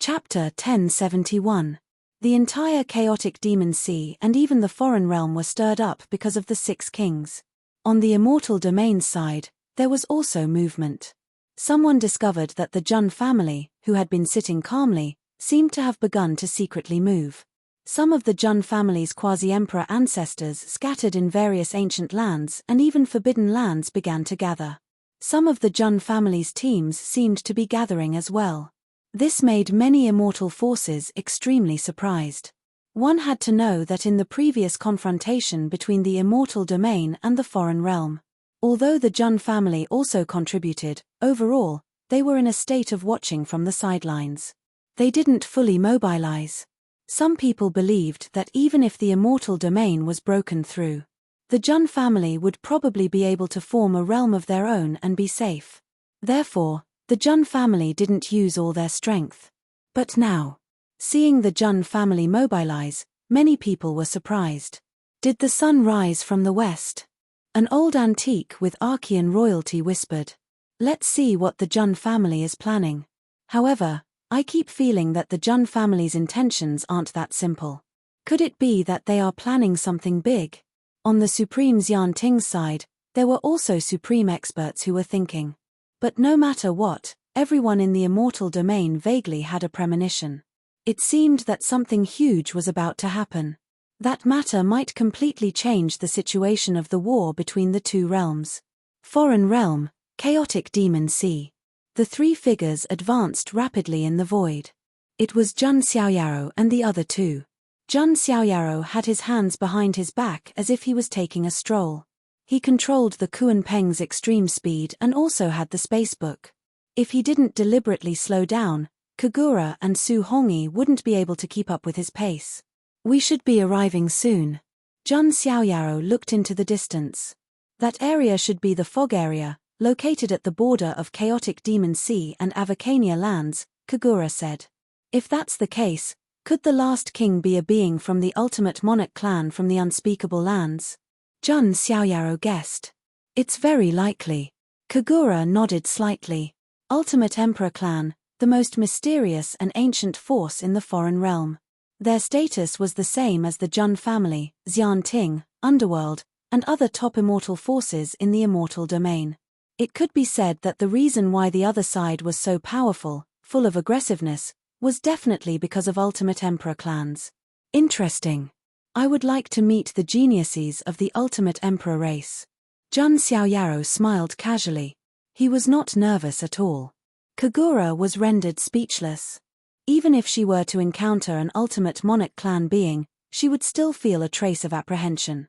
Chapter 1071. The entire chaotic demon sea and even the foreign realm were stirred up because of the 6 kings. On the immortal domain's side, there was also movement. Someone discovered that the Jun family, who had been sitting calmly, seemed to have begun to secretly move. Some of the Jun family's quasi-emperor ancestors scattered in various ancient lands and even forbidden lands began to gather. Some of the Jun family's teams seemed to be gathering as well. This made many immortal forces extremely surprised. One had to know that in the previous confrontation between the immortal domain and the foreign realm, although the Jun family also contributed, overall, they were in a state of watching from the sidelines. They didn't fully mobilize. Some people believed that even if the immortal domain was broken through, the Jun family would probably be able to form a realm of their own and be safe. Therefore, the Jun family didn't use all their strength. But now, seeing the Jun family mobilize, many people were surprised. Did the sun rise from the west? An old antique with Archean royalty whispered. Let's see what the Jun family is planning. However, I keep feeling that the Jun family's intentions aren't that simple. Could it be that they are planning something big? On the Supreme Xian Ting's side, there were also supreme experts who were thinking. But no matter what, everyone in the immortal domain vaguely had a premonition. It seemed that something huge was about to happen. That matter might completely change the situation of the war between the 2 realms. Foreign realm, chaotic demon sea. The 3 figures advanced rapidly in the void. It was Jun Xiaoyaro and the other 2. Jun Xiaoyaro had his hands behind his back as if he was taking a stroll. He controlled the Kuan Peng's extreme speed and also had the spacebook. If he didn't deliberately slow down, Kagura and Su Hongyi wouldn't be able to keep up with his pace. We should be arriving soon. Jun Xiaoyaro looked into the distance. That area should be the fog area, located at the border of chaotic demon sea and Avacania lands, Kagura said. If that's the case, could the last king be a being from the ultimate monarch clan from the unspeakable lands? Jun Xiaoyaro guessed. It's very likely. Kagura nodded slightly. Ultimate Emperor clan, the most mysterious and ancient force in the foreign realm. Their status was the same as the Jun family, Xian Ting, Underworld, and other top immortal forces in the immortal domain. It could be said that the reason why the other side was so powerful, full of aggressiveness, was definitely because of Ultimate Emperor clans. Interesting. I would like to meet the geniuses of the Ultimate Emperor race. Jun Xiaoyaro smiled casually. He was not nervous at all. Kagura was rendered speechless. Even if she were to encounter an Ultimate Monarch clan being, she would still feel a trace of apprehension.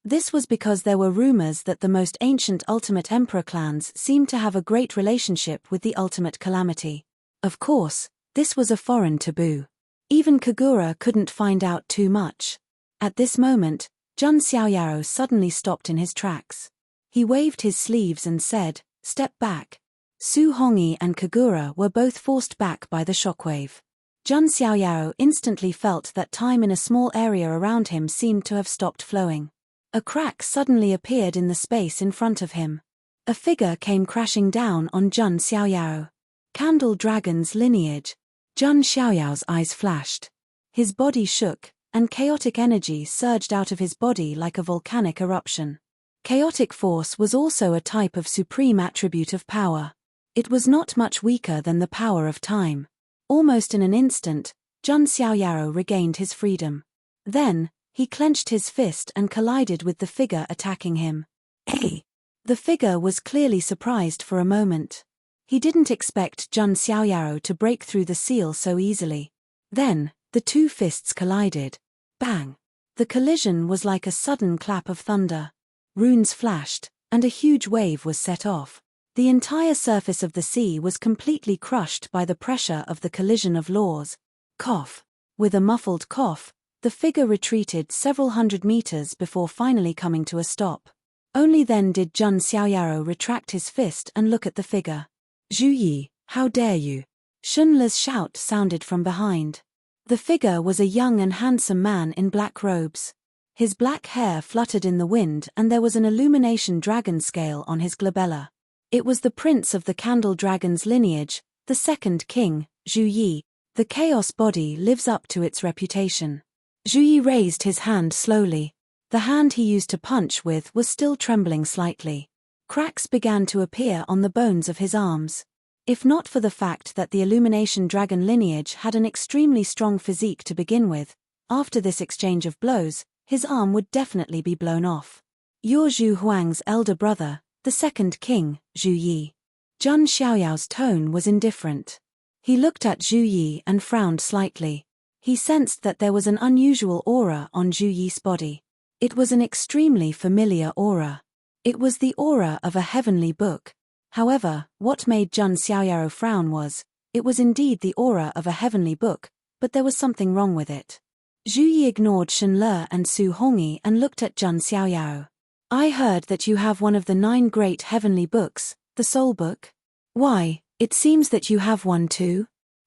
This was because there were rumors that the most ancient Ultimate Emperor clans seemed to have a great relationship with the Ultimate Calamity. Of course, this was a foreign taboo. Even Kagura couldn't find out too much. At this moment, Jun Xiaoyaro suddenly stopped in his tracks. He waved his sleeves and said, "Step back." Su Hongyi and Kagura were both forced back by the shockwave. Jun Xiaoyaro instantly felt that time in a small area around him seemed to have stopped flowing. A crack suddenly appeared in the space in front of him. A figure came crashing down on Jun Xiaoyaro. Candle Dragon's lineage. Jun Xiaoyao's eyes flashed. His body shook, and chaotic energy surged out of his body like a volcanic eruption. Chaotic force was also a type of supreme attribute of power. It was not much weaker than the power of time. Almost in an instant, Jun Xiaoyaro regained his freedom. Then, he clenched his fist and collided with the figure attacking him. Hey! The figure was clearly surprised for a moment. He didn't expect Jun Xiaoyaro to break through the seal so easily. Then, the 2 fists collided. Bang! The collision was like a sudden clap of thunder. Runes flashed, and a huge wave was set off. The entire surface of the sea was completely crushed by the pressure of the collision of laws. Cough. With a muffled cough, the figure retreated several hundred meters before finally coming to a stop. Only then did Jun Xiaoyaro retract his fist and look at the figure. "Zhu Yi, how dare you!" Shunla's shout sounded from behind. The figure was a young and handsome man in black robes. His black hair fluttered in the wind and there was an illumination dragon scale on his glabella. It was the prince of the Candle Dragon's lineage, the second king, Zhu Yi. The chaos body lives up to its reputation. Zhu Yi raised his hand slowly. The hand he used to punch with was still trembling slightly. Cracks began to appear on the bones of his arms. If not for the fact that the Illumination Dragon lineage had an extremely strong physique to begin with, after this exchange of blows, his arm would definitely be blown off. You're Zhu Huang's elder brother, the second king, Zhu Yi. Zhun Xiaoyao's tone was indifferent. He looked at Zhu Yi and frowned slightly. He sensed that there was an unusual aura on Zhu Yi's body. It was an extremely familiar aura. It was the aura of a heavenly book. However, what made Zhun Xiaoyao frown was, it was indeed the aura of a heavenly book, but there was something wrong with it. Zhu Yi ignored Shenle and Su Hongyi and looked at Zhun Xiaoyao. I heard that you have one of the 9 great heavenly books, the Soul Book. Why, it seems that you have one too?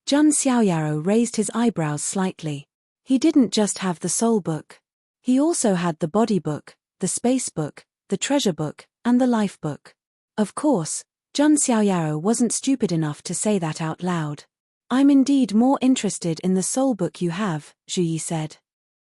Zhun Xiaoyao raised his eyebrows slightly. He didn't just have the Soul Book. He also had the Body Book, the Space Book, the Treasure Book, and the Life Book. Of course, Zhun Xiaoyao wasn't stupid enough to say that out loud. I'm indeed more interested in the Soul Book you have, Zhu Yi said.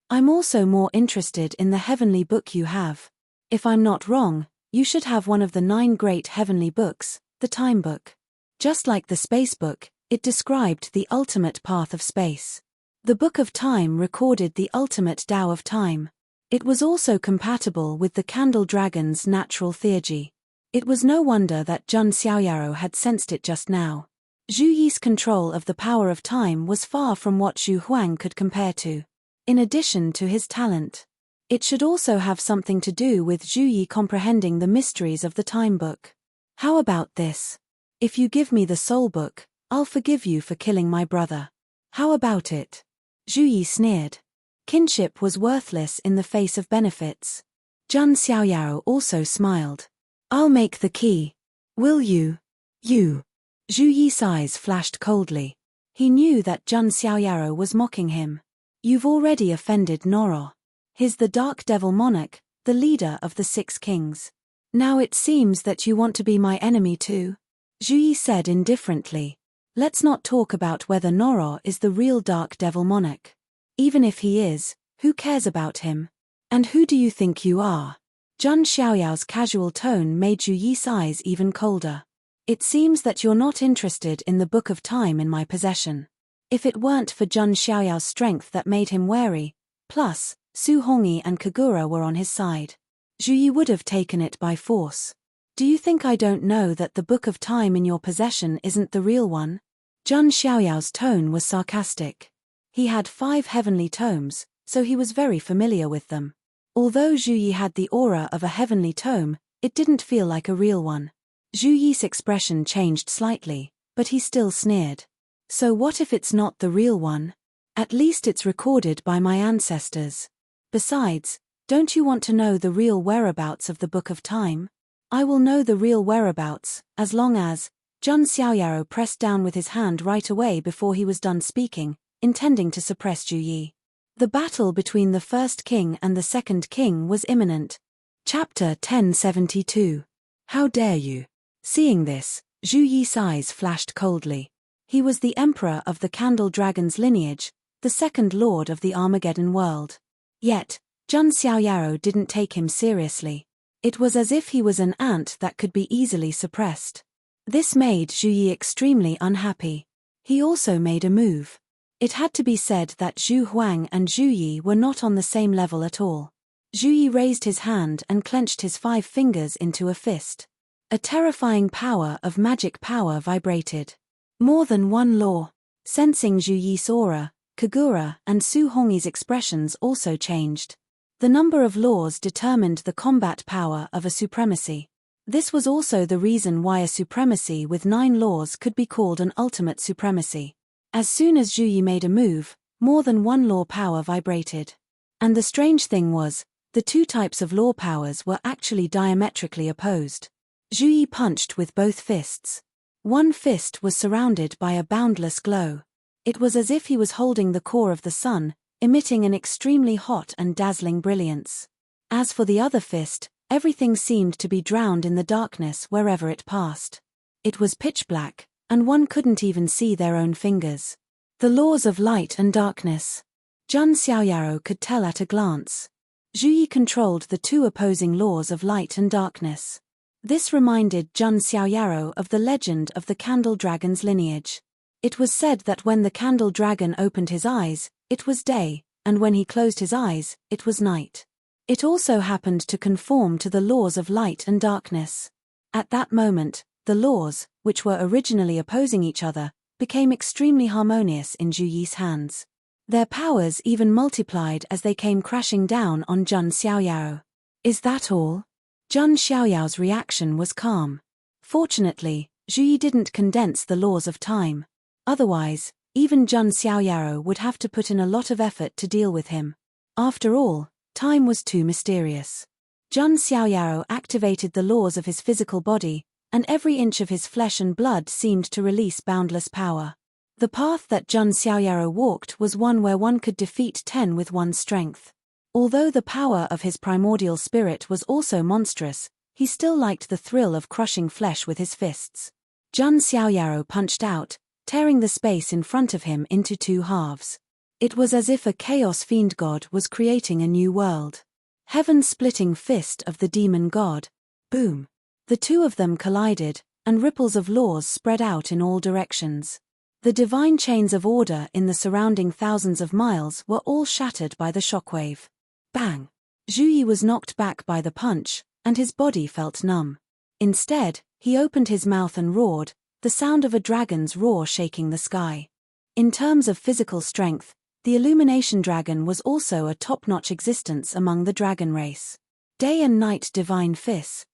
I'm also more interested in the heavenly book you have. If I'm not wrong, you should have one of the 9 great heavenly books, the Time Book. Just like the Space Book, it described the ultimate path of space. The Book of Time recorded the ultimate Tao of time. It was also compatible with the Candle Dragon's natural theurgy. It was no wonder that Zhun Xiaoyao had sensed it just now. Zhu Yi's control of the power of time was far from what Zhu Huang could compare to. In addition to his talent, it should also have something to do with Zhu Yi comprehending the mysteries of the Time Book. How about this? If you give me the Soul Book, I'll forgive you for killing my brother. How about it? Zhu Yi sneered. Kinship was worthless in the face of benefits. Zhun Xiaoyao also smiled. I'll make the key. Will you? You. Zhu Yi's eyes flashed coldly. He knew that Zhun Xiaoyao was mocking him. You've already offended Noro. He's the Dark Devil Monarch, the leader of the 6 kings. Now it seems that you want to be my enemy too? Zhu Yi said indifferently. Let's not talk about whether Noro is the real Dark Devil Monarch. Even if he is, who cares about him? And who do you think you are? Zhun Xiaoyao's casual tone made Zhu Yi's eyes even colder. It seems that you're not interested in the Book of Time in my possession. If it weren't for Zhun Xiaoyao's strength that made him wary, plus, Su Hongyi and Kagura were on his side, Zhu Yi would have taken it by force. Do you think I don't know that the Book of Time in your possession isn't the real one? Zhun Xiaoyao's tone was sarcastic. He had 5 heavenly tomes, so he was very familiar with them. Although Zhu Yi had the aura of a heavenly tome, it didn't feel like a real one. Zhu Yi's expression changed slightly, but he still sneered. So what if it's not the real one? At least it's recorded by my ancestors. Besides, don't you want to know the real whereabouts of the Book of Time? I will know the real whereabouts, as long as... Zhun Xiaoyao pressed down with his hand right away before he was done speaking, intending to suppress Zhu Yi. The battle between the first king and the second king was imminent. Chapter 1072. How dare you? Seeing this, Zhu Yi's eyes flashed coldly. He was the emperor of the Candle Dragon's lineage, the second lord of the Armageddon world. Yet, Zhun Xiaoyao didn't take him seriously. It was as if he was an ant that could be easily suppressed. This made Zhu Yi extremely unhappy. He also made a move. It had to be said that Zhu Huang and Zhu Yi were not on the same level at all. Zhu Yi raised his hand and clenched his 5 fingers into a fist. A terrifying power of magic power vibrated. More than one law. Sensing Zhu Yi's aura, Kagura and Su Hongyi's expressions also changed. The number of laws determined the combat power of a supremacy. This was also the reason why a supremacy with 9 laws could be called an ultimate supremacy. As soon as Zhu Yi made a move, more than one law power vibrated. And the strange thing was, the 2 types of law powers were actually diametrically opposed. Zhu Yi punched with both fists. One fist was surrounded by a boundless glow. It was as if he was holding the core of the sun, emitting an extremely hot and dazzling brilliance. As for the other fist, everything seemed to be drowned in the darkness wherever it passed. It was pitch black, and one couldn't even see their own fingers. The laws of light and darkness. Zhun Xiaoyaro could tell at a glance. Zhu Yi controlled the two opposing laws of light and darkness. This reminded Zhun Xiaoyaro of the legend of the Candle Dragon's lineage. It was said that when the Candle Dragon opened his eyes, it was day, and when he closed his eyes, it was night. It also happened to conform to the laws of light and darkness. At that moment, the laws, which were originally opposing each other, became extremely harmonious in Zhu Yi's hands. Their powers even multiplied as they came crashing down on Zhun Xiaoyao. Is that all? Zhun Xiaoyao's reaction was calm. Fortunately, Zhu Yi didn't condense the laws of time. Otherwise, even Zhun Xiaoyao would have to put in a lot of effort to deal with him. After all, time was too mysterious. Zhun Xiaoyao activated the laws of his physical body, and every inch of his flesh and blood seemed to release boundless power. The path that Zhun Xiaoyao walked was one where one could defeat 10 with one's strength. Although the power of his primordial spirit was also monstrous, he still liked the thrill of crushing flesh with his fists. Zhun Xiaoyao punched out, tearing the space in front of him into two halves. It was as if a chaos fiend god was creating a new world. Heaven-splitting fist of the demon god. Boom. The two of them collided, and ripples of laws spread out in all directions. The divine chains of order in the surrounding thousands of miles were all shattered by the shockwave. Bang! Zhu Yi was knocked back by the punch, and his body felt numb. Instead, he opened his mouth and roared, the sound of a dragon's roar shaking the sky. In terms of physical strength, the Illumination Dragon was also a top-notch existence among the dragon race. Day and night divine fists.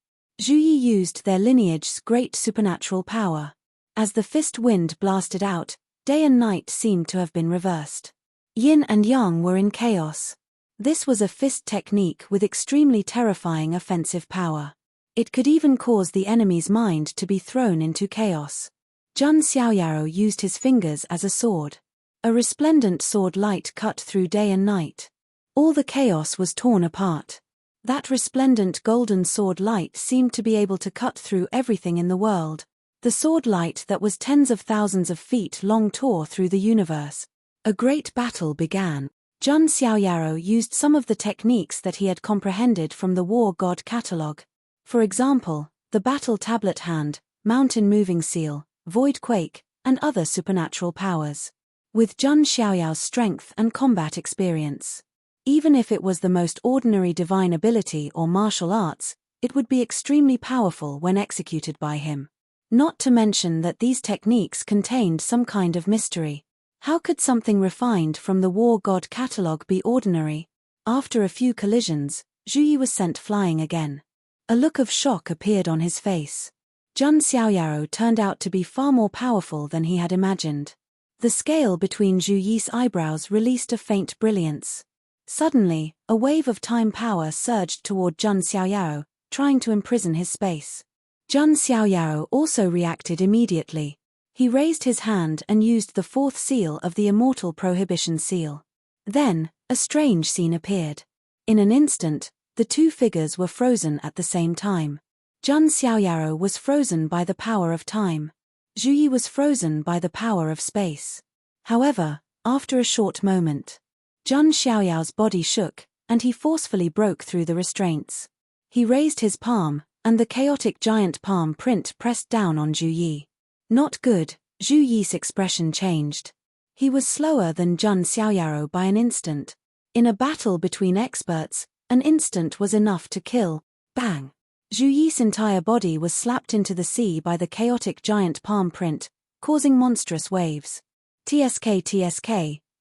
Zhu Yi used their lineage's great supernatural power. As the fist wind blasted out, day and night seemed to have been reversed. Yin and yang were in chaos. This was a fist technique with extremely terrifying offensive power. It could even cause the enemy's mind to be thrown into chaos. Zhun Xiaoyao used his fingers as a sword. A resplendent sword light cut through day and night. All the chaos was torn apart. That resplendent golden sword light seemed to be able to cut through everything in the world. The sword light that was tens of thousands of feet long tore through the universe. A great battle began. Zhun Xiaoyao used some of the techniques that he had comprehended from the War God Catalogue. For example, the Battle Tablet Hand, Mountain Moving Seal, Void Quake, and other supernatural powers. With Zhun Xiaoyao's strength and combat experience. Even if it was the most ordinary divine ability or martial arts, it would be extremely powerful when executed by him. Not to mention that these techniques contained some kind of mystery. How could something refined from the War God Catalogue be ordinary? After a few collisions, Zhu Yi was sent flying again. A look of shock appeared on his face. Zhun Xiaoyao turned out to be far more powerful than he had imagined. The scale between Zhu Yi's eyebrows released a faint brilliance. Suddenly, a wave of time power surged toward Zhun Xiaoyao, trying to imprison his space. Zhun Xiaoyao also reacted immediately. He raised his hand and used the fourth seal of the immortal prohibition seal. Then, a strange scene appeared. In an instant, the two figures were frozen at the same time. Zhun Xiaoyao was frozen by the power of time. Zhu Yi was frozen by the power of space. However, after a short moment, Zhun Xiaoyao's body shook, and he forcefully broke through the restraints. He raised his palm, and the chaotic giant palm print pressed down on Zhu Yi. Not good. Zhu Yi's expression changed. He was slower than Zhun Xiaoyao by an instant. In a battle between experts, an instant was enough to kill. Bang! Zhu Yi's entire body was slapped into the sea by the chaotic giant palm print, causing monstrous waves. TSK,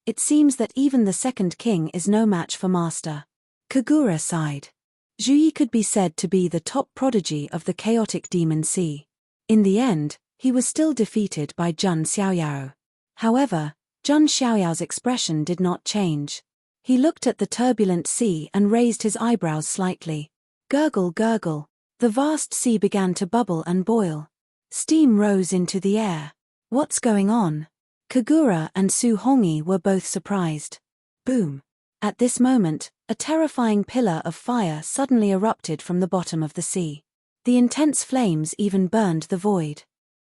it seems that even the second king is no match for Master. Kagura sighed. Zhu Yi could be said to be the top prodigy of the chaotic demon sea. In the end, he was still defeated by Zhun Xiaoyao. However, Zhun Xiaoyao's expression did not change. He looked at the turbulent sea and raised his eyebrows slightly. Gurgle, gurgle. The vast sea began to bubble and boil. Steam rose into the air. What's going on? Kagura and Su Hongyi were both surprised. Boom. At this moment, a terrifying pillar of fire suddenly erupted from the bottom of the sea. The intense flames even burned the void.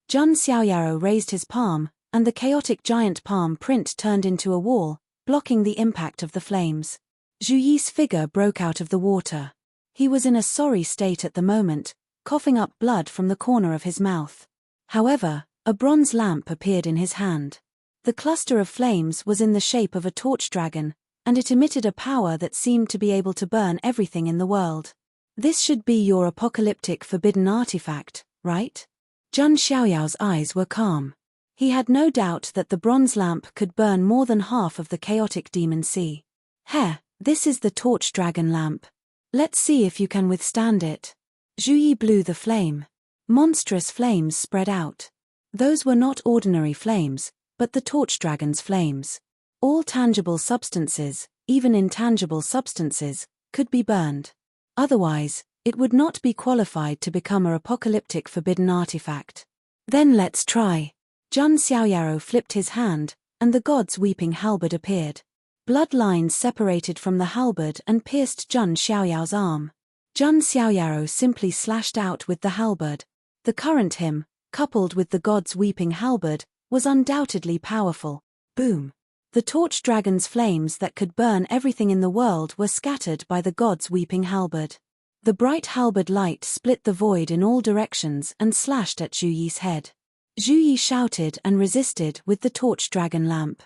Zhun Xiaoyao raised his palm, and the chaotic giant palm print turned into a wall, blocking the impact of the flames. Zhu Yi's figure broke out of the water. He was in a sorry state at the moment, coughing up blood from the corner of his mouth. However, a bronze lamp appeared in his hand. The cluster of flames was in the shape of a torch dragon, and it emitted a power that seemed to be able to burn everything in the world. This should be your apocalyptic forbidden artifact, right? Zhang Xiaoyao's eyes were calm. He had no doubt that the bronze lamp could burn more than half of the chaotic demon sea. Heh, this is the torch dragon lamp. Let's see if you can withstand it. Zhu Yi blew the flame. Monstrous flames spread out. Those were not ordinary flames, but the torch dragon's flames. All tangible substances, even intangible substances, could be burned. Otherwise, it would not be qualified to become an apocalyptic forbidden artifact. Then let's try. Zhang Xiaoyao flipped his hand, and the god's weeping halberd appeared. Blood lines separated from the halberd and pierced Zhang Xiaoyao's arm. Zhang Xiaoyao simply slashed out with the halberd. The current hymn, coupled with the god's weeping halberd, was undoubtedly powerful. Boom! The torch dragon's flames that could burn everything in the world were scattered by the god's weeping halberd. The bright halberd light split the void in all directions and slashed at Zhu Yi's head. Zhu Yi shouted and resisted with the torch dragon lamp.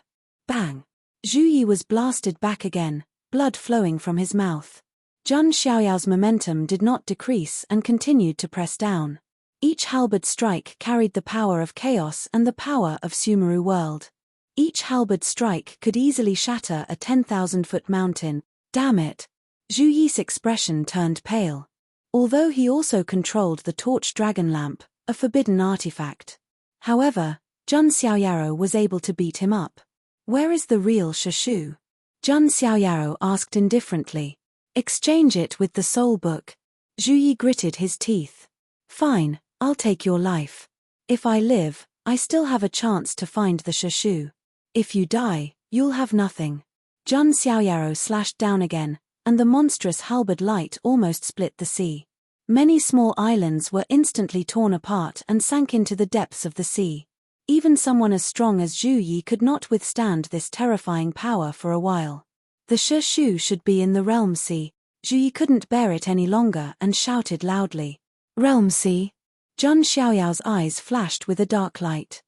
Bang! Zhu Yi was blasted back again, blood flowing from his mouth. Zhang Xiaoyao's momentum did not decrease and continued to press down. Each halberd strike carried the power of chaos and the power of Sumeru world. Each halberd strike could easily shatter a 10,000-foot mountain. Damn it! Zhu Yi's expression turned pale. Although he also controlled the torch dragon lamp, a forbidden artifact. However, Zhang Xiaoyao was able to beat him up. Where is the real Shishu? Zhang Xiaoyao asked indifferently. Exchange it with the soul book. Zhu Yi gritted his teeth. Fine, I'll take your life. If I live, I still have a chance to find the Shishu. If you die, you'll have nothing. Zhang Xiaoyao slashed down again, and the monstrous halberd light almost split the sea. Many small islands were instantly torn apart and sank into the depths of the sea. Even someone as strong as Zhu Yi could not withstand this terrifying power for a while. The Shishu should be in the Realm Sea. Zhu Yi couldn't bear it any longer and shouted loudly. Realm Sea? Zhang Xiaoyao's eyes flashed with a dark light.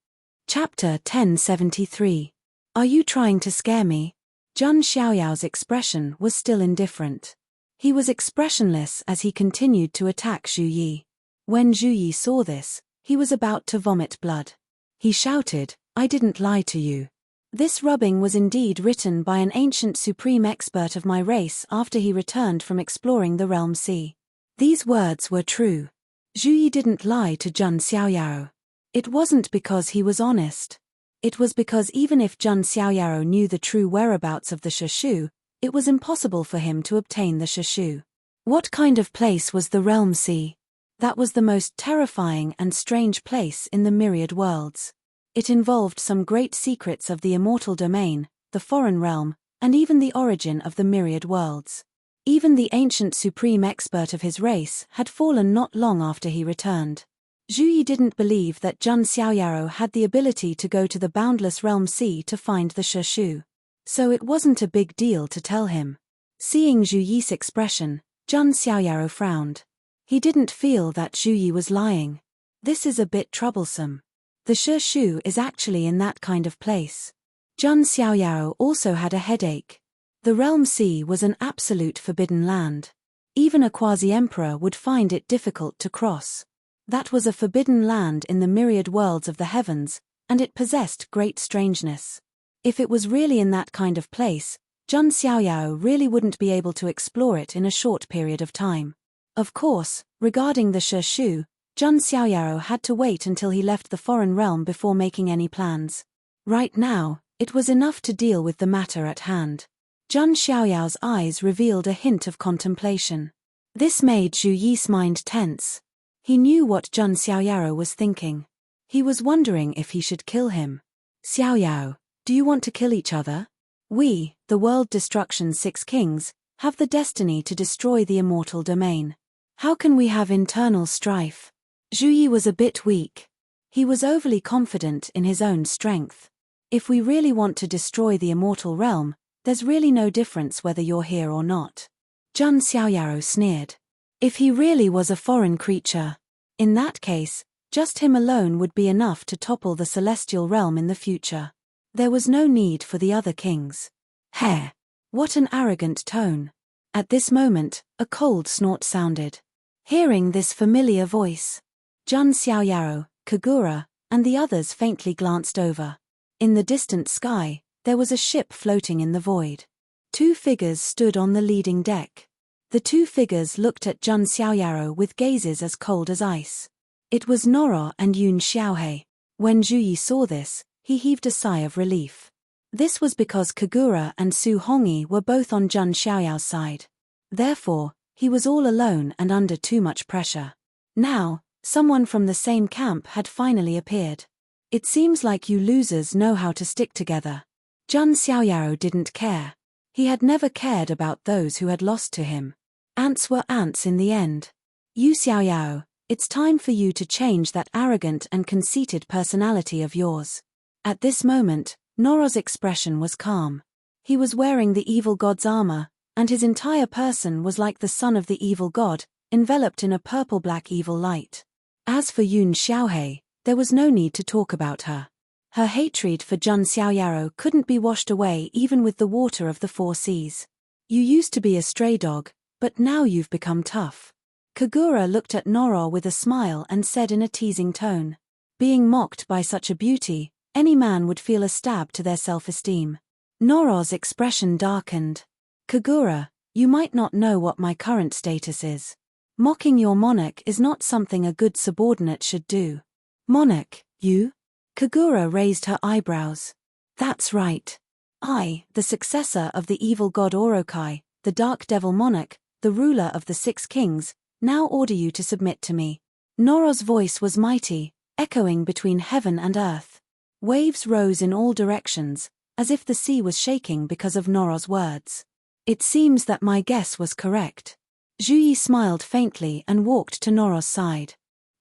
Chapter 1073. Are you trying to scare me? Zhang Xiaoyao's expression was still indifferent. He was expressionless as he continued to attack Zhu Yi. When Zhu Yi saw this, he was about to vomit blood. He shouted, I didn't lie to you. This rubbing was indeed written by an ancient supreme expert of my race after he returned from exploring the Realm Sea. These words were true. Zhu Yi didn't lie to Zhang Xiaoyao. It wasn't because he was honest. It was because even if Zhang Xiaoyao knew the true whereabouts of the Shishu, it was impossible for him to obtain the Shishu. What kind of place was the Realm Sea? That was the most terrifying and strange place in the myriad worlds. It involved some great secrets of the immortal domain, the foreign realm, and even the origin of the myriad worlds. Even the ancient supreme expert of his race had fallen not long after he returned. Zhu Yi didn't believe that Zhang Xiaoyao had the ability to go to the boundless Realm Sea to find the Shishu. So it wasn't a big deal to tell him. Seeing Zhu Yi's expression, Zhang Xiaoyao frowned. He didn't feel that Zhu Yi was lying. This is a bit troublesome. The Shishu is actually in that kind of place. Zhang Xiaoyao also had a headache. The Realm Sea was an absolute forbidden land. Even a quasi-emperor would find it difficult to cross. That was a forbidden land in the myriad worlds of the heavens, and it possessed great strangeness. If it was really in that kind of place, Zhang Xiaoyao really wouldn't be able to explore it in a short period of time. Of course, regarding the Shishu, Zhang Xiaoyao had to wait until he left the foreign realm before making any plans. Right now, it was enough to deal with the matter at hand. Zhang Xiaoyao's eyes revealed a hint of contemplation. This made Zhu Yi's mind tense. He knew what Zhang Xiaoyao was thinking. He was wondering if he should kill him. Xiaoyao, do you want to kill each other? We, the World Destruction's 6 kings, have the destiny to destroy the immortal domain. How can we have internal strife? Zhu Yi was a bit weak. He was overly confident in his own strength. If we really want to destroy the immortal realm, there's really no difference whether you're here or not. Zhang Xiaoyao sneered. If he really was a foreign creature, in that case, just him alone would be enough to topple the celestial realm in the future. There was no need for the other kings. Heh! What an arrogant tone. At this moment, a cold snort sounded. Hearing this familiar voice, Zhang Xiaoyao, Kagura, and the others faintly glanced over. In the distant sky, there was a ship floating in the void. Two figures stood on the leading deck. The two figures looked at Zhang Xiaoyao with gazes as cold as ice. It was Noro and Yun Xiaohei. When Zhu Yi saw this, he heaved a sigh of relief. This was because Kagura and Su Hongyi were both on Zhang Xiaoyao's side. Therefore, he was all alone and under too much pressure. Now, someone from the same camp had finally appeared. It seems like you losers know how to stick together. Zhang Xiaoyao didn't care. He had never cared about those who had lost to him. Ants were ants in the end. Yu Xiaoyao, it's time for you to change that arrogant and conceited personality of yours. At this moment, Noro's expression was calm. He was wearing the evil god's armor, and his entire person was like the son of the evil god, enveloped in a purple-black evil light. As for Yun Xiaohei, there was no need to talk about her. Her hatred for Zhang Xiaoyao couldn't be washed away even with the water of the four seas. You used to be a stray dog, but now you've become tough. Kagura looked at Noro with a smile and said in a teasing tone. Being mocked by such a beauty, any man would feel a stab to their self-esteem. Noro's expression darkened. Kagura, you might not know what my current status is. Mocking your monarch is not something a good subordinate should do. Monarch, you? Kagura raised her eyebrows. That's right. I, the successor of the evil god Orokai, the dark devil monarch, the ruler of the 6 kings, now order you to submit to me. Noro's voice was mighty, echoing between heaven and earth. Waves rose in all directions, as if the sea was shaking because of Noro's words. It seems that my guess was correct. Zhu Yi smiled faintly and walked to Noro's side.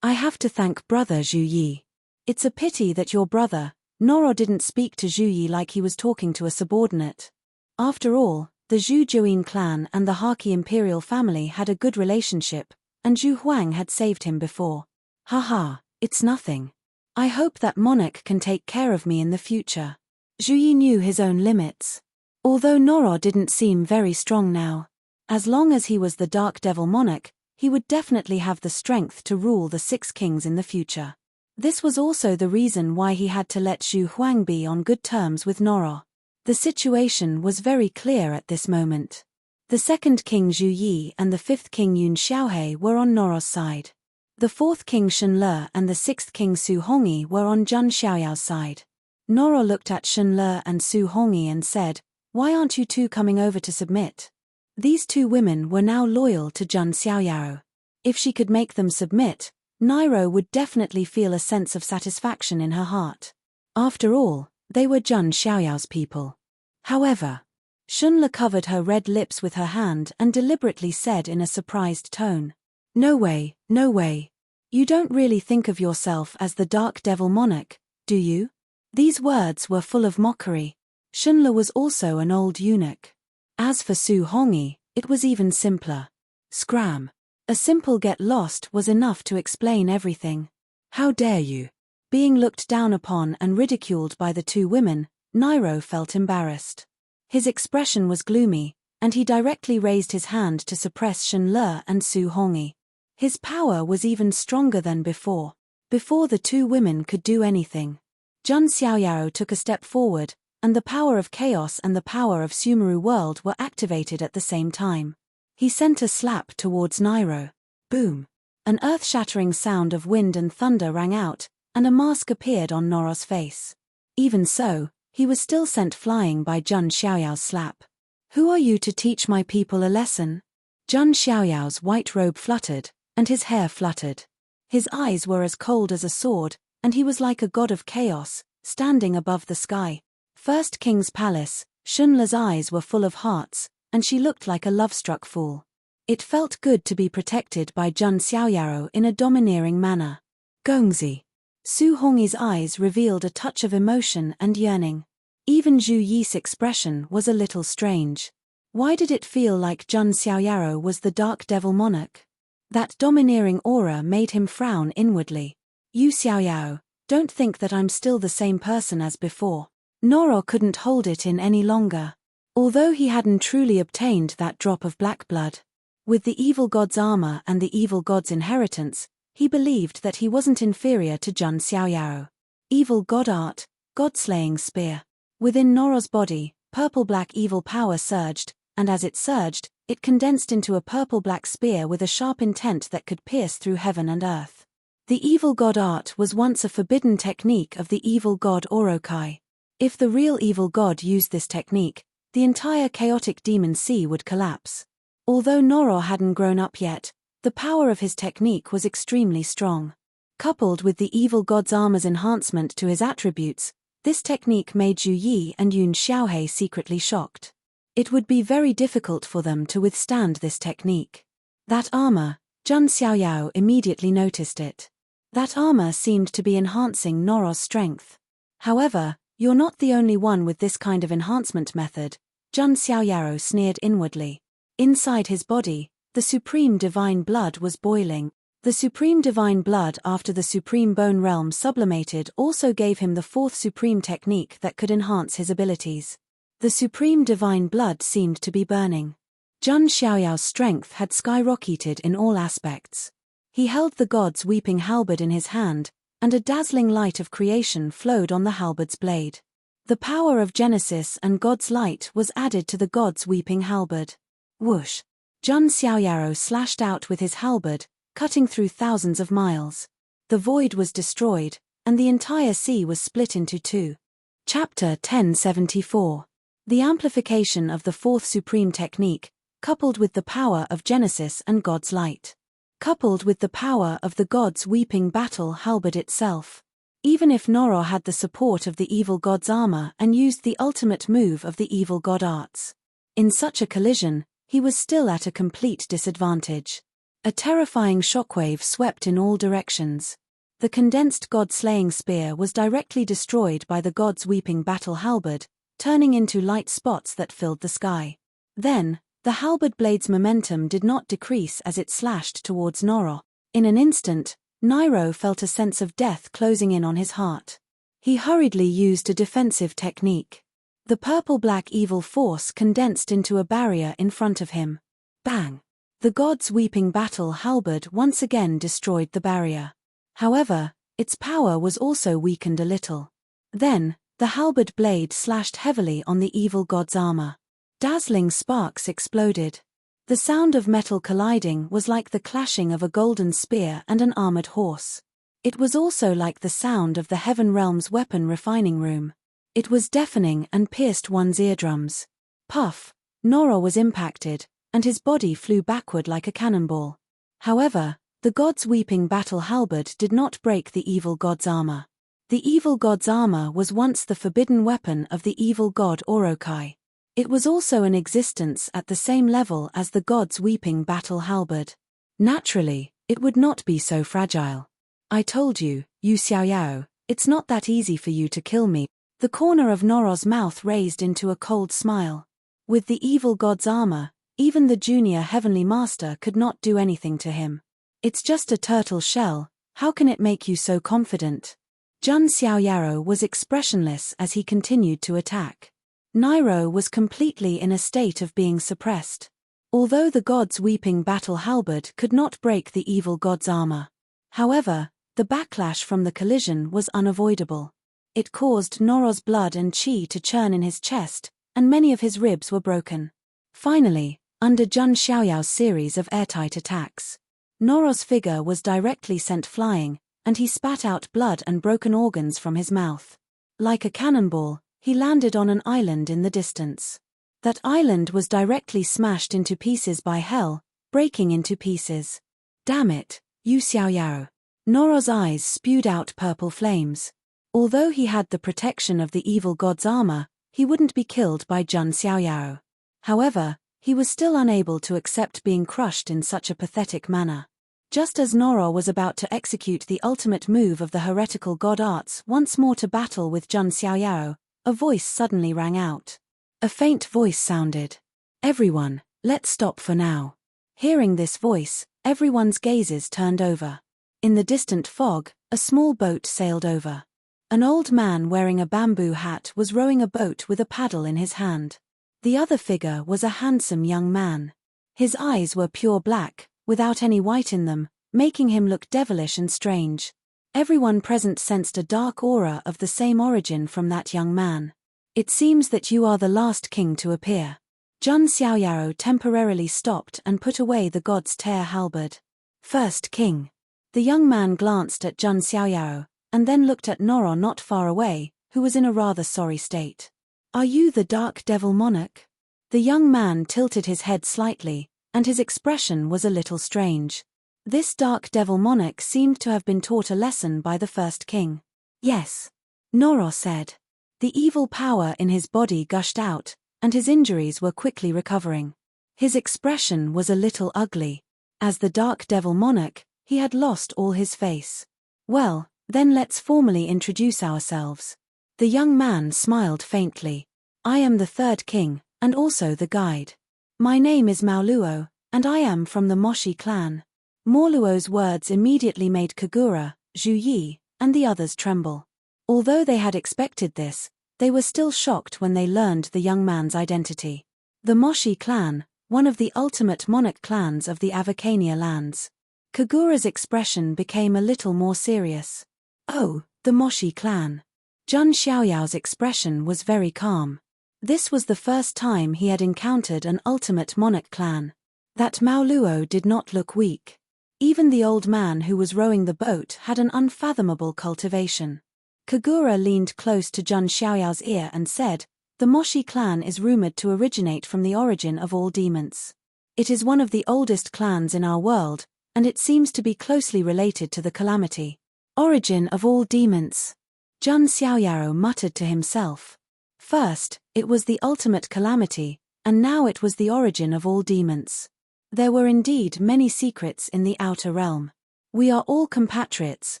I have to thank brother Zhu Yi. It's a pity that your brother, Noro, didn't speak to Zhu Yi like he was talking to a subordinate. After all, the Zhu Juin clan and the Haki imperial family had a good relationship, and Zhu Huang had saved him before. Haha, it's nothing. I hope that monarch can take care of me in the future. Zhu Yi knew his own limits. Although Noro didn't seem very strong now, as long as he was the Dark Devil monarch, he would definitely have the strength to rule the 6 kings in the future. This was also the reason why he had to let Zhu Huang be on good terms with Noro. The situation was very clear at this moment. The 2nd king Zhu Yi and the 5th king Yun Xiaohei were on Noro's side. The 4th king Shenle and the 6th king Su Hongyi were on Zhang Xiaoyao's side. Noro looked at Shenle and Su Hongyi and said, "Why aren't you two coming over to submit?" These 2 women were now loyal to Zhang Xiaoyao. If she could make them submit, Nairo would definitely feel a sense of satisfaction in her heart. After all, they were Zhang Xiaoyao's people. However, Shenle covered her red lips with her hand and deliberately said in a surprised tone, "No way, no way. You don't really think of yourself as the Dark Devil monarch, do you?" These words were full of mockery. Shenle was also an old eunuch. As for Su Hongyi, it was even simpler. Scram. A simple get lost was enough to explain everything. How dare you? Being looked down upon and ridiculed by the 2 women, Nairo felt embarrassed. His expression was gloomy, and he directly raised his hand to suppress Shenle and Su Hongyi. His power was even stronger than before. Before the 2 women could do anything, Zhang Xiaoyao took a step forward, and the power of chaos and the power of Sumeru world were activated at the same time. He sent a slap towards Nairo. Boom! An earth-shattering sound of wind and thunder rang out, and a mask appeared on Noro's face. Even so, he was still sent flying by Zhang Xiaoyao's slap. Who are you to teach my people a lesson? Zhang Xiaoyao's white robe fluttered, and his hair fluttered. His eyes were as cold as a sword, and he was like a god of chaos, standing above the sky. First King's Palace, Shenle's eyes were full of hearts, and she looked like a love-struck fool. It felt good to be protected by Zhang Xiaoyao in a domineering manner. Gongzi. Su Hongyi's eyes revealed a touch of emotion and yearning. Even Zhu Yi's expression was a little strange. Why did it feel like Jun Xiaoyaro was the dark devil monarch? That domineering aura made him frown inwardly. "You Xiaoyao, don't think that I'm still the same person as before." Noro couldn't hold it in any longer. Although he hadn't truly obtained that drop of black blood, with the evil god's armor and the evil god's inheritance, he believed that he wasn't inferior to Jun Xiaoyao. Evil god art, god-slaying spear. Within Noro's body, purple-black evil power surged, and as it surged, it condensed into a purple-black spear with a sharp intent that could pierce through heaven and earth. The evil god art was once a forbidden technique of the evil god Orokai. If the real evil god used this technique, the entire chaotic demon sea would collapse. Although Noro hadn't grown up yet, the power of his technique was extremely strong. Coupled with the evil god's armor's enhancement to his attributes, this technique made Zhu Yi and Yun Xiaohei secretly shocked. It would be very difficult for them to withstand this technique. That armor, Jun Xiaoyao immediately noticed it. That armor seemed to be enhancing Noro's strength. However, "You're not the only one with this kind of enhancement method," Jun Xiaoyao sneered inwardly. Inside his body, the supreme divine blood was boiling. The supreme divine blood after the supreme bone realm sublimated also gave him the fourth supreme technique that could enhance his abilities. The supreme divine blood seemed to be burning. Jun Xiaoyao's strength had skyrocketed in all aspects. He held the god's weeping halberd in his hand, and a dazzling light of creation flowed on the halberd's blade. The power of Genesis and God's light was added to the god's weeping halberd. Whoosh! Jun Xiaoyao slashed out with his halberd, cutting through thousands of miles. The void was destroyed, and the entire sea was split into two. Chapter 1074. The amplification of the fourth supreme technique, coupled with the power of Genesis and God's light. Coupled with the power of the god's weeping battle halberd itself. Even if Noro had the support of the evil god's armor and used the ultimate move of the evil god arts, in such a collision, he was still at a complete disadvantage. A terrifying shockwave swept in all directions. The condensed god-slaying spear was directly destroyed by the god's weeping battle halberd, turning into light spots that filled the sky. Then, the halberd blade's momentum did not decrease as it slashed towards Noro. In an instant, Nairo felt a sense of death closing in on his heart. He hurriedly used a defensive technique. The purple-black evil force condensed into a barrier in front of him. Bang! The god's weeping battle halberd once again destroyed the barrier. However, its power was also weakened a little. Then, the halberd blade slashed heavily on the evil god's armor. Dazzling sparks exploded. The sound of metal colliding was like the clashing of a golden spear and an armored horse. It was also like the sound of the Heaven Realm's weapon refining room. It was deafening and pierced one's eardrums. Puff! Noro was impacted, and his body flew backward like a cannonball. However, the god's weeping battle halberd did not break the evil god's armor. The evil god's armor was once the forbidden weapon of the evil god Orokai. It was also in existence at the same level as the god's weeping battle halberd. Naturally, it would not be so fragile. "I told you, Yu Xiaoyao, it's not that easy for you to kill me." The corner of Noro's mouth raised into a cold smile. With the evil god's armor, even the junior heavenly master could not do anything to him. "It's just a turtle shell, how can it make you so confident?" Jun Xiaoyao was expressionless as he continued to attack. Nairo was completely in a state of being suppressed. Although the god's weeping battle halberd could not break the evil god's armor. However, the backlash from the collision was unavoidable. It caused Noro's blood and chi to churn in his chest, and many of his ribs were broken. Finally, under Jun Xiaoyao's series of airtight attacks, Noro's figure was directly sent flying, and he spat out blood and broken organs from his mouth. Like a cannonball, he landed on an island in the distance. That island was directly smashed into pieces by hell, breaking into pieces. "Damn it, Yu Xiaoyao." Noro's eyes spewed out purple flames. Although he had the protection of the evil god's armor, he wouldn't be killed by Jun Xiaoyao. However, he was still unable to accept being crushed in such a pathetic manner. Just as Noro was about to execute the ultimate move of the heretical god arts once more to battle with Jun Xiaoyao, a voice suddenly rang out. A faint voice sounded. "Everyone, let's stop for now." Hearing this voice, everyone's gazes turned over. In the distant fog, a small boat sailed over. An old man wearing a bamboo hat was rowing a boat with a paddle in his hand. The other figure was a handsome young man. His eyes were pure black, without any white in them, making him look devilish and strange. Everyone present sensed a dark aura of the same origin from that young man. "It seems that you are the last king to appear." Jun Xiaoyao temporarily stopped and put away the god's tear halberd. "First king." The young man glanced at Jun Xiaoyao, and then looked at Noro not far away, who was in a rather sorry state. "Are you the Dark Devil Monarch?" The young man tilted his head slightly, and his expression was a little strange. This Dark Devil Monarch seemed to have been taught a lesson by the first king. "Yes," Noro said. The evil power in his body gushed out, and his injuries were quickly recovering. His expression was a little ugly. As the Dark Devil Monarch, he had lost all his face. "Well, then let's formally introduce ourselves." The young man smiled faintly. "I am the third king, and also the guide. My name is Maoluo, and I am from the Moshi clan." Maoluo's words immediately made Kagura, Zhu Yi, and the others tremble. Although they had expected this, they were still shocked when they learned the young man's identity. The Moshi clan, one of the ultimate monarch clans of the Avacania lands. Kagura's expression became a little more serious. "Oh, the Moshi clan." Jun Xiaoyao's expression was very calm. This was the first time he had encountered an ultimate monarch clan. That Maoluo did not look weak. Even the old man who was rowing the boat had an unfathomable cultivation. Kagura leaned close to Jun Xiaoyao's ear and said, "The Moshi clan is rumored to originate from the origin of all demons. It is one of the oldest clans in our world, and it seems to be closely related to the calamity." "Origin of all demons," Jun Xiaoyao muttered to himself. First, it was the ultimate calamity, and now it was the origin of all demons. There were indeed many secrets in the outer realm. "We are all compatriots,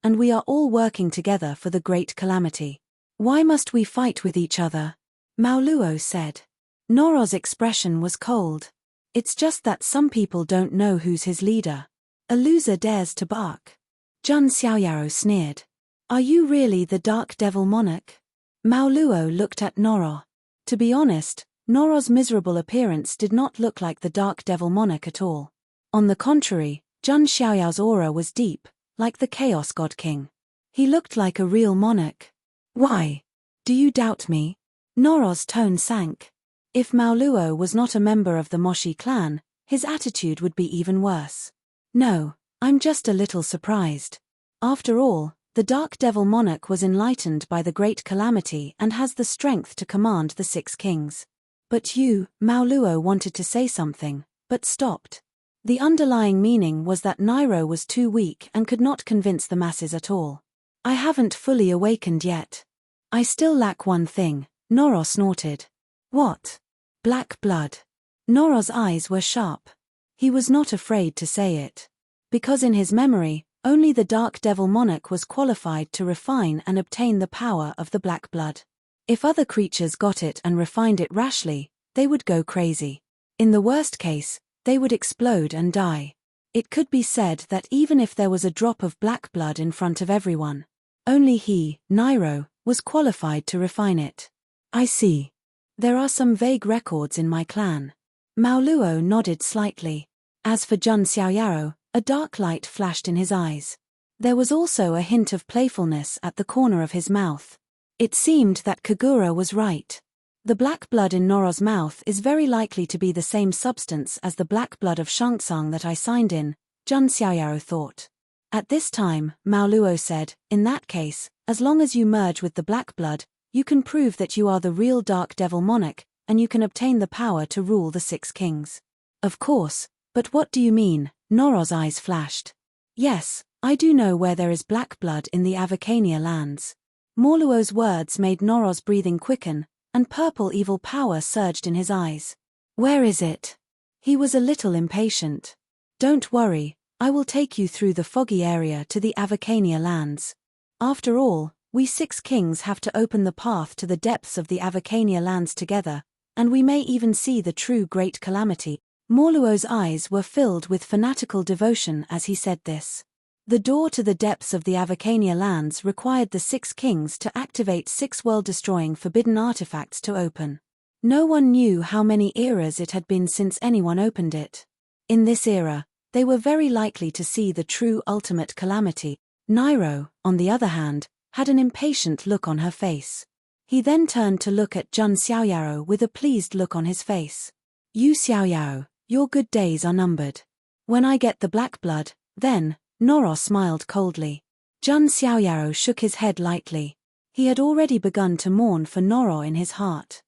and we are all working together for the great calamity. Why must we fight with each other?" Maoluo said. Noro's expression was cold. "It's just that some people don't know who's his leader. A loser dares to bark." Jun Xiaoyao sneered. "Are you really the Dark Devil Monarch?" Maoluo looked at Noro. To be honest, Noro's miserable appearance did not look like the Dark Devil Monarch at all. On the contrary, Jun Xiaoyao's aura was deep, like the Chaos God King. He looked like a real monarch. "Why? Do you doubt me?" Noro's tone sank. If Maoluo was not a member of the Moshi clan, his attitude would be even worse. "No, I'm just a little surprised. After all, the Dark Devil Monarch was enlightened by the great calamity and has the strength to command the 6 kings. But you," Maoluo wanted to say something, but stopped. The underlying meaning was that Nairo was too weak and could not convince the masses at all. "I haven't fully awakened yet. I still lack one thing," Noro snorted. "What?" "Black blood." Noro's eyes were sharp. He was not afraid to say it. Because in his memory, only the Dark Devil Monarch was qualified to refine and obtain the power of the black blood. If other creatures got it and refined it rashly, they would go crazy. In the worst case, they would explode and die. It could be said that even if there was a drop of black blood in front of everyone, only he, Nairo, was qualified to refine it. "I see. There are some vague records in my clan." Maoluo nodded slightly. As for Jun Xiaoyao, a dark light flashed in his eyes. There was also a hint of playfulness at the corner of his mouth. It seemed that Kagura was right. The black blood in Noro's mouth is very likely to be the same substance as the black blood of Shangsang that I signed in, Jun Xiaoyao thought. At this time, Maoluo said, "In that case, as long as you merge with the black blood, you can prove that you are the real Dark Devil Monarch, and you can obtain the power to rule the 6 kings." "Of course, but what do you mean?" Noro's eyes flashed. "Yes, I do know where there is black blood in the Avacania lands." Maoluo's words made Noro's breathing quicken, and purple evil power surged in his eyes. "Where is it?" He was a little impatient. "Don't worry, I will take you through the foggy area to the Avicania lands. After all, we 6 kings have to open the path to the depths of the Avicania lands together, and we may even see the true great calamity. Morluo's eyes were filled with fanatical devotion as he said this. The door to the depths of the Avicania lands required the 6 kings to activate 6 world-destroying forbidden artifacts to open. No one knew how many eras it had been since anyone opened it. In this era, they were very likely to see the true ultimate calamity. Nairo, on the other hand, had an impatient look on her face. He then turned to look at Jun Xiaoyao with a pleased look on his face. You Xiaoyao, your good days are numbered. When I get the black blood, then, Noro smiled coldly. Jun Xiaoyao shook his head lightly. He had already begun to mourn for Noro in his heart.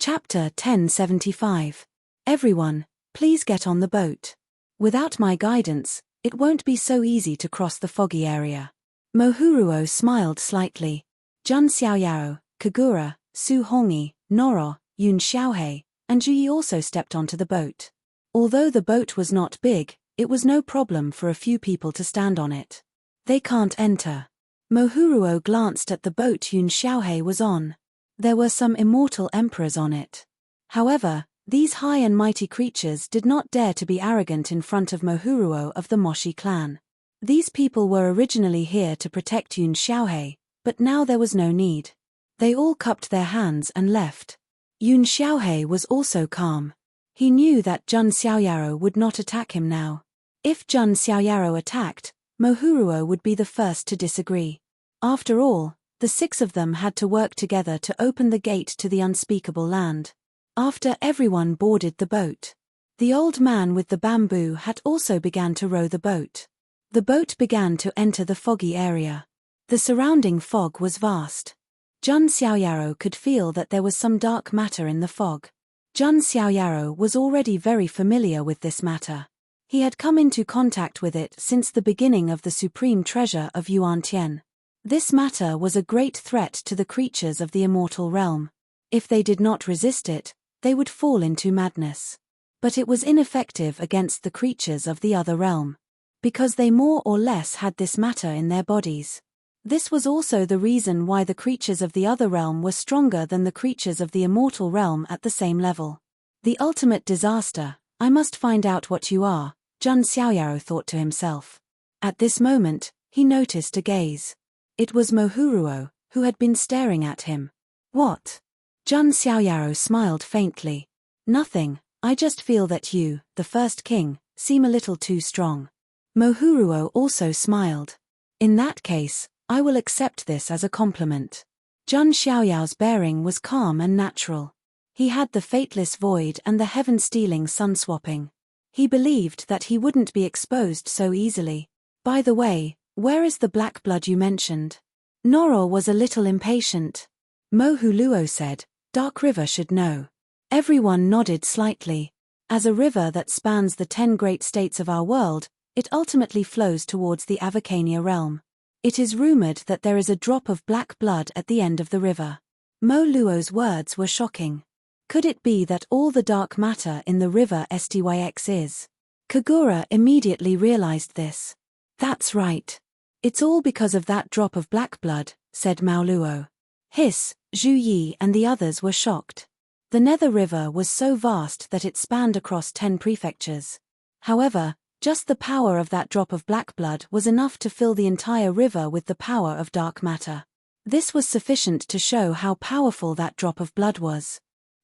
Chapter 1075. Everyone, please get on the boat. Without my guidance, it won't be so easy to cross the foggy area. Mohuruo smiled slightly. Jun Xiaoyao, Kagura, Su Hongi, Noro, Yun Xiaohei, and Juyi also stepped onto the boat. Although the boat was not big, it was no problem for a few people to stand on it. They can't enter. Mohuruo glanced at the boat Yun Xiaohei was on. There were some immortal emperors on it. However, these high and mighty creatures did not dare to be arrogant in front of Mohuruo of the Moshi clan. These people were originally here to protect Yun Xiaohei, but now there was no need. They all cupped their hands and left. Yun Xiaohei was also calm. He knew that Jun Xiaoyao would not attack him now. If Jun Xiaoyao attacked, Mohuruo would be the first to disagree. After all, the 6 of them had to work together to open the gate to the unspeakable land. After everyone boarded the boat, the old man with the bamboo hat also began to row the boat. The boat began to enter the foggy area. The surrounding fog was vast. Jun Xiaoyao could feel that there was some dark matter in the fog. Jun Xiaoyao was already very familiar with this matter. He had come into contact with it since the beginning of the supreme treasure of Yuantian. This matter was a great threat to the creatures of the immortal realm. If they did not resist it, they would fall into madness. But it was ineffective against the creatures of the other realm, because they more or less had this matter in their bodies. This was also the reason why the creatures of the other realm were stronger than the creatures of the immortal realm at the same level. The ultimate disaster, I must find out what you are, Jun Xiaoyao thought to himself. At this moment, he noticed a gaze. It was Mohuruo, who had been staring at him. What? Jun Xiaoyao smiled faintly. Nothing, I just feel that you, the first king, seem a little too strong. Mohuruo also smiled. In that case, I will accept this as a compliment. Jun Xiaoyao's bearing was calm and natural. He had the fateless void and the heaven-stealing sun-swapping. He believed that he wouldn't be exposed so easily. By the way, where is the black blood you mentioned? Noro was a little impatient. Mohuruo said, Dark River should know. Everyone nodded slightly. As a river that spans the 10 great states of our world, it ultimately flows towards the Avicania realm. It is rumored that there is a drop of black blood at the end of the river. Mohuruo's words were shocking. Could it be that all the dark matter in the river Styx is? Kagura immediately realized this. That's right. It's all because of that drop of black blood, said Mohuruo. Hiss, Zhu Yi and the others were shocked. The Nether River was so vast that it spanned across 10 prefectures. However, just the power of that drop of black blood was enough to fill the entire river with the power of dark matter. This was sufficient to show how powerful that drop of blood was.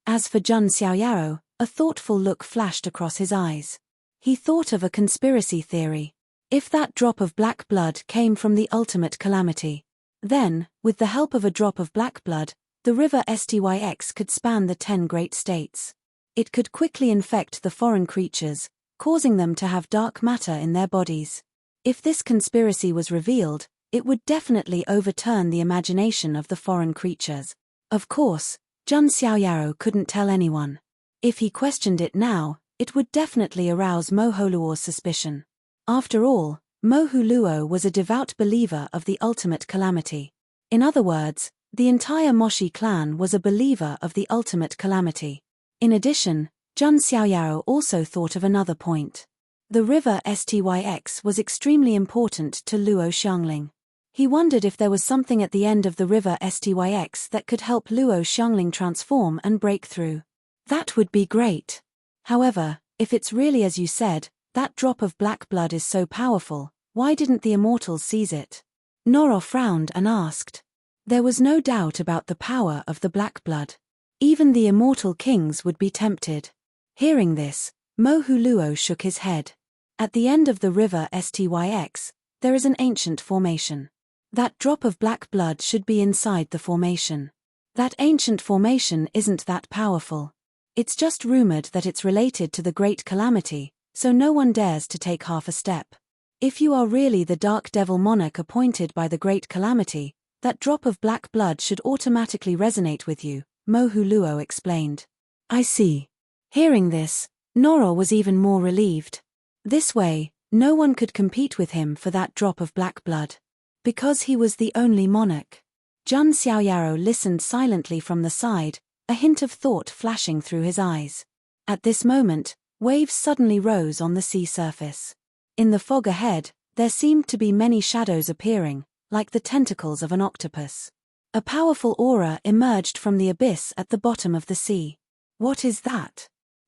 As for Jun Xiaoyao, a thoughtful look flashed across his eyes. He thought of a conspiracy theory. If that drop of black blood came from the ultimate calamity, then, with the help of a drop of black blood, the river Styx could span the 10 great states. It could quickly infect the foreign creatures, causing them to have dark matter in their bodies. If this conspiracy was revealed, it would definitely overturn the imagination of the foreign creatures. Of course, Jun Xiaoyao couldn't tell anyone. If he questioned it now, it would definitely arouse Mohuruo's suspicion. After all, Mohuruo was a devout believer of the ultimate calamity. In other words, the entire Moshi clan was a believer of the ultimate calamity. In addition, Jun Xiaoyao also thought of another point. The river Styx was extremely important to Luo Xiangling. He wondered if there was something at the end of the river Styx that could help Luo Xiangling transform and break through. That would be great. However, if it's really as you said, that drop of black blood is so powerful, why didn't the immortals seize it? Noro frowned and asked. There was no doubt about the power of the black blood. Even the immortal kings would be tempted. Hearing this, Mohu Luo shook his head. At the end of the river Styx, there is an ancient formation. That drop of black blood should be inside the formation. That ancient formation isn't that powerful. It's just rumored that it's related to the Great Calamity, so no one dares to take half a step. If you are really the Dark Devil Monarch appointed by the Great Calamity, that drop of black blood should automatically resonate with you, Mohu Luo explained. I see. Hearing this, Noro was even more relieved. This way, no one could compete with him for that drop of black blood. Because he was the only monarch. Jun Xiaoyaro listened silently from the side, a hint of thought flashing through his eyes. At this moment, waves suddenly rose on the sea surface. In the fog ahead, there seemed to be many shadows appearing, like the tentacles of an octopus. A powerful aura emerged from the abyss at the bottom of the sea. What is that?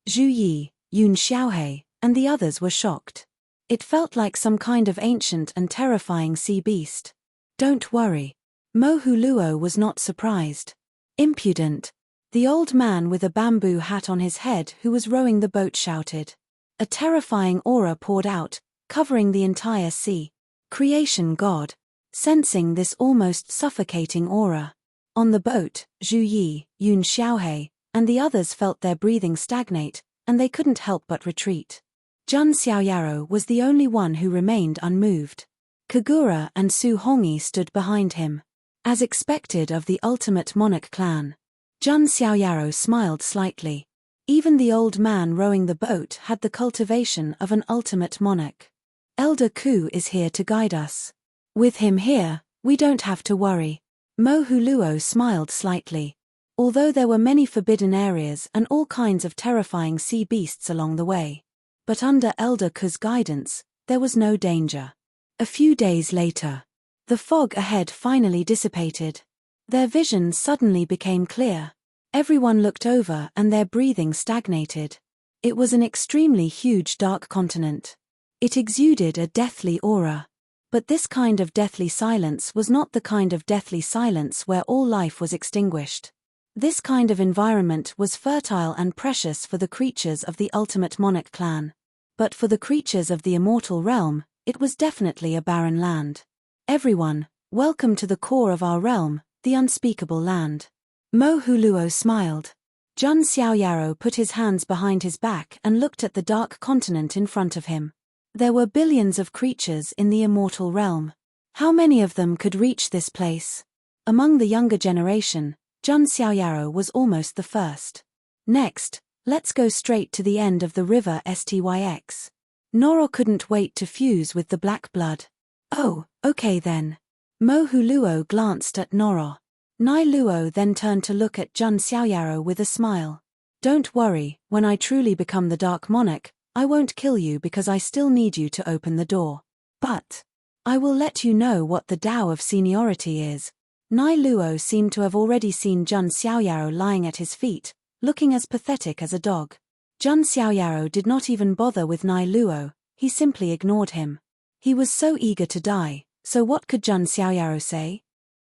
Zhu Yi, Yun Xiaohei, and the others were shocked. It felt like some kind of ancient and terrifying sea beast. Don't worry. Mohu Luo was not surprised. Impudent. The old man with a bamboo hat on his head who was rowing the boat shouted. A terrifying aura poured out, covering the entire sea. Creation God. Sensing this almost suffocating aura. On the boat, Zhu Yi, Yun Xiaohei, and the others felt their breathing stagnate, and they couldn't help but retreat. Jun Xiaoyaro was the only one who remained unmoved. Kagura and Su Hongyi stood behind him. As expected of the ultimate monarch clan. Jun Xiaoyaro smiled slightly. Even the old man rowing the boat had the cultivation of an ultimate monarch. Elder Ku is here to guide us. With him here, we don't have to worry. Mohu Luo smiled slightly. Although there were many forbidden areas and all kinds of terrifying sea beasts along the way. But under Elder Ku's guidance, there was no danger. A few days later, the fog ahead finally dissipated. Their vision suddenly became clear. Everyone looked over and their breathing stagnated. It was an extremely huge dark continent. It exuded a deathly aura. But this kind of deathly silence was not the kind of deathly silence where all life was extinguished. This kind of environment was fertile and precious for the creatures of the ultimate monarch clan. But for the creatures of the immortal realm, it was definitely a barren land. Everyone, welcome to the core of our realm, the unspeakable land. Mohu Luo smiled. Jun Xiaoyaro put his hands behind his back and looked at the dark continent in front of him. There were billions of creatures in the immortal realm. How many of them could reach this place? Among the younger generation, Jun Xiaoyaro was almost the first. Next, let's go straight to the end of the river Styx. Noro couldn't wait to fuse with the black blood. Oh, okay then. Mohu Luo glanced at Noro. Nai Luo then turned to look at Jun Xiaoyaro with a smile. Don't worry, when I truly become the Dark Monarch, I won't kill you because I still need you to open the door. But I will let you know what the Tao of seniority is. Nai Luo seemed to have already seen Jun Xiaoyaro lying at his feet, looking as pathetic as a dog. Jun Xiaoyaro did not even bother with Nai Luo, he simply ignored him. He was so eager to die, so what could Jun Xiaoyaro say?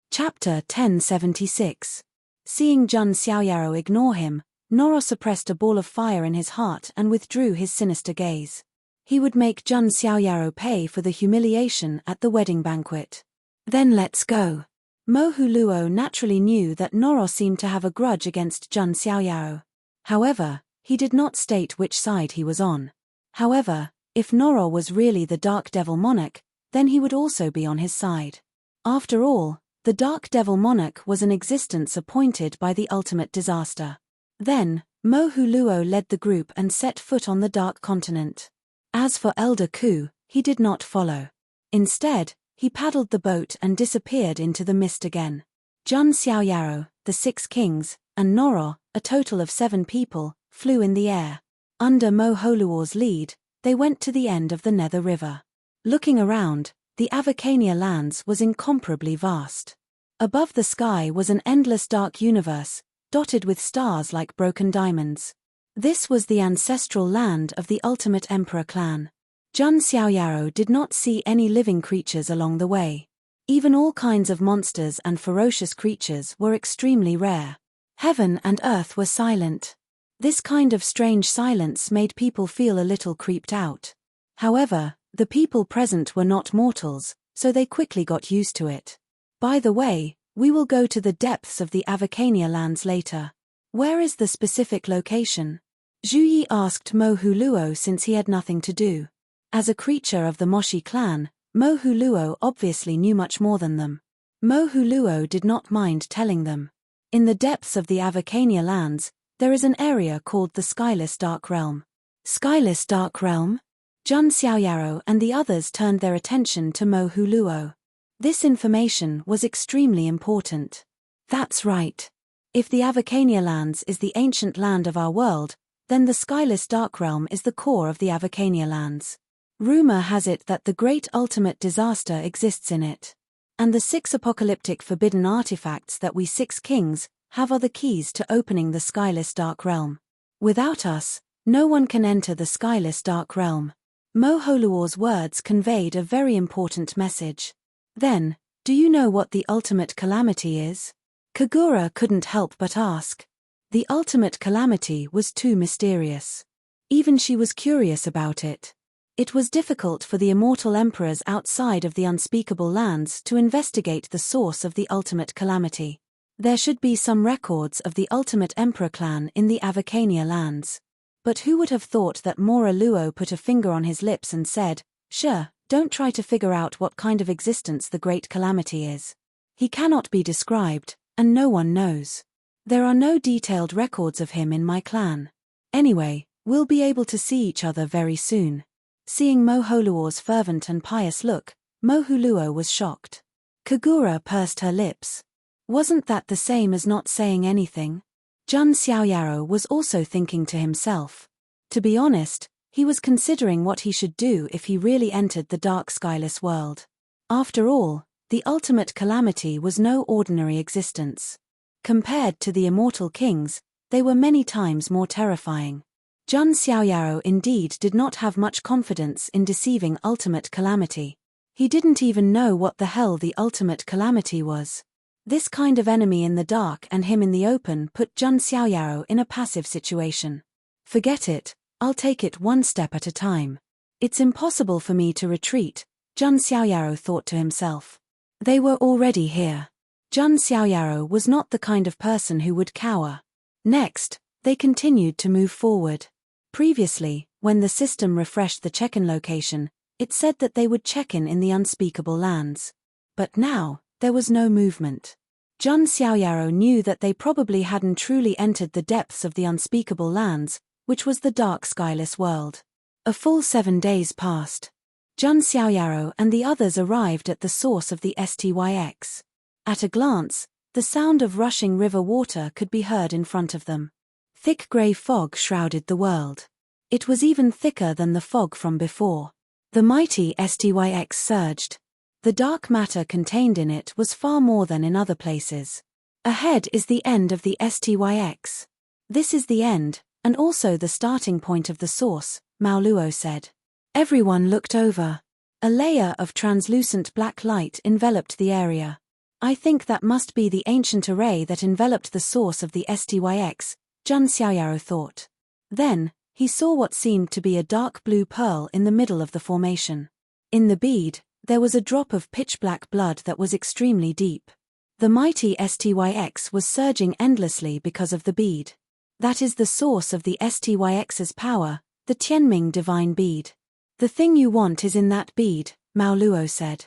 Chapter 1076. Seeing Jun Xiaoyaro ignore him, Noro suppressed a ball of fire in his heart and withdrew his sinister gaze. He would make Jun Xiaoyaro pay for the humiliation at the wedding banquet. Then let's go. Mohu Luo naturally knew that Noro seemed to have a grudge against Jun Xiaoyaro. However, he did not state which side he was on. However, if Noro was really the Dark Devil Monarch, then he would also be on his side. After all, the Dark Devil Monarch was an existence appointed by the ultimate disaster. Then, Mohu Luo led the group and set foot on the Dark Continent. As for Elder Ku, he did not follow. Instead, he paddled the boat and disappeared into the mist again. Jun Xiaoyaro, the 6 kings, and Noro, a total of 7 people, flew in the air. Under Mohu Luo's lead, they went to the end of the Nether River. Looking around, the Avacania lands was incomparably vast. Above the sky was an endless dark universe, dotted with stars like broken diamonds. This was the ancestral land of the ultimate emperor clan. Jun Xiaoyaro did not see any living creatures along the way. Even all kinds of monsters and ferocious creatures were extremely rare. Heaven and earth were silent. This kind of strange silence made people feel a little creeped out. However, the people present were not mortals, so they quickly got used to it. By the way, we will go to the depths of the Avacania lands later. Where is the specific location? Zhu Yi asked Mo Huluo since he had nothing to do. As a creature of the Moshi clan, Mo Huluo obviously knew much more than them. Mo Huluo did not mind telling them. In the depths of the Avacania lands, there is an area called the Skyless Dark Realm. Skyless Dark Realm? Jun Xiaoyaro and the others turned their attention to Mo Huluo. This information was extremely important. That's right. If the Avacania lands is the ancient land of our world, then the Skyless Dark Realm is the core of the Avacania lands. Rumor has it that the great ultimate disaster exists in it. And the 6 apocalyptic forbidden artifacts that we 6 kings have are the keys to opening the Skyless Dark Realm. Without us, no one can enter the Skyless Dark Realm. Mo Huluo's words conveyed a very important message. Then, do you know what the ultimate calamity is? Kagura couldn't help but ask. The ultimate calamity was too mysterious. Even she was curious about it. It was difficult for the immortal emperors outside of the unspeakable lands to investigate the source of the ultimate calamity. There should be some records of the ultimate emperor clan in the Avacania lands. But who would have thought that Mora Luo put a finger on his lips and said, "Sure, don't try to figure out what kind of existence the great calamity is. He cannot be described, and no one knows. There are no detailed records of him in my clan. Anyway, we'll be able to see each other very soon." Seeing Mo Huluo's fervent and pious look, Mo Huluo was shocked. Kagura pursed her lips. Wasn't that the same as not saying anything? Jun Xiaoyaro was also thinking to himself. To be honest, he was considering what he should do if he really entered the dark skyless world. After all, the ultimate calamity was no ordinary existence. Compared to the immortal kings, they were many times more terrifying. Jun Xiaoyaro indeed did not have much confidence in deceiving ultimate calamity. He didn't even know what the hell the ultimate calamity was. This kind of enemy in the dark and him in the open put Jun Xiaoyaro in a passive situation. Forget it, I'll take it one step at a time. It's impossible for me to retreat, Jun Xiaoyaro thought to himself. They were already here. Jun Xiaoyaro was not the kind of person who would cower. Next, they continued to move forward. Previously, when the system refreshed the check-in location, it said that they would check in the unspeakable lands. But now, there was no movement. Jun Xiaoyaro knew that they probably hadn't truly entered the depths of the unspeakable lands, which was the dark skyless world. A full 7 days passed. Jun Xiaoyaro and the others arrived at the source of the STYX. At a glance, the sound of rushing river water could be heard in front of them. Thick grey fog shrouded the world. It was even thicker than the fog from before. The mighty STYX surged. The dark matter contained in it was far more than in other places. Ahead is the end of the STYX. This is the end, and also the starting point of the source, Mao Luo said. Everyone looked over. A layer of translucent black light enveloped the area. I think that must be the ancient array that enveloped the source of the STYX, Jun Xiaoyaro thought. Then, he saw what seemed to be a dark blue pearl in the middle of the formation. In the bead, there was a drop of pitch-black blood that was extremely deep. The mighty STYX was surging endlessly because of the bead. That is the source of the STYX's power, the Tianming divine bead. The thing you want is in that bead, Mao Luo said.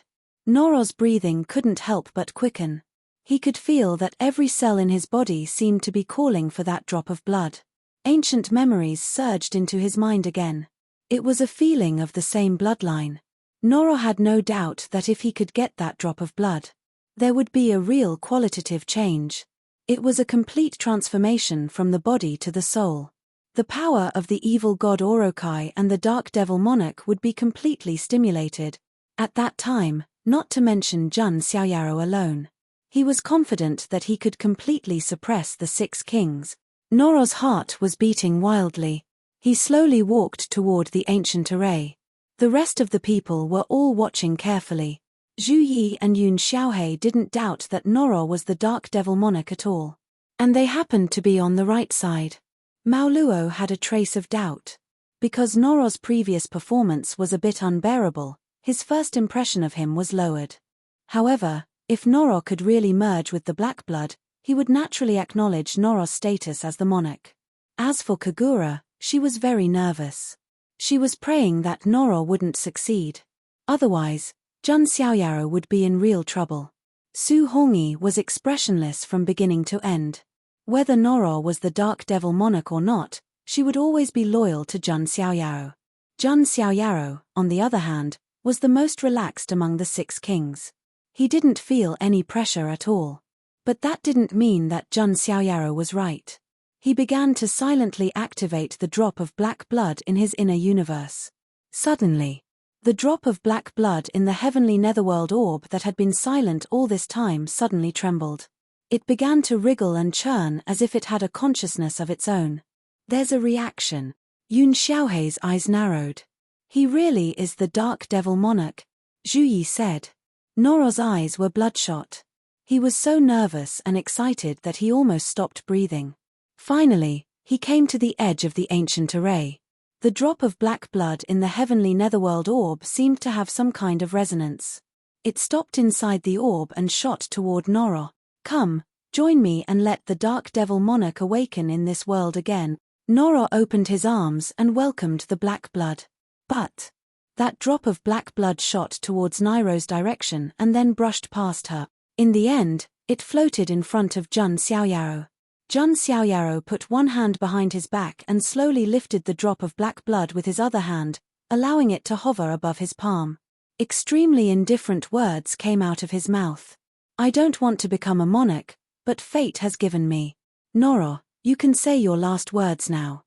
Noro's breathing couldn't help but quicken. He could feel that every cell in his body seemed to be calling for that drop of blood. Ancient memories surged into his mind again. It was a feeling of the same bloodline. Noro had no doubt that if he could get that drop of blood, there would be a real qualitative change. It was a complete transformation from the body to the soul. The power of the evil god Orokai and the dark devil monarch would be completely stimulated. At that time, not to mention Jun Xiaoyaro alone. He was confident that he could completely suppress the 6 kings. Noro's heart was beating wildly. He slowly walked toward the ancient array. The rest of the people were all watching carefully. Zhu Yi and Yun Xiaohei didn't doubt that Noro was the dark devil monarch at all. And they happened to be on the right side. Mao Luo had a trace of doubt. Because Noro's previous performance was a bit unbearable, his first impression of him was lowered. However, if Noro could really merge with the black blood, he would naturally acknowledge Noro's status as the monarch. As for Kagura, she was very nervous. She was praying that Noro wouldn't succeed. Otherwise, Jun Xiaoyaro would be in real trouble. Su Hongyi was expressionless from beginning to end. Whether Noro was the dark devil monarch or not, she would always be loyal to Jun Xiaoyaro. Jun Xiaoyaro, on the other hand, was the most relaxed among the 6 kings. He didn't feel any pressure at all. But that didn't mean that Jun Xiaoyaro was right. He began to silently activate the drop of black blood in his inner universe. Suddenly, the drop of black blood in the heavenly netherworld orb that had been silent all this time suddenly trembled. It began to wriggle and churn as if it had a consciousness of its own. There's a reaction. Yun Xiaohei's eyes narrowed. He really is the dark devil monarch, Zhu Yi said. Noro's eyes were bloodshot. He was so nervous and excited that he almost stopped breathing. Finally, he came to the edge of the ancient array. The drop of black blood in the heavenly netherworld orb seemed to have some kind of resonance. It stopped inside the orb and shot toward Noro. Come, join me and let the dark devil monarch awaken in this world again. Noro opened his arms and welcomed the black blood. But that drop of black blood shot towards Nairo's direction and then brushed past her. In the end, it floated in front of Jun Xiaoyaro. Jun Xiaoyaro put one hand behind his back and slowly lifted the drop of black blood with his other hand, allowing it to hover above his palm. Extremely indifferent words came out of his mouth. I don't want to become a monarch, but fate has given me. Noro, you can say your last words now.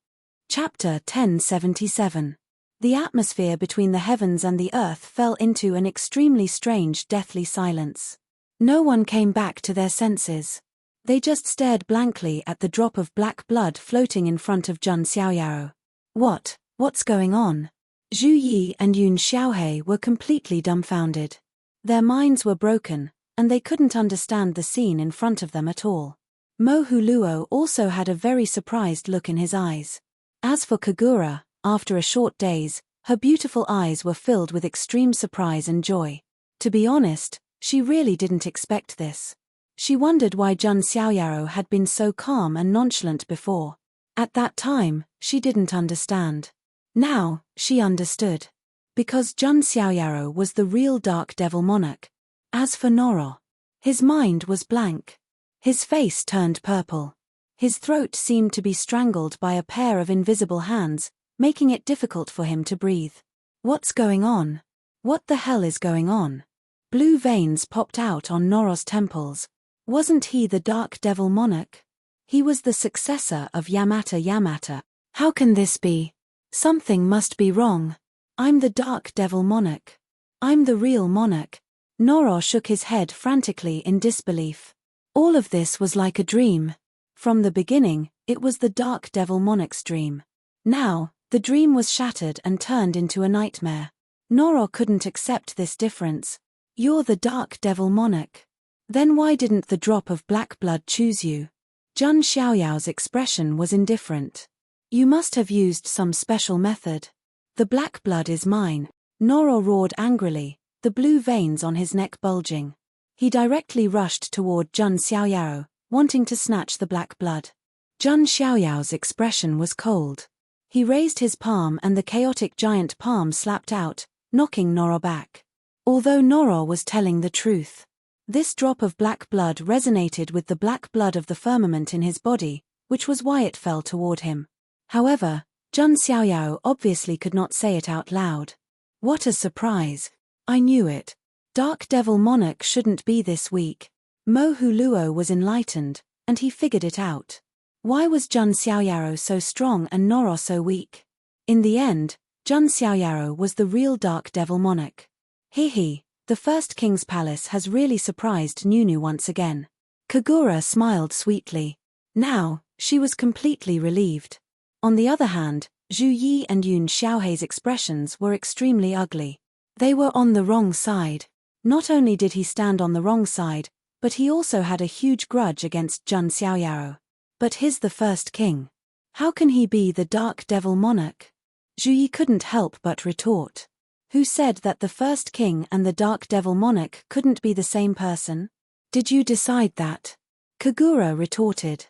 Chapter 1077. The atmosphere between the heavens and the earth fell into an extremely strange deathly silence. No one came back to their senses. They just stared blankly at the drop of black blood floating in front of Jun Xiaoyaro. What's going on? Zhu Yi and Yun Xiaohei were completely dumbfounded. Their minds were broken, and they couldn't understand the scene in front of them at all. Mo Huluo also had a very surprised look in his eyes. As for Kagura, after a short daze, her beautiful eyes were filled with extreme surprise and joy. To be honest, she really didn't expect this. She wondered why Jun Xiaoyaro had been so calm and nonchalant before. At that time, she didn't understand. Now, she understood. Because Jun Xiaoyaro was the real dark devil monarch. As for Noro, his mind was blank. His face turned purple. His throat seemed to be strangled by a pair of invisible hands, making it difficult for him to breathe. What's going on? What the hell is going on? Blue veins popped out on Noro's temples. Wasn't he the dark devil monarch? He was the successor of Yamata. How can this be? Something must be wrong. I'm the dark devil monarch. I'm the real monarch. Noro shook his head frantically in disbelief. All of this was like a dream. From the beginning, it was the dark devil monarch's dream. Now, the dream was shattered and turned into a nightmare. Noro couldn't accept this difference. You're the dark devil monarch. Then why didn't the drop of black blood choose you? Jun Xiaoyao's expression was indifferent. You must have used some special method. The black blood is mine. Noro roared angrily, the blue veins on his neck bulging. He directly rushed toward Jun Xiaoyao, wanting to snatch the black blood. Jun Xiaoyao's expression was cold. He raised his palm and the chaotic giant palm slapped out, knocking Noro back. Although Noro was telling the truth, this drop of black blood resonated with the black blood of the firmament in his body, which was why it fell toward him. However, Jun Xiaoyao obviously could not say it out loud. What a surprise. I knew it. Dark Devil Monarch shouldn't be this weak. Mo Huluo was enlightened, and he figured it out. Why was Jun Xiaoyaro so strong and Noro so weak? In the end, Jun Xiaoyaro was the real Dark Devil monarch. He, the first king's palace has really surprised Nunu once again. Kagura smiled sweetly. Now, she was completely relieved. On the other hand, Zhu Yi and Yun Xiaohei's expressions were extremely ugly. They were on the wrong side. Not only did he stand on the wrong side, but he also had a huge grudge against Jun Xiaoyaro. But he's the first king. How can he be the Dark Devil monarch? Zhu Yi couldn't help but retort. Who said that the first king and the Dark Devil monarch couldn't be the same person? Did you decide that? Kagura retorted.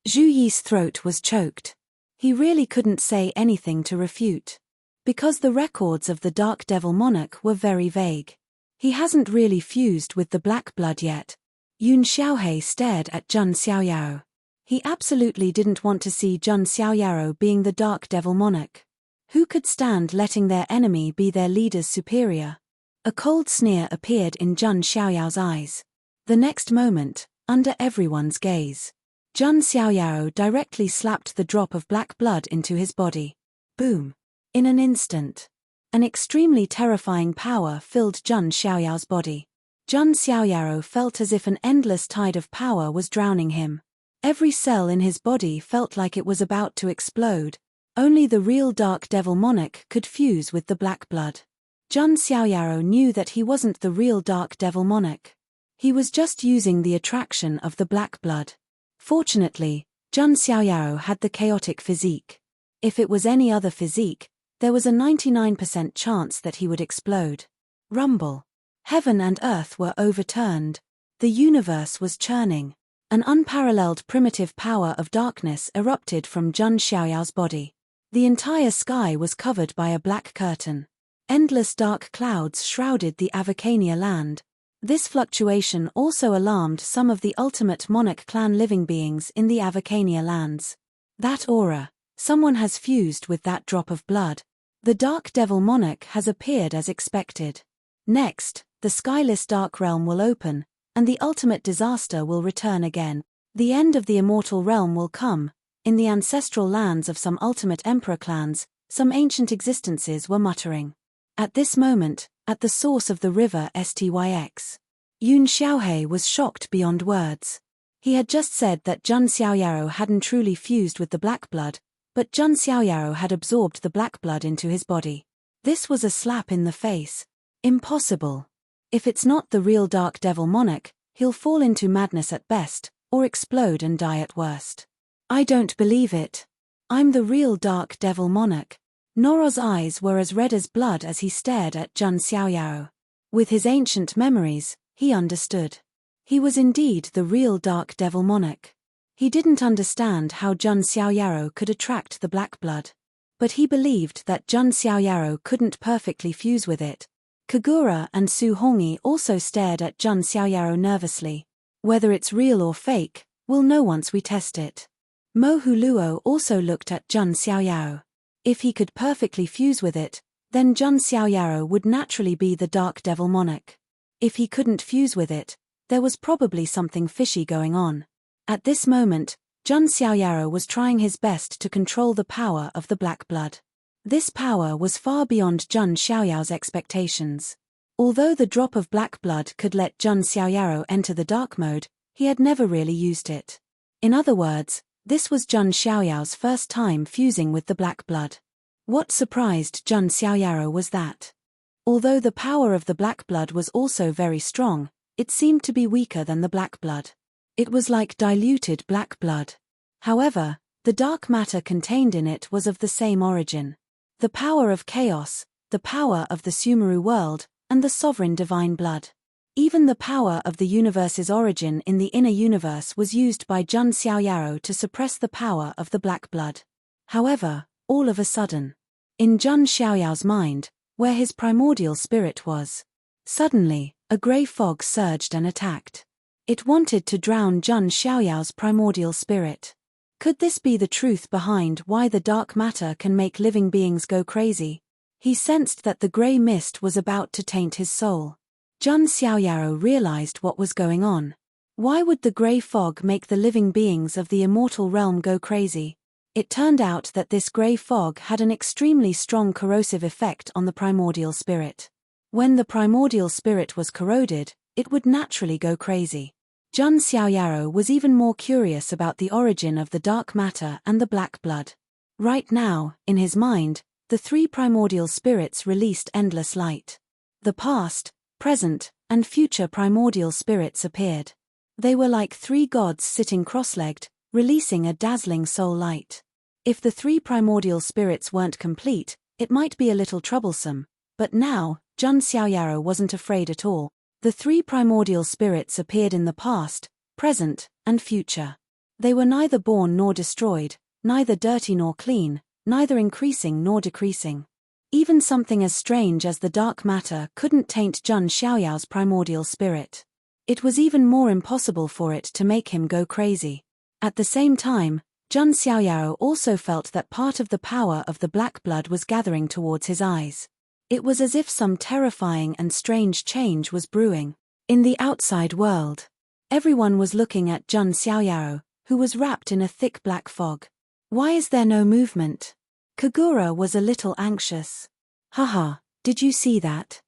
Zhu Yi's throat was choked. He really couldn't say anything to refute. Because the records of the Dark Devil monarch were very vague. He hasn't really fused with the black blood yet. Yun Xiaohei stared at Jun Xiaoyaro. He absolutely didn't want to see Jun Xiaoyaro being the Dark Devil monarch. Who could stand letting their enemy be their leader's superior? A cold sneer appeared in Jun Xiaoyao's eyes. The next moment, under everyone's gaze, Jun Xiaoyaro directly slapped the drop of black blood into his body. Boom! In an instant, an extremely terrifying power filled Jun Xiaoyao's body. Jun Xiaoyaro felt as if an endless tide of power was drowning him. Every cell in his body felt like it was about to explode. Only the real Dark Devil monarch could fuse with the black blood. Jun Xiaoyaro knew that he wasn't the real Dark Devil monarch. He was just using the attraction of the black blood. Fortunately, Jun Xiaoyaro had the chaotic physique. If it was any other physique, there was a 99% chance that he would explode. Rumble. Heaven and earth were overturned. The universe was churning. An unparalleled primitive power of darkness erupted from Jun Xiaoyao's body. The entire sky was covered by a black curtain. Endless dark clouds shrouded the Avacania land. This fluctuation also alarmed some of the ultimate monarch clan living beings in the Avacania lands. That aura, someone has fused with that drop of blood. The Dark Devil monarch has appeared as expected. Next, the skyless dark realm will open, and the ultimate disaster will return again. The end of the immortal realm will come. In the ancestral lands of some ultimate emperor clans, some ancient existences were muttering. At this moment, at the source of the river Styx, Yun Xiaohei was shocked beyond words. He had just said that Jun Xiaoyaro hadn't truly fused with the black blood, but Jun Xiaoyaro had absorbed the black blood into his body. This was a slap in the face. Impossible. If it's not the real Dark Devil monarch, he'll fall into madness at best, or explode and die at worst. I don't believe it. I'm the real Dark Devil monarch. Noro's eyes were as red as blood as he stared at Jun Xiaoyaro. With his ancient memories, he understood. He was indeed the real Dark Devil monarch. He didn't understand how Jun Xiaoyaro could attract the black blood. But he believed that Jun Xiaoyaro couldn't perfectly fuse with it. Kagura and Su Hongi also stared at Jun Xiaoyaro nervously. Whether it's real or fake, we'll know once we test it. Mo Huluo also looked at Jun Xiaoyaro. If he could perfectly fuse with it, then Jun Xiaoyaro would naturally be the Dark Devil monarch. If he couldn't fuse with it, there was probably something fishy going on. At this moment, Jun Xiaoyaro was trying his best to control the power of the black blood. This power was far beyond Jun Xiaoyao's expectations. Although the drop of black blood could let Jun Xiaoyaro enter the dark mode, he had never really used it. In other words, this was Jun Xiaoyao's first time fusing with the black blood. What surprised Jun Xiaoyaro was that, although the power of the black blood was also very strong, it seemed to be weaker than the black blood. It was like diluted black blood. However, the dark matter contained in it was of the same origin. The power of chaos, the power of the Sumeru world, and the sovereign divine blood. Even the power of the universe's origin in the inner universe was used by Jun Xiaoyaro to suppress the power of the black blood. However, all of a sudden, in Jun Xiaoyao's mind, where his primordial spirit was, suddenly, a grey fog surged and attacked. It wanted to drown Jun Xiaoyao's primordial spirit. Could this be the truth behind why the dark matter can make living beings go crazy? He sensed that the grey mist was about to taint his soul. Jun Xiaoyaro realized what was going on. Why would the grey fog make the living beings of the immortal realm go crazy? It turned out that this grey fog had an extremely strong corrosive effect on the primordial spirit. When the primordial spirit was corroded, it would naturally go crazy. Jun Xiaoyaro was even more curious about the origin of the dark matter and the black blood. Right now, in his mind, the three primordial spirits released endless light. The past, present, and future primordial spirits appeared. They were like three gods sitting cross-legged, releasing a dazzling soul light. If the three primordial spirits weren't complete, it might be a little troublesome, but now, Jun Xiaoyaro wasn't afraid at all. The three primordial spirits appeared in the past, present, and future. They were neither born nor destroyed, neither dirty nor clean, neither increasing nor decreasing. Even something as strange as the dark matter couldn't taint Jun Xiaoyao's primordial spirit. It was even more impossible for it to make him go crazy. At the same time, Jun Xiaoyaro also felt that part of the power of the black blood was gathering towards his eyes. It was as if some terrifying and strange change was brewing. In the outside world, everyone was looking at Jun Xiaoyaro, who was wrapped in a thick black fog. Why is there no movement? Kagura was a little anxious. Haha, did you see that?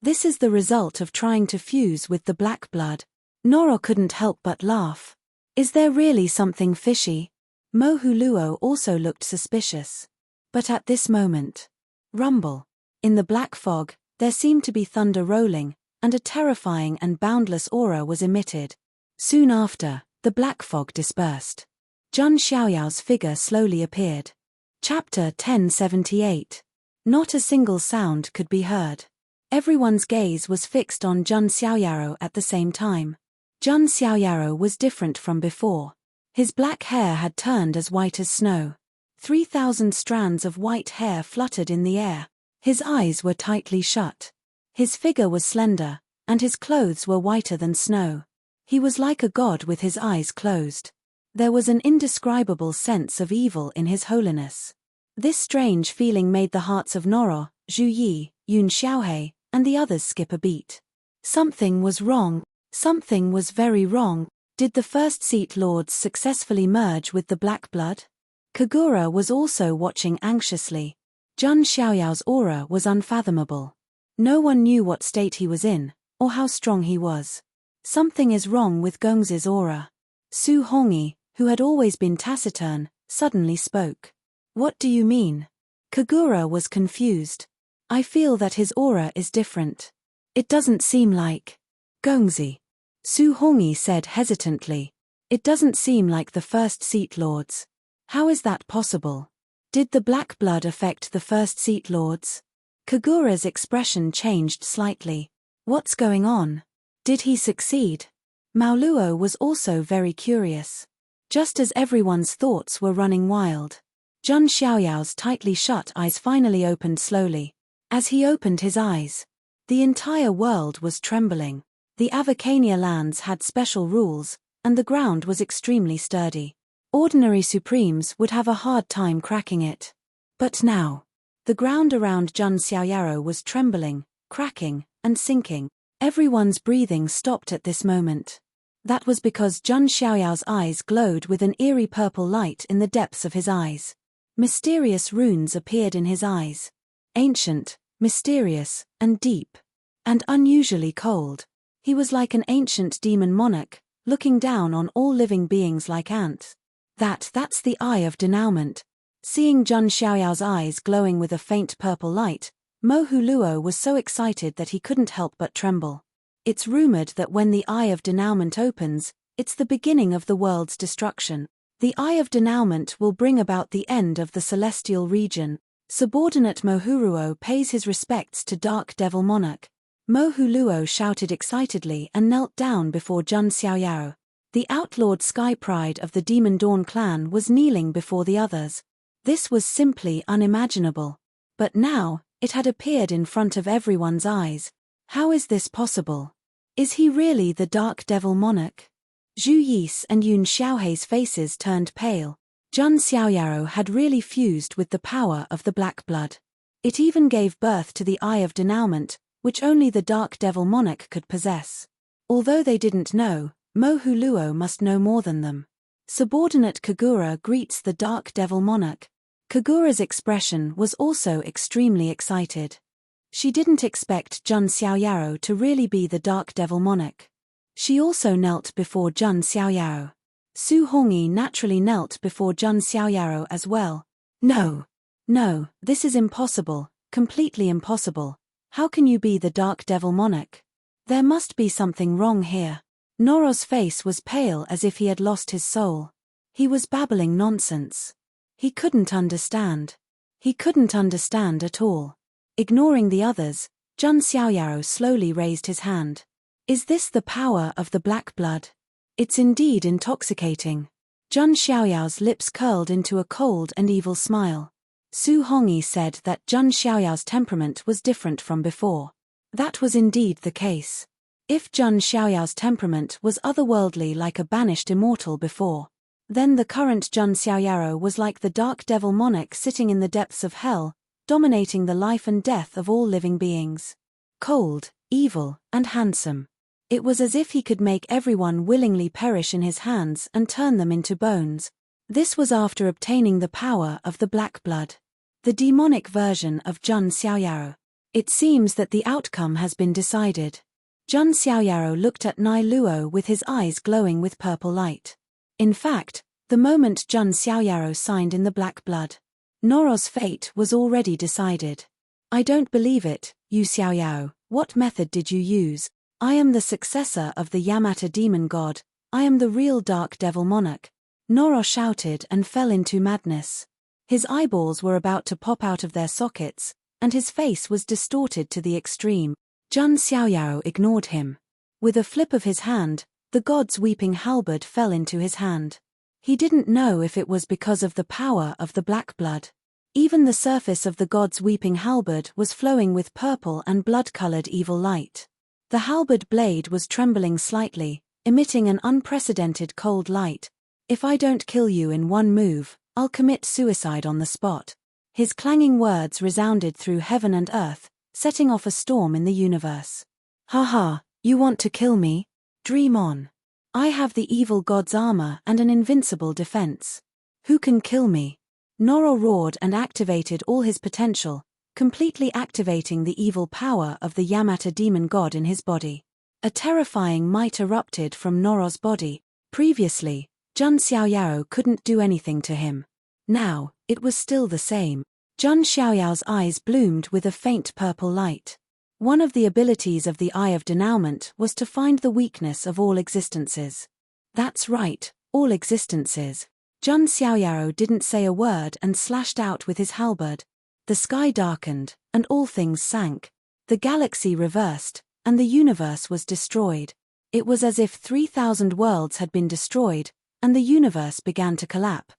This is the result of trying to fuse with the black blood. Noro couldn't help but laugh. Is there really something fishy? Mohuluo also looked suspicious. But at this moment, rumble. In the black fog, there seemed to be thunder rolling, and a terrifying and boundless aura was emitted. Soon after, the black fog dispersed. Jun Xiaoyao's figure slowly appeared. Chapter 1078. Not a single sound could be heard. Everyone's gaze was fixed on Jun Xiaoyaro at the same time. Jun Xiaoyaro was different from before. His black hair had turned as white as snow. 3,000 strands of white hair fluttered in the air. His eyes were tightly shut. His figure was slender, and his clothes were whiter than snow. He was like a god with his eyes closed. There was an indescribable sense of evil in his holiness. This strange feeling made the hearts of Noro, Zhu Yi, Yun Xiaohei, and the others skip a beat. Something was wrong. Something was very wrong. Did the first seat lords successfully merge with the black blood? Kagura was also watching anxiously. Jun Xiaoyao's aura was unfathomable. No one knew what state he was in, or how strong he was. Something is wrong with Gongzi's aura. Su Hongyi, who had always been taciturn, suddenly spoke. What do you mean? Kagura was confused. I feel that his aura is different. It doesn't seem like Gongzi. Su Hongyi said hesitantly. It doesn't seem like the first seat lords. How is that possible? Did the black blood affect the first seat lords? Kagura's expression changed slightly. What's going on? Did he succeed? Maoluo was also very curious. Just as everyone's thoughts were running wild, Jun Xiaoyao's tightly shut eyes finally opened slowly. As he opened his eyes, the entire world was trembling. The Avacania lands had special rules, and the ground was extremely sturdy. Ordinary supremes would have a hard time cracking it. But now, the ground around Jun Xiaoyaro was trembling, cracking, and sinking. Everyone's breathing stopped at this moment. That was because Jun Xiaoyao's eyes glowed with an eerie purple light in the depths of his eyes. Mysterious runes appeared in his eyes. Ancient, mysterious, and deep. And unusually cold. He was like an ancient demon monarch, looking down on all living beings like ants. That's the eye of denouement. Seeing Jun Xiaoyao's eyes glowing with a faint purple light, Mohuluo was so excited that he couldn't help but tremble. It's rumored that when the Eye of Denouement opens, it's the beginning of the world's destruction. The Eye of Denouement will bring about the end of the celestial region. Subordinate Mohuluo pays his respects to Dark Devil Monarch. Mohuluo shouted excitedly and knelt down before Jun Xiaoyaro. The outlawed Sky Pride of the Demon Dawn clan was kneeling before the others. This was simply unimaginable. But now, it had appeared in front of everyone's eyes. How is this possible? Is he really the Dark Devil Monarch? Zhu Yi's and Yun Xiaohei's faces turned pale. Jun Xiaoyaro had really fused with the power of the black blood. It even gave birth to the Eye of Denouement, which only the Dark Devil Monarch could possess. Although they didn't know, Mohuluo must know more than them. Subordinate Kagura greets the Dark Devil Monarch. Kagura's expression was also extremely excited. She didn't expect Jun Xiaoyaro to really be the Dark Devil Monarch. She also knelt before Jun Xiaoyaro. Su Hongyi naturally knelt before Jun Xiaoyaro as well. No, this is impossible, completely impossible. How can you be the Dark Devil Monarch? There must be something wrong here. Noro's face was pale as if he had lost his soul. He was babbling nonsense. He couldn't understand. He couldn't understand at all. Ignoring the others, Jun Xiaoyaro slowly raised his hand. Is this the power of the black blood? It's indeed intoxicating. Jun Xiaoyao's lips curled into a cold and evil smile. Su Hongyi said that Jun Xiaoyao's temperament was different from before. That was indeed the case. If Jun Xiaoyao's temperament was otherworldly like a banished immortal before, then the current Jun Xiaoyaro was like the Dark Devil Monarch sitting in the depths of hell, dominating the life and death of all living beings. Cold, evil, and handsome. It was as if he could make everyone willingly perish in his hands and turn them into bones. This was after obtaining the power of the black blood. The demonic version of Jun Xiaoyaro. It seems that the outcome has been decided. Jun Xiaoyaro looked at Nai Luo with his eyes glowing with purple light. In fact, the moment Jun Xiaoyaro signed in the black blood, Noro's fate was already decided. I don't believe it, Yu Xiaoyao. What method did you use? I am the successor of the Yamata demon god. I am the real Dark Devil Monarch. Noro shouted and fell into madness. His eyeballs were about to pop out of their sockets, and his face was distorted to the extreme. Jun Xiaoyao ignored him. With a flip of his hand, the god's weeping halberd fell into his hand. He didn't know if it was because of the power of the black blood. Even the surface of the god's weeping halberd was flowing with purple and blood-colored evil light. The halberd blade was trembling slightly, emitting an unprecedented cold light. If I don't kill you in one move, I'll commit suicide on the spot. His clanging words resounded through heaven and earth, setting off a storm in the universe. Ha, you want to kill me? Dream on. I have the evil god's armor and an invincible defense. Who can kill me? Noro roared and activated all his potential, completely activating the evil power of the Yamata demon god in his body. A terrifying might erupted from Noro's body. Previously, Jun Xiaoyao couldn't do anything to him. Now, it was still the same. Jun Xiaoyao's eyes bloomed with a faint purple light. One of the abilities of the Eye of Denouement was to find the weakness of all existences. That's right, all existences. Jun Xiaoyao didn't say a word and slashed out with his halberd. The sky darkened, and all things sank. The galaxy reversed, and the universe was destroyed. It was as if 3,000 worlds had been destroyed, and the universe began to collapse.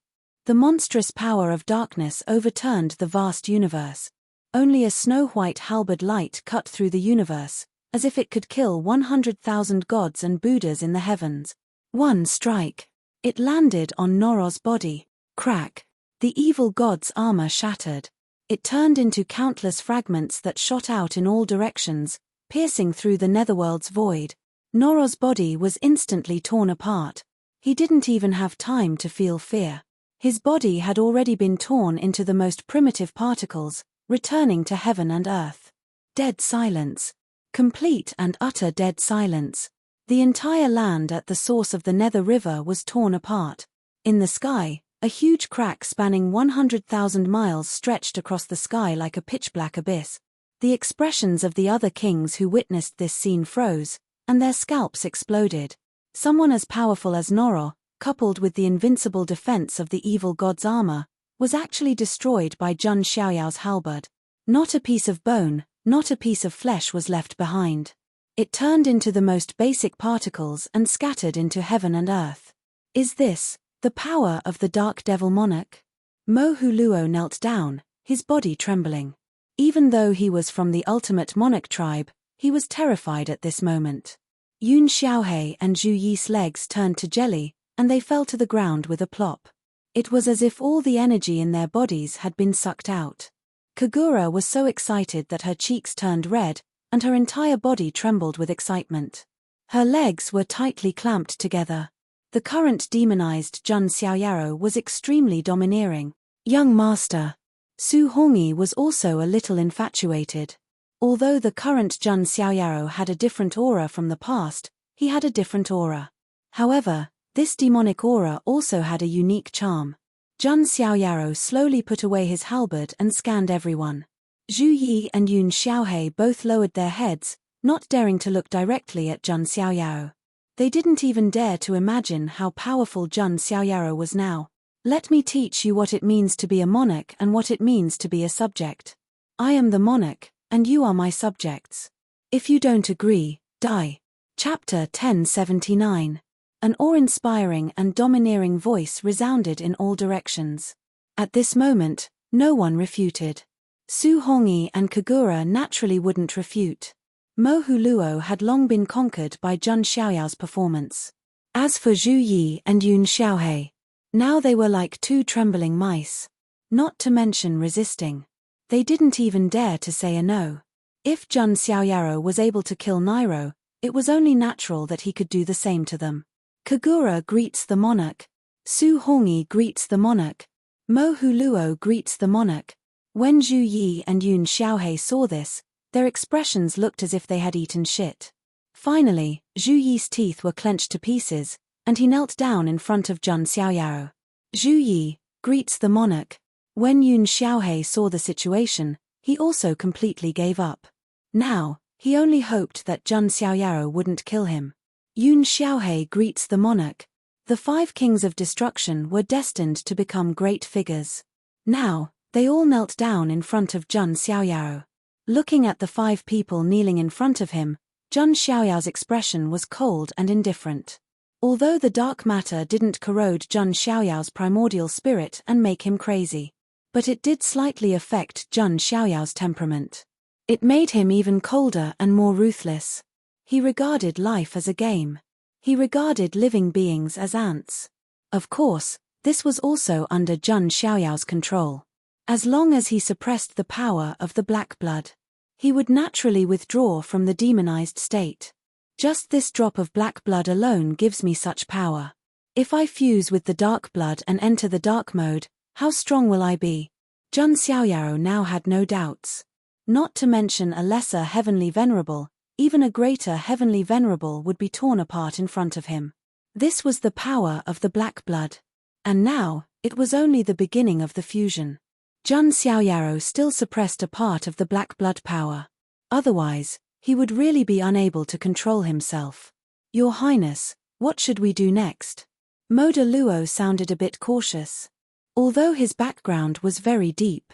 The monstrous power of darkness overturned the vast universe. Only a snow-white halberd light cut through the universe, as if it could kill 100,000 gods and Buddhas in the heavens. One strike. It landed on Noro's body. Crack. The evil god's armor shattered. It turned into countless fragments that shot out in all directions, piercing through the netherworld's void. Noro's body was instantly torn apart. He didn't even have time to feel fear. His body had already been torn into the most primitive particles, returning to heaven and earth. Dead silence. Complete and utter dead silence. The entire land at the source of the Nether River was torn apart. In the sky, a huge crack spanning 100,000 miles stretched across the sky like a pitch-black abyss. The expressions of the other kings who witnessed this scene froze, and their scalps exploded. Someone as powerful as Noro, coupled with the invincible defense of the evil god's armor, was actually destroyed by Jun Xiaoyao's halberd. Not a piece of bone, not a piece of flesh was left behind. It turned into the most basic particles and scattered into heaven and earth. Is this the power of the Dark Devil Monarch? Mohuluo knelt down, his body trembling. Even though he was from the ultimate monarch tribe, he was terrified at this moment. Yun Xiaohei and Zhu Yi's legs turned to jelly, and they fell to the ground with a plop. It was as if all the energy in their bodies had been sucked out. Kagura was so excited that her cheeks turned red, and her entire body trembled with excitement. Her legs were tightly clamped together. The current demonized Jun Xiaoyaro was extremely domineering. Young master. Su Hongyi was also a little infatuated. Although the current Jun Xiaoyaro had a different aura from the past, he had a different aura. However, this demonic aura also had a unique charm. Jun Xiaoyaro slowly put away his halberd and scanned everyone. Zhu Yi and Yun Xiaohe both lowered their heads, not daring to look directly at Jun Xiaoyaro. They didn't even dare to imagine how powerful Jun Xiaoyaro was now. Let me teach you what it means to be a monarch and what it means to be a subject. I am the monarch, and you are my subjects. If you don't agree, die. Chapter 1079. An awe-inspiring and domineering voice resounded in all directions. At this moment, no one refuted. Su Hongyi and Kagura naturally wouldn't refute. Mo Huluo had long been conquered by Jun Xiaoyao's performance. As for Zhu Yi and Yun Xiaohe, now they were like two trembling mice. Not to mention resisting. They didn't even dare to say a no. If Jun Xiaoyaro was able to kill Nairo, it was only natural that he could do the same to them. Kagura greets the monarch. Su Hongyi greets the monarch. Mo Huluo greets the monarch. When Zhu Yi and Yun Xiaohe saw this, their expressions looked as if they had eaten shit. Finally, Zhu Yi's teeth were clenched to pieces, and he knelt down in front of Jun Xiaoyaro. Zhu Yi greets the monarch. When Yun Xiaohe saw the situation, he also completely gave up. Now, he only hoped that Jun Xiaoyaro wouldn't kill him. Yun Xiaohe greets the monarch. The 5 kings of destruction were destined to become great figures. Now, they all knelt down in front of Jun Xiaoyaro. Looking at the 5 people kneeling in front of him, Jun Xiaoyao's expression was cold and indifferent. Although the dark matter didn't corrode Jun Xiaoyao's primordial spirit and make him crazy, but it did slightly affect Jun Xiaoyao's temperament. It made him even colder and more ruthless. He regarded life as a game. He regarded living beings as ants. Of course, this was also under Jun Xiaoyao's control. As long as he suppressed the power of the black blood, he would naturally withdraw from the demonized state. Just this drop of black blood alone gives me such power. If I fuse with the dark blood and enter the dark mode, how strong will I be? Jun Xiaoyaro now had no doubts. Not to mention a lesser heavenly venerable, even a greater heavenly venerable would be torn apart in front of him. This was the power of the black blood. And now, it was only the beginning of the fusion. Jun Xiaoyaro still suppressed a part of the black blood power. Otherwise, he would really be unable to control himself. Your Highness, what should we do next? Moda Luo sounded a bit cautious. Although his background was very deep.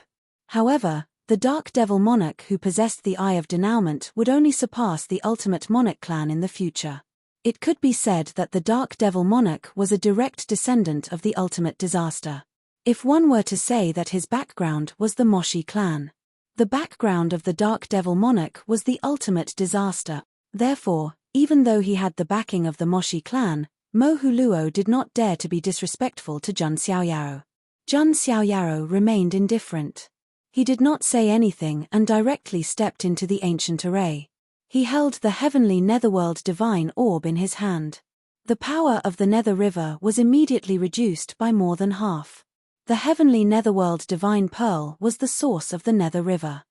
However, the Dark Devil monarch who possessed the Eye of Denouement would only surpass the ultimate monarch clan in the future. It could be said that the Dark Devil monarch was a direct descendant of the ultimate disaster. If one were to say that his background was the Moshi clan. The background of the Dark Devil monarch was the ultimate disaster. Therefore, even though he had the backing of the Moshi clan, Mo Huluo did not dare to be disrespectful to Jun Xiaoyaro. Jun Xiaoyaro remained indifferent. He did not say anything and directly stepped into the ancient array. He held the heavenly netherworld divine orb in his hand. The power of the Nether River was immediately reduced by more than half. The heavenly netherworld divine pearl was the source of the Nether River.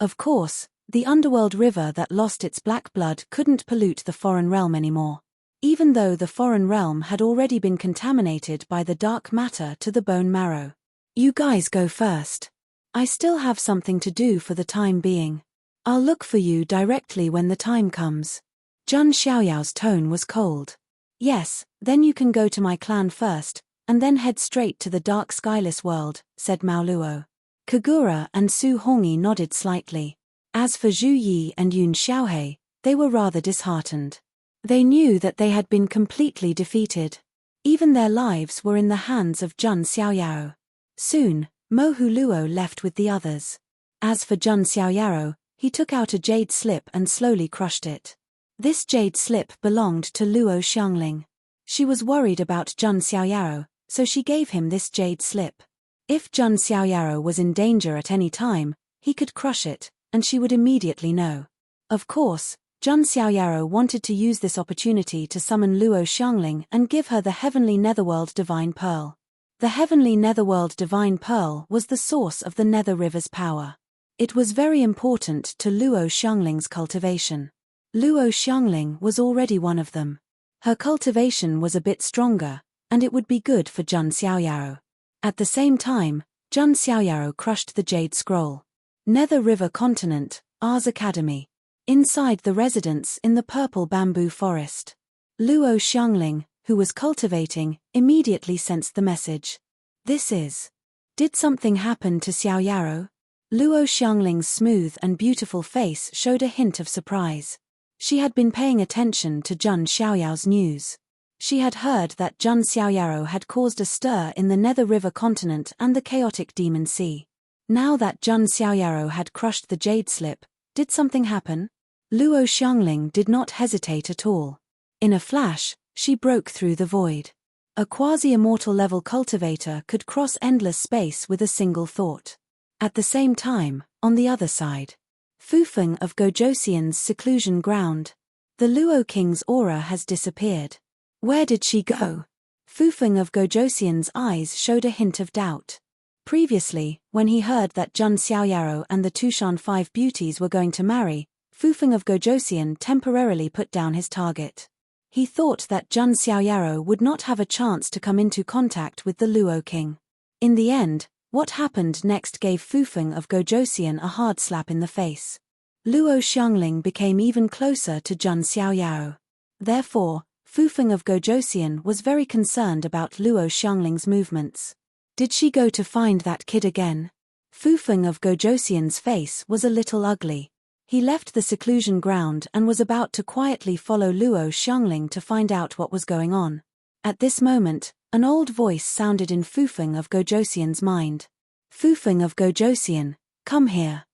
Of course, the underworld river that lost its black blood couldn't pollute the foreign realm anymore. Even though the foreign realm had already been contaminated by the dark matter to the bone marrow. You guys go first. I still have something to do for the time being. I'll look for you directly when the time comes. Jun Xiaoyao's tone was cold. Yes, then you can go to my clan first, and then head straight to the dark skyless world, said Mao Luo. Kagura and Su Hongyi nodded slightly. As for Zhu Yi and Yun Xiaohe, they were rather disheartened. They knew that they had been completely defeated. Even their lives were in the hands of Jun Xiaoyaro. Soon, Mo Huluo left with the others. As for Jun Xiaoyaro, he took out a jade slip and slowly crushed it. This jade slip belonged to Luo Xiangling. She was worried about Jun Xiaoyaro, so she gave him this jade slip. If Jun Xiaoyaro was in danger at any time, he could crush it, and she would immediately know. Of course, Jun Xiaoyaro wanted to use this opportunity to summon Luo Xiangling and give her the Heavenly Netherworld Divine Pearl. The Heavenly Netherworld Divine Pearl was the source of the Nether River's power. It was very important to Luo Xiangling's cultivation. Luo Xiangling was already one of them. Her cultivation was a bit stronger, and it would be good for Jun Xiaoyaro. At the same time, Jun Xiaoyaro crushed the Jade Scroll. Nether River Continent, Ars Academy. Inside the residence in the purple bamboo forest. Luo Xiangling, who was cultivating, immediately sensed the message. This is. Did something happen to Xiaoyaro? Luo Xiangling's smooth and beautiful face showed a hint of surprise. She had been paying attention to Jun Xiaoyao's news. She had heard that Jun Xiaoyaro had caused a stir in the Nether River Continent and the chaotic Demon Sea. Now that Jun Xiaoyaro had crushed the Jade Slip, did something happen? Luo Xiangling did not hesitate at all. In a flash, she broke through the void. A quasi-immortal level cultivator could cross endless space with a single thought. At the same time, on the other side, Fufeng of Gojosian's seclusion ground. The Luo King's aura has disappeared. Where did she go? Fufeng of Gojosian's eyes showed a hint of doubt. Previously, when he heard that Jun Xiaoyaro and the Tushan 5 beauties were going to marry, Fufeng of Gojosian temporarily put down his target. He thought that Jun Xiaoyaro would not have a chance to come into contact with the Luo King. In the end, what happened next gave Fufeng of Gojosian a hard slap in the face. Luo Xiangling became even closer to Jun Xiaoyaro. Therefore, Fufeng of Gojosian was very concerned about Luo Xiangling's movements. Did she go to find that kid again? Fufeng of Gojosian's face was a little ugly. He left the seclusion ground and was about to quietly follow Luo Xiangling to find out what was going on. At this moment, an old voice sounded in Fufeng of Gojosian's mind. Fufeng of Gojosian, come here.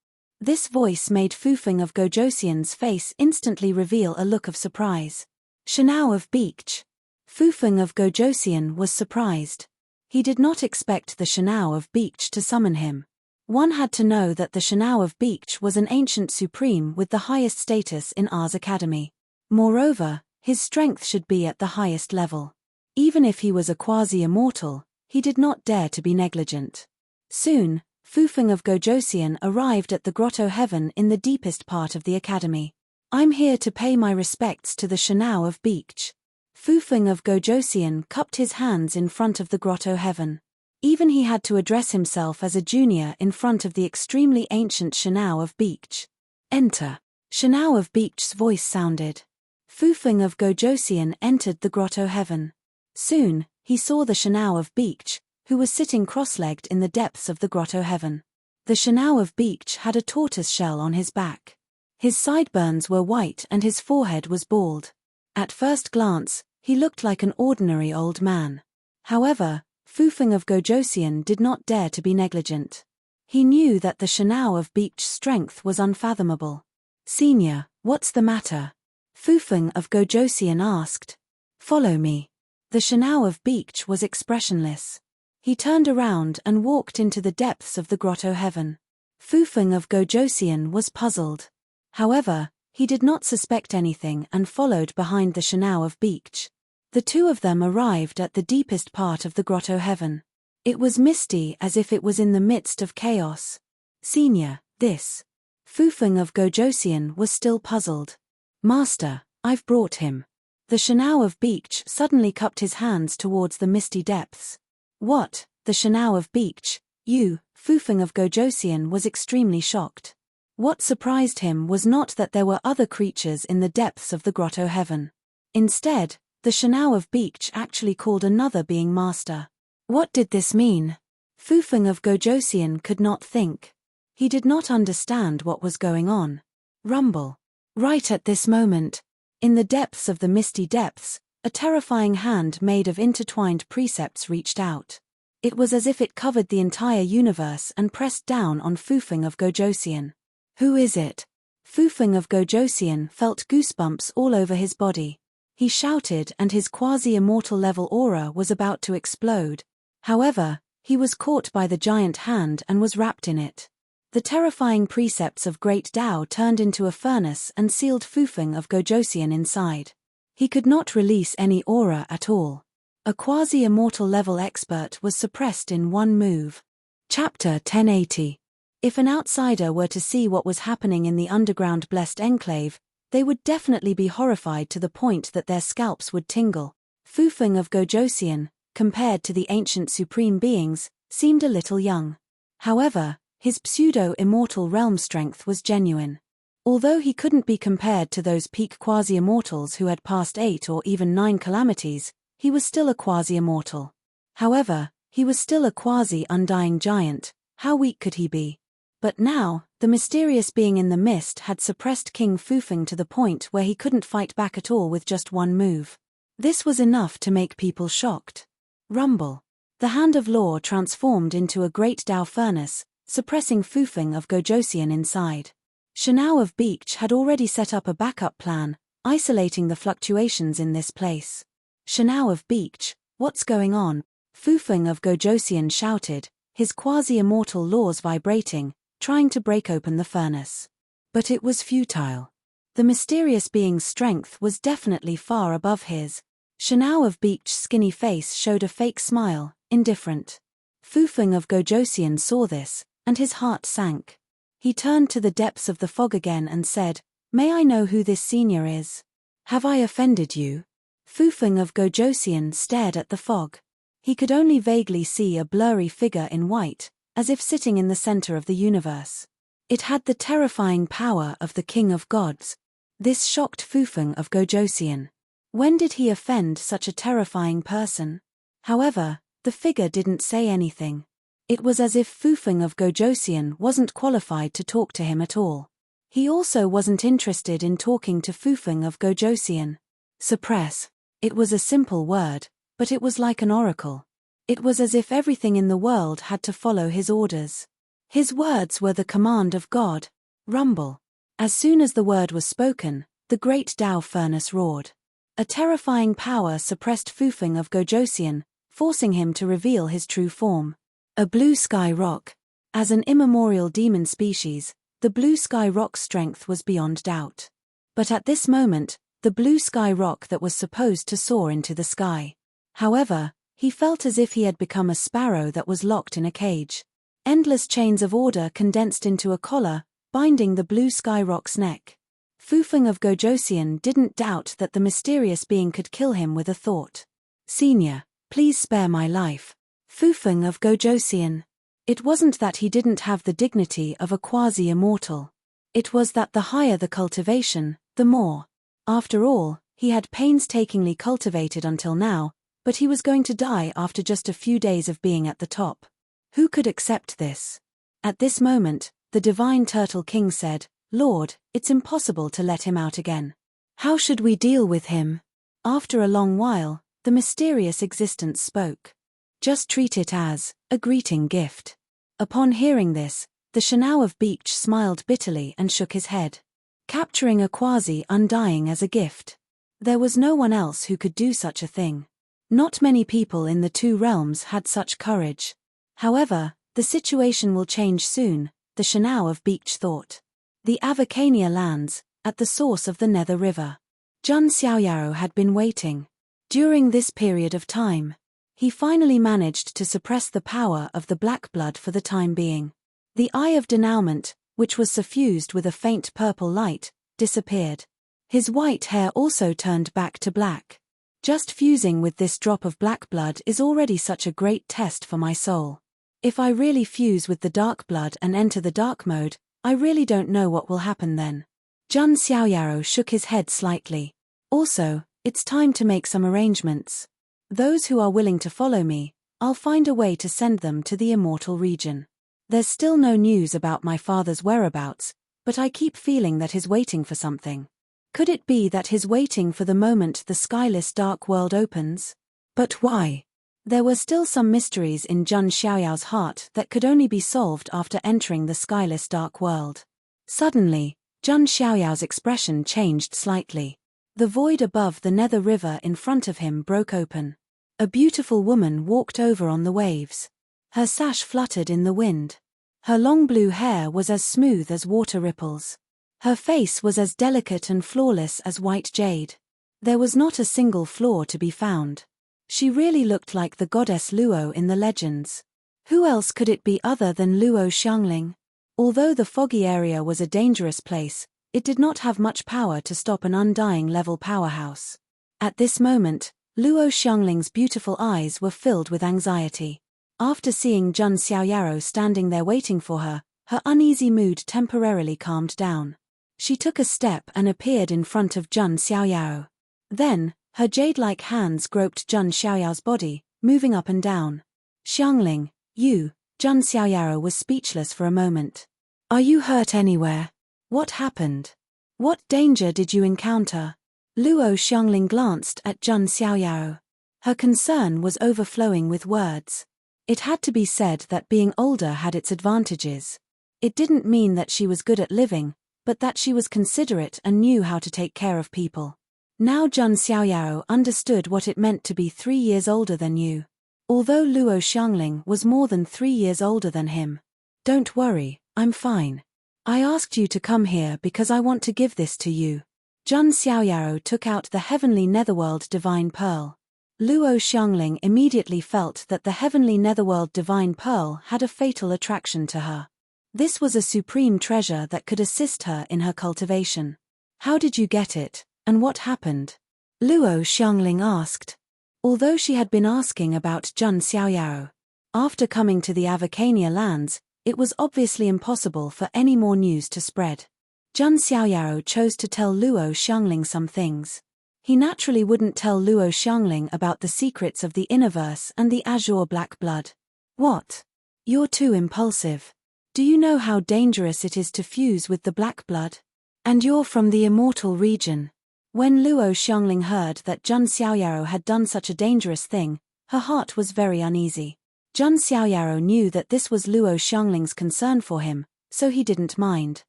This voice made Fufeng of Gojosian's face instantly reveal a look of surprise. Shanao of Beach. Fufeng of Gojosian was surprised. He did not expect the Shanao of Beach to summon him. One had to know that the Shanao of Beach was an ancient supreme with the highest status in Ars Academy. Moreover, his strength should be at the highest level. Even if he was a quasi-immortal, he did not dare to be negligent. Soon, Fufeng of Gojosian arrived at the Grotto Heaven in the deepest part of the academy. I'm here to pay my respects to the Shanao of Beach. Fufeng of Gojosian cupped his hands in front of the Grotto Heaven. Even he had to address himself as a junior in front of the extremely ancient Shanao of Beach. Enter. Shanao of Beach's voice sounded. Fufeng of Gojosian entered the Grotto Heaven. Soon, he saw the Shanao of Beach, who was sitting cross-legged in the depths of the Grotto Heaven. The Shanao of Beach had a tortoise shell on his back. His sideburns were white and his forehead was bald. At first glance, he looked like an ordinary old man. However, Fufeng of Gojosian did not dare to be negligent. He knew that the Shanao of Beach's strength was unfathomable. Senior, what's the matter? Fufeng of Gojosian asked. Follow me. The Shanao of Beach was expressionless. He turned around and walked into the depths of the Grotto Heaven. Fufeng of Gojosian was puzzled. However, he did not suspect anything and followed behind the Shanao of Beach. The two of them arrived at the deepest part of the Grotto Heaven. It was misty as if it was in the midst of chaos. Senior, this. Fufeng of Gojosian was still puzzled. Master, I've brought him. The Shanao of Beach suddenly cupped his hands towards the misty depths. What, the Shanao of Beach, you? Fufeng of Gojosian was extremely shocked. What surprised him was not that there were other creatures in the depths of the Grotto Heaven. Instead, the Shanao of Beach actually called another being master. What did this mean? Fufeng of Gojosian could not think. He did not understand what was going on. Rumble. Right at this moment, in the depths of the misty depths, a terrifying hand made of intertwined precepts reached out. It was as if it covered the entire universe and pressed down on Fufeng of Gojosian. Who is it? Fufeng of Gojosian felt goosebumps all over his body. He shouted and his quasi-immortal level aura was about to explode. However, he was caught by the giant hand and was wrapped in it. The terrifying precepts of Great Tao turned into a furnace and sealed Fufeng of Gojosian inside. He could not release any aura at all. A quasi-immortal level expert was suppressed in one move. Chapter 1080. If an outsider were to see what was happening in the underground Blessed Enclave, they would definitely be horrified to the point that their scalps would tingle. Fufeng of Gojosian, compared to the ancient supreme beings, seemed a little young. However, his pseudo-immortal realm strength was genuine. Although he couldn't be compared to those peak quasi-immortals who had passed 8 or even 9 calamities, he was still a quasi-immortal. However, he was still a quasi-undying giant. How weak could he be? But now, the mysterious being in the mist had suppressed King Fufeng to the point where he couldn't fight back at all with just one move. This was enough to make people shocked. Rumble. The hand of law transformed into a great Tao furnace, suppressing Fufeng of Gojosian inside. Shanao of Beach had already set up a backup plan, isolating the fluctuations in this place. Shanao of Beach, what's going on? Fufeng of Gojosian shouted, his quasi-immortal laws vibrating, trying to break open the furnace. But it was futile. The mysterious being's strength was definitely far above his. Shanao of Beach's skinny face showed a fake smile, indifferent. Fufeng of Gojosian saw this, and his heart sank. He turned to the depths of the fog again and said, "May I know who this senior is? Have I offended you?" Fufeng of Gojosian stared at the fog. He could only vaguely see a blurry figure in white, as if sitting in the center of the universe. It had the terrifying power of the King of Gods. This shocked Fufeng of Gojosian. When did he offend such a terrifying person? However, the figure didn't say anything. It was as if Fufeng of Gojosian wasn't qualified to talk to him at all. He also wasn't interested in talking to Fufeng of Gojosian. Suppress. It was a simple word, but it was like an oracle. It was as if everything in the world had to follow his orders. His words were the command of God. Rumble. As soon as the word was spoken, the great Tao furnace roared. A terrifying power suppressed Fufeng of Gojosian, forcing him to reveal his true form. A blue sky rock. As an immemorial demon species, the blue sky rock's strength was beyond doubt. But at this moment, the blue sky rock that was supposed to soar into the sky. However, he felt as if he had become a sparrow that was locked in a cage. Endless chains of order condensed into a collar, binding the blue sky rock's neck. Fufeng of Gojosian didn't doubt that the mysterious being could kill him with a thought. "Senior, please spare my life." Fufeng of Gojosian. It wasn't that he didn't have the dignity of a quasi-immortal. It was that the higher the cultivation, the more. After all, he had painstakingly cultivated until now, but he was going to die after just a few days of being at the top. Who could accept this? At this moment, the divine Turtle King said, "Lord, it's impossible to let him out again. How should we deal with him?" After a long while, the mysterious existence spoke. "Just treat it as a greeting gift." Upon hearing this, the Shanao of Beach smiled bitterly and shook his head. Capturing a quasi-undying as a gift. There was no one else who could do such a thing. Not many people in the two realms had such courage. However, the situation will change soon, the Shanao of Beach thought. The Avacania lands, at the source of the Nether River. Jun Xiaoyao had been waiting. During this period of time, he finally managed to suppress the power of the black blood for the time being. The Eye of Denouement, which was suffused with a faint purple light, disappeared. His white hair also turned back to black. Just fusing with this drop of black blood is already such a great test for my soul. If I really fuse with the dark blood and enter the dark mode, I really don't know what will happen then. Jun Xiaoyao shook his head slightly. Also, it's time to make some arrangements. Those who are willing to follow me, I'll find a way to send them to the immortal region. There's still no news about my father's whereabouts, but I keep feeling that he's waiting for something. Could it be that he's waiting for the moment the skyless dark world opens? But why? There were still some mysteries in Jun Xiaoyao's heart that could only be solved after entering the skyless dark world. Suddenly, Jun Xiaoyao's expression changed slightly. The void above the Nether River in front of him broke open. A beautiful woman walked over on the waves. Her sash fluttered in the wind. Her long blue hair was as smooth as water ripples. Her face was as delicate and flawless as white jade. There was not a single flaw to be found. She really looked like the goddess Luo in the legends. Who else could it be other than Luo Xiangling? Although the foggy area was a dangerous place, it did not have much power to stop an undying level powerhouse. At this moment, Luo Xiangling's beautiful eyes were filled with anxiety. After seeing Jun Xiaoyaro standing there waiting for her, her uneasy mood temporarily calmed down. She took a step and appeared in front of Jun Xiaoyaro. Then, her jade-like hands groped Jun Xiaoyao's body, moving up and down. Xiangling, Jun Xiaoyaro was speechless for a moment. Are you hurt anywhere? What happened? What danger did you encounter? Luo Xiangling glanced at Jun Xiaoyaro. Her concern was overflowing with words. It had to be said that being older had its advantages. It didn't mean that she was good at living, but that she was considerate and knew how to take care of people. Now Jun Xiaoyaro understood what it meant to be 3 years older than you. Although Luo Xiangling was more than 3 years older than him. Don't worry, I'm fine. I asked you to come here because I want to give this to you. Jun Xiaoyaro took out the heavenly netherworld divine pearl. Luo Xiangling immediately felt that the heavenly netherworld divine pearl had a fatal attraction to her. This was a supreme treasure that could assist her in her cultivation. How did you get it, and what happened? Luo Xiangling asked. Although she had been asking about Jun Xiaoyaro. After coming to the Avacania lands, it was obviously impossible for any more news to spread. Jun Xiaoyaro chose to tell Luo Xiangling some things. He naturally wouldn't tell Luo Xiangling about the secrets of the Innerverse and the Azure Black Blood. What? You're too impulsive. Do you know how dangerous it is to fuse with the Black Blood? And you're from the Immortal region. When Luo Xiangling heard that Jun Xiaoyaro had done such a dangerous thing, her heart was very uneasy. Jun Xiaoyaro knew that this was Luo Xiangling's concern for him, so he didn't mind.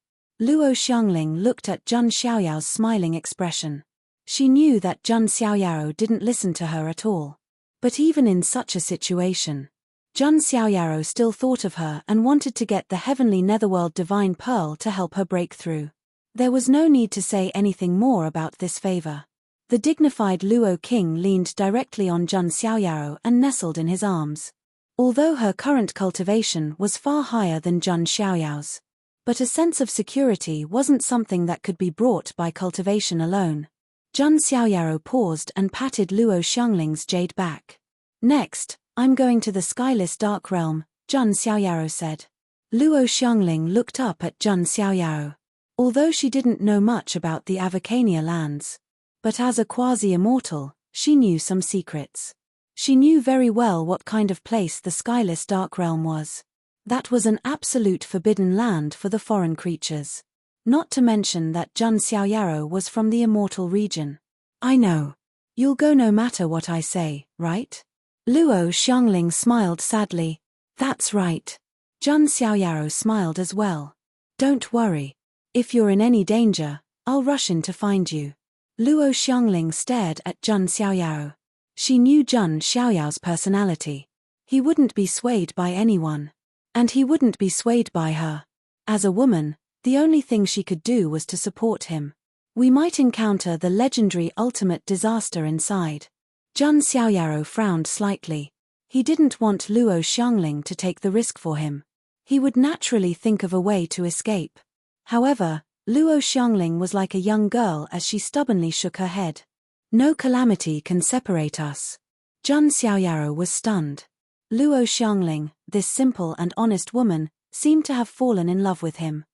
Luo Xiangling looked at Jun Xiaoyao's smiling expression. She knew that Jun Xiaoyaro didn't listen to her at all. But even in such a situation, Jun Xiaoyaro still thought of her and wanted to get the heavenly netherworld divine pearl to help her break through. There was no need to say anything more about this favor. The dignified Luo king leaned directly on Jun Xiaoyaro and nestled in his arms. Although her current cultivation was far higher than Jun Xiaoyao's. But a sense of security wasn't something that could be brought by cultivation alone. Jun Xiaoyaro paused and patted Luo Xiangling's jade back. Next, I'm going to the skyless dark realm, Jun Xiaoyaro said. Luo Xiangling looked up at Jun Xiaoyaro. Although she didn't know much about the Avacania lands. But as a quasi-immortal, she knew some secrets. She knew very well what kind of place the skyless dark realm was. That was an absolute forbidden land for the foreign creatures. Not to mention that Jun Xiaoyaro was from the Immortal region. I know. You'll go no matter what I say, right? Luo Xiangling smiled sadly. That's right. Jun Xiaoyaro smiled as well. Don't worry. If you're in any danger, I'll rush in to find you. Luo Xiangling stared at Jun Xiaoyaro. She knew Jun Xiaoyao's personality. He wouldn't be swayed by anyone. And he wouldn't be swayed by her. As a woman, the only thing she could do was to support him. We might encounter the legendary ultimate disaster inside. Jun Xiaoyaro frowned slightly. He didn't want Luo Xiangling to take the risk for him. He would naturally think of a way to escape. However, Luo Xiangling was like a young girl as she stubbornly shook her head. No calamity can separate us. Jun Xiaoyaro was stunned. Luo Xiangling, this simple and honest woman, seemed to have fallen in love with him.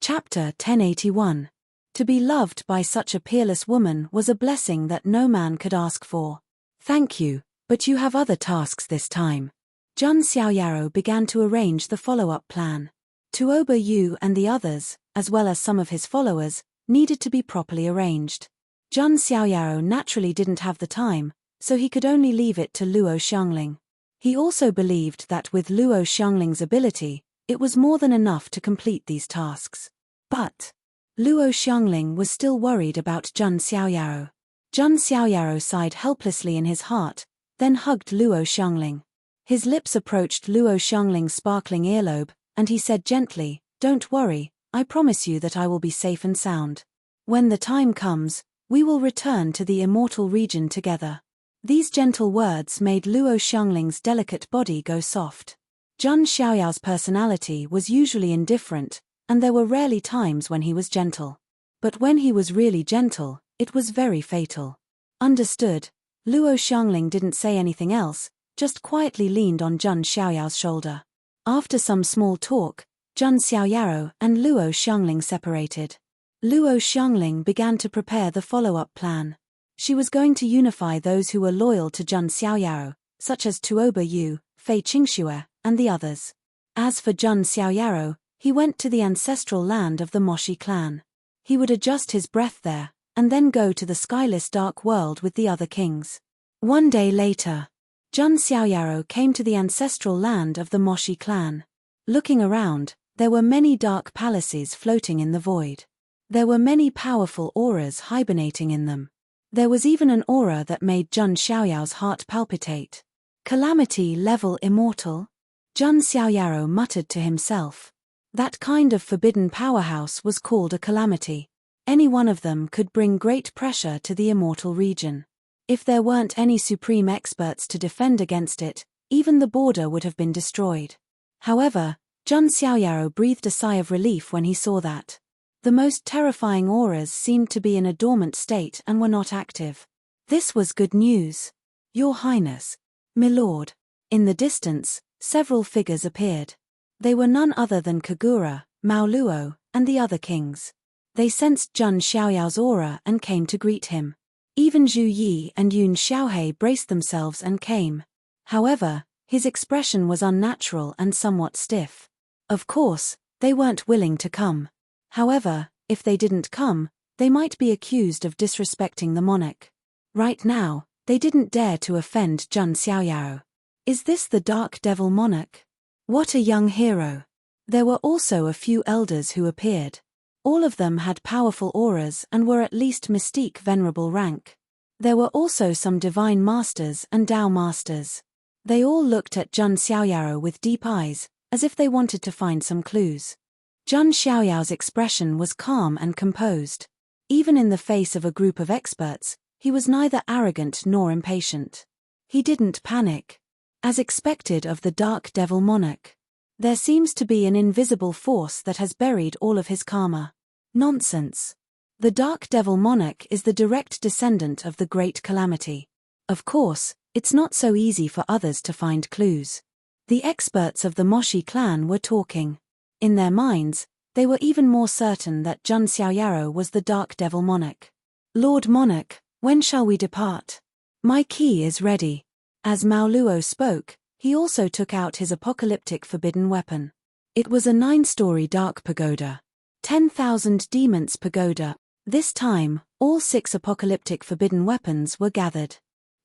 Chapter 1081. To be loved by such a peerless woman was a blessing that no man could ask for. Thank you, but you have other tasks this time. Jun Xiaoyaro began to arrange the follow-up plan. Tuoba Yu and the others, as well as some of his followers, needed to be properly arranged. Jun Xiaoyaro naturally didn't have the time, so he could only leave it to Luo Xiangling. He also believed that with Luo Xiangling's ability, it was more than enough to complete these tasks. But Luo Xiangling was still worried about Jun Xiaoyaro. Jun Xiaoyaro sighed helplessly in his heart, then hugged Luo Xiangling. His lips approached Luo Xiangling's sparkling earlobe, and he said gently, "Don't worry, I promise you that I will be safe and sound. When the time comes, we will return to the immortal region together." These gentle words made Luo Xiangling's delicate body go soft. Zhang Xiaoyao's personality was usually indifferent, and there were rarely times when he was gentle. But when he was really gentle, it was very fatal. Understood. Luo Xiangling didn't say anything else, just quietly leaned on Zhang Xiaoyao's shoulder. After some small talk, Zhang Xiaoyao and Luo Xiangling separated. Luo Xiangling began to prepare the follow-up plan. She was going to unify those who were loyal to Zhang Xiaoyao, such as Tuoba Yu, Fei Qingxue, and the others. As for Zhang Xiaoyao, he went to the ancestral land of the Moshi clan. He would adjust his breath there, and then go to the skyless dark world with the other kings. One day later, Zhang Xiaoyao came to the ancestral land of the Moshi clan. Looking around, there were many dark palaces floating in the void. There were many powerful auras hibernating in them. There was even an aura that made Zhang Xiaoyao's heart palpitate. Calamity level immortal? Zhang Xiaoyao muttered to himself. That kind of forbidden powerhouse was called a calamity. Any one of them could bring great pressure to the immortal region. If there weren't any supreme experts to defend against it, even the border would have been destroyed. However, Zhang Xiaoyao breathed a sigh of relief when he saw that. The most terrifying auras seemed to be in a dormant state and were not active. This was good news. Your Highness. Milord. In the distance, several figures appeared. They were none other than Kagura, Mao Luo, and the other kings. They sensed Zhang Xiaoyao's aura and came to greet him. Even Zhu Yi and Yun Xiaohei braced themselves and came. However, his expression was unnatural and somewhat stiff. Of course, they weren't willing to come. However, if they didn't come, they might be accused of disrespecting the monarch. Right now, they didn't dare to offend Zhang Xiaoyao. Is this the Dark Devil monarch? What a young hero. There were also a few elders who appeared. All of them had powerful auras and were at least mystique venerable rank. There were also some divine masters and Dao masters. They all looked at Zhang Xiaoyao with deep eyes, as if they wanted to find some clues. Zhang Xiaoyao's expression was calm and composed. Even in the face of a group of experts, he was neither arrogant nor impatient. He didn't panic. As expected of the Dark Devil monarch. There seems to be an invisible force that has buried all of his karma. Nonsense. The Dark Devil monarch is the direct descendant of the Great Calamity. Of course, it's not so easy for others to find clues. The experts of the Moshi clan were talking. In their minds, they were even more certain that Zhang Xiaoyao was the Dark Devil monarch. Lord Monarch, when shall we depart? My key is ready. As Mao Luo spoke, he also took out his apocalyptic forbidden weapon. It was a 9-story dark pagoda. 10,000 demons pagoda. This time, all 6 apocalyptic forbidden weapons were gathered.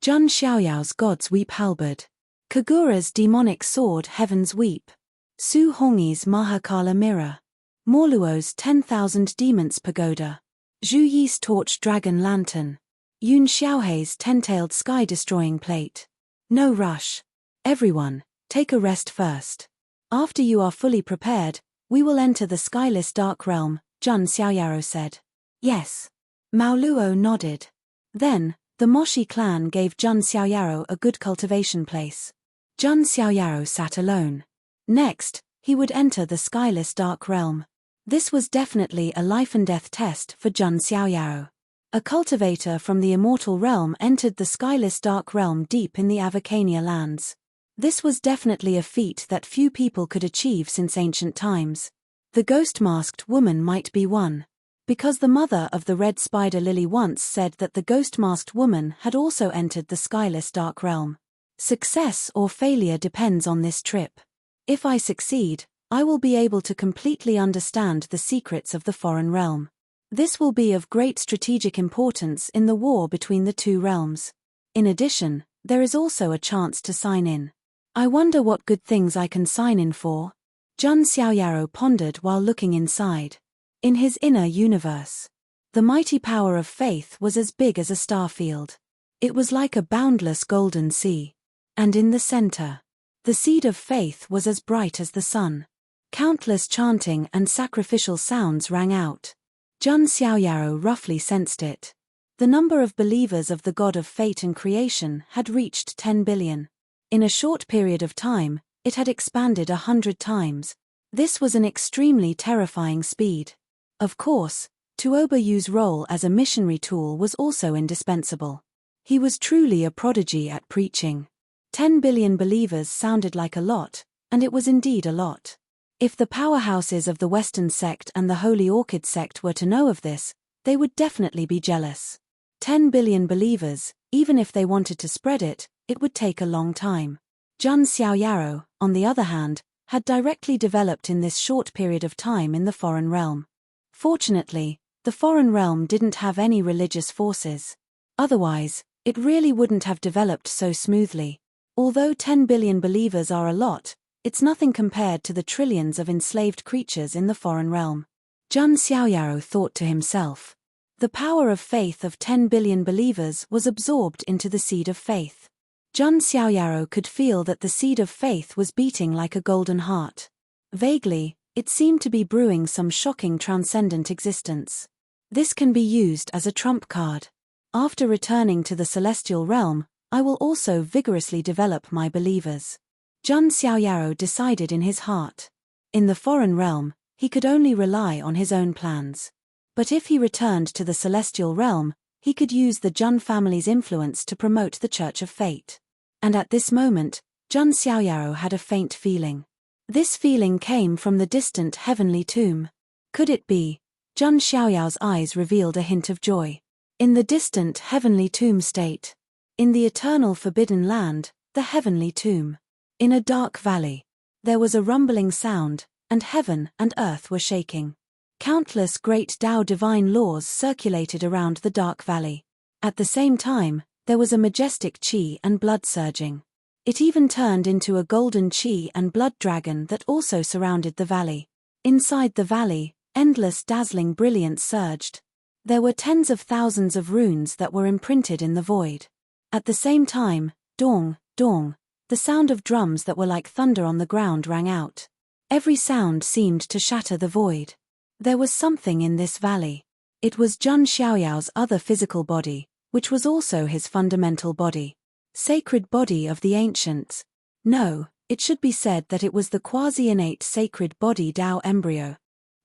Zhang Xiaoyao's God's Weep halberd. Kagura's demonic sword Heaven's Weep. Su Hongyi's Mahakala mirror. Morluo's 10,000 demons pagoda. Zhu Yi's torch dragon lantern. Yun Xiaohei's 10-tailed sky-destroying plate. No rush. Everyone, take a rest first. After you are fully prepared, we will enter the skyless dark realm, Zhang Xiaoyao said. Yes. Mao Luo nodded. Then, the Moshi clan gave Zhang Xiaoyao a good cultivation place. Zhang Xiaoyao sat alone. Next, he would enter the skyless dark realm. This was definitely a life-and-death test for Zhang Xiaoyao. A cultivator from the immortal realm entered the skyless dark realm deep in the Avacania lands. This was definitely a feat that few people could achieve since ancient times. The ghost-masked woman might be one. Because the mother of the red spider lily once said that the ghost-masked woman had also entered the skyless dark realm. Success or failure depends on this trip. If I succeed, I will be able to completely understand the secrets of the foreign realm. This will be of great strategic importance in the war between the two realms. In addition, there is also a chance to sign in. I wonder what good things I can sign in for? Zhang Xiaoyao pondered while looking inside. In his inner universe, the mighty power of faith was as big as a starfield. It was like a boundless golden sea. And in the center, the seed of faith was as bright as the sun. Countless chanting and sacrificial sounds rang out. Jun Xiaoyaro roughly sensed it. The number of believers of the god of fate and creation had reached 10 billion. In a short period of time, it had expanded 100 times. This was an extremely terrifying speed. Of course, Tuoba Yu's role as a missionary tool was also indispensable. He was truly a prodigy at preaching. 10 billion believers sounded like a lot, and it was indeed a lot. If the powerhouses of the Western sect and the Holy Orchid sect were to know of this, they would definitely be jealous. 10 billion believers, even if they wanted to spread it, it would take a long time. Jun Xiaoyaro, on the other hand, had directly developed in this short period of time in the foreign realm. Fortunately, the foreign realm didn't have any religious forces. Otherwise, it really wouldn't have developed so smoothly. Although 10 billion believers are a lot, it's nothing compared to the trillions of enslaved creatures in the foreign realm. Jun Xiaoyaro thought to himself. The power of faith of 10 billion believers was absorbed into the seed of faith. Jun Xiaoyaro could feel that the seed of faith was beating like a golden heart. Vaguely, it seemed to be brewing some shocking transcendent existence. This can be used as a trump card. After returning to the celestial realm, I will also vigorously develop my believers. Jun Xiaoyaro decided in his heart. In the foreign realm, he could only rely on his own plans. But if he returned to the celestial realm, he could use the Jun family's influence to promote the Church of Fate. And at this moment, Jun Xiaoyaro had a faint feeling. This feeling came from the distant heavenly tomb. Could it be? Jun Xiaoyao's eyes revealed a hint of joy. In the distant heavenly tomb state. In the eternal forbidden land, the heavenly tomb. In a dark valley. There was a rumbling sound, and heaven and earth were shaking. Countless great Tao divine laws circulated around the dark valley. At the same time, there was a majestic qi and blood surging. It even turned into a golden qi and blood dragon that also surrounded the valley. Inside the valley, endless dazzling brilliance surged. There were tens of thousands of runes that were imprinted in the void. At the same time, dong, dong, the sound of drums that were like thunder on the ground rang out. Every sound seemed to shatter the void. There was something in this valley. It was Jun Xiaoyao's other physical body, which was also his fundamental body. Sacred body of the ancients. No, it should be said that it was the quasi-innate sacred body Tao embryo.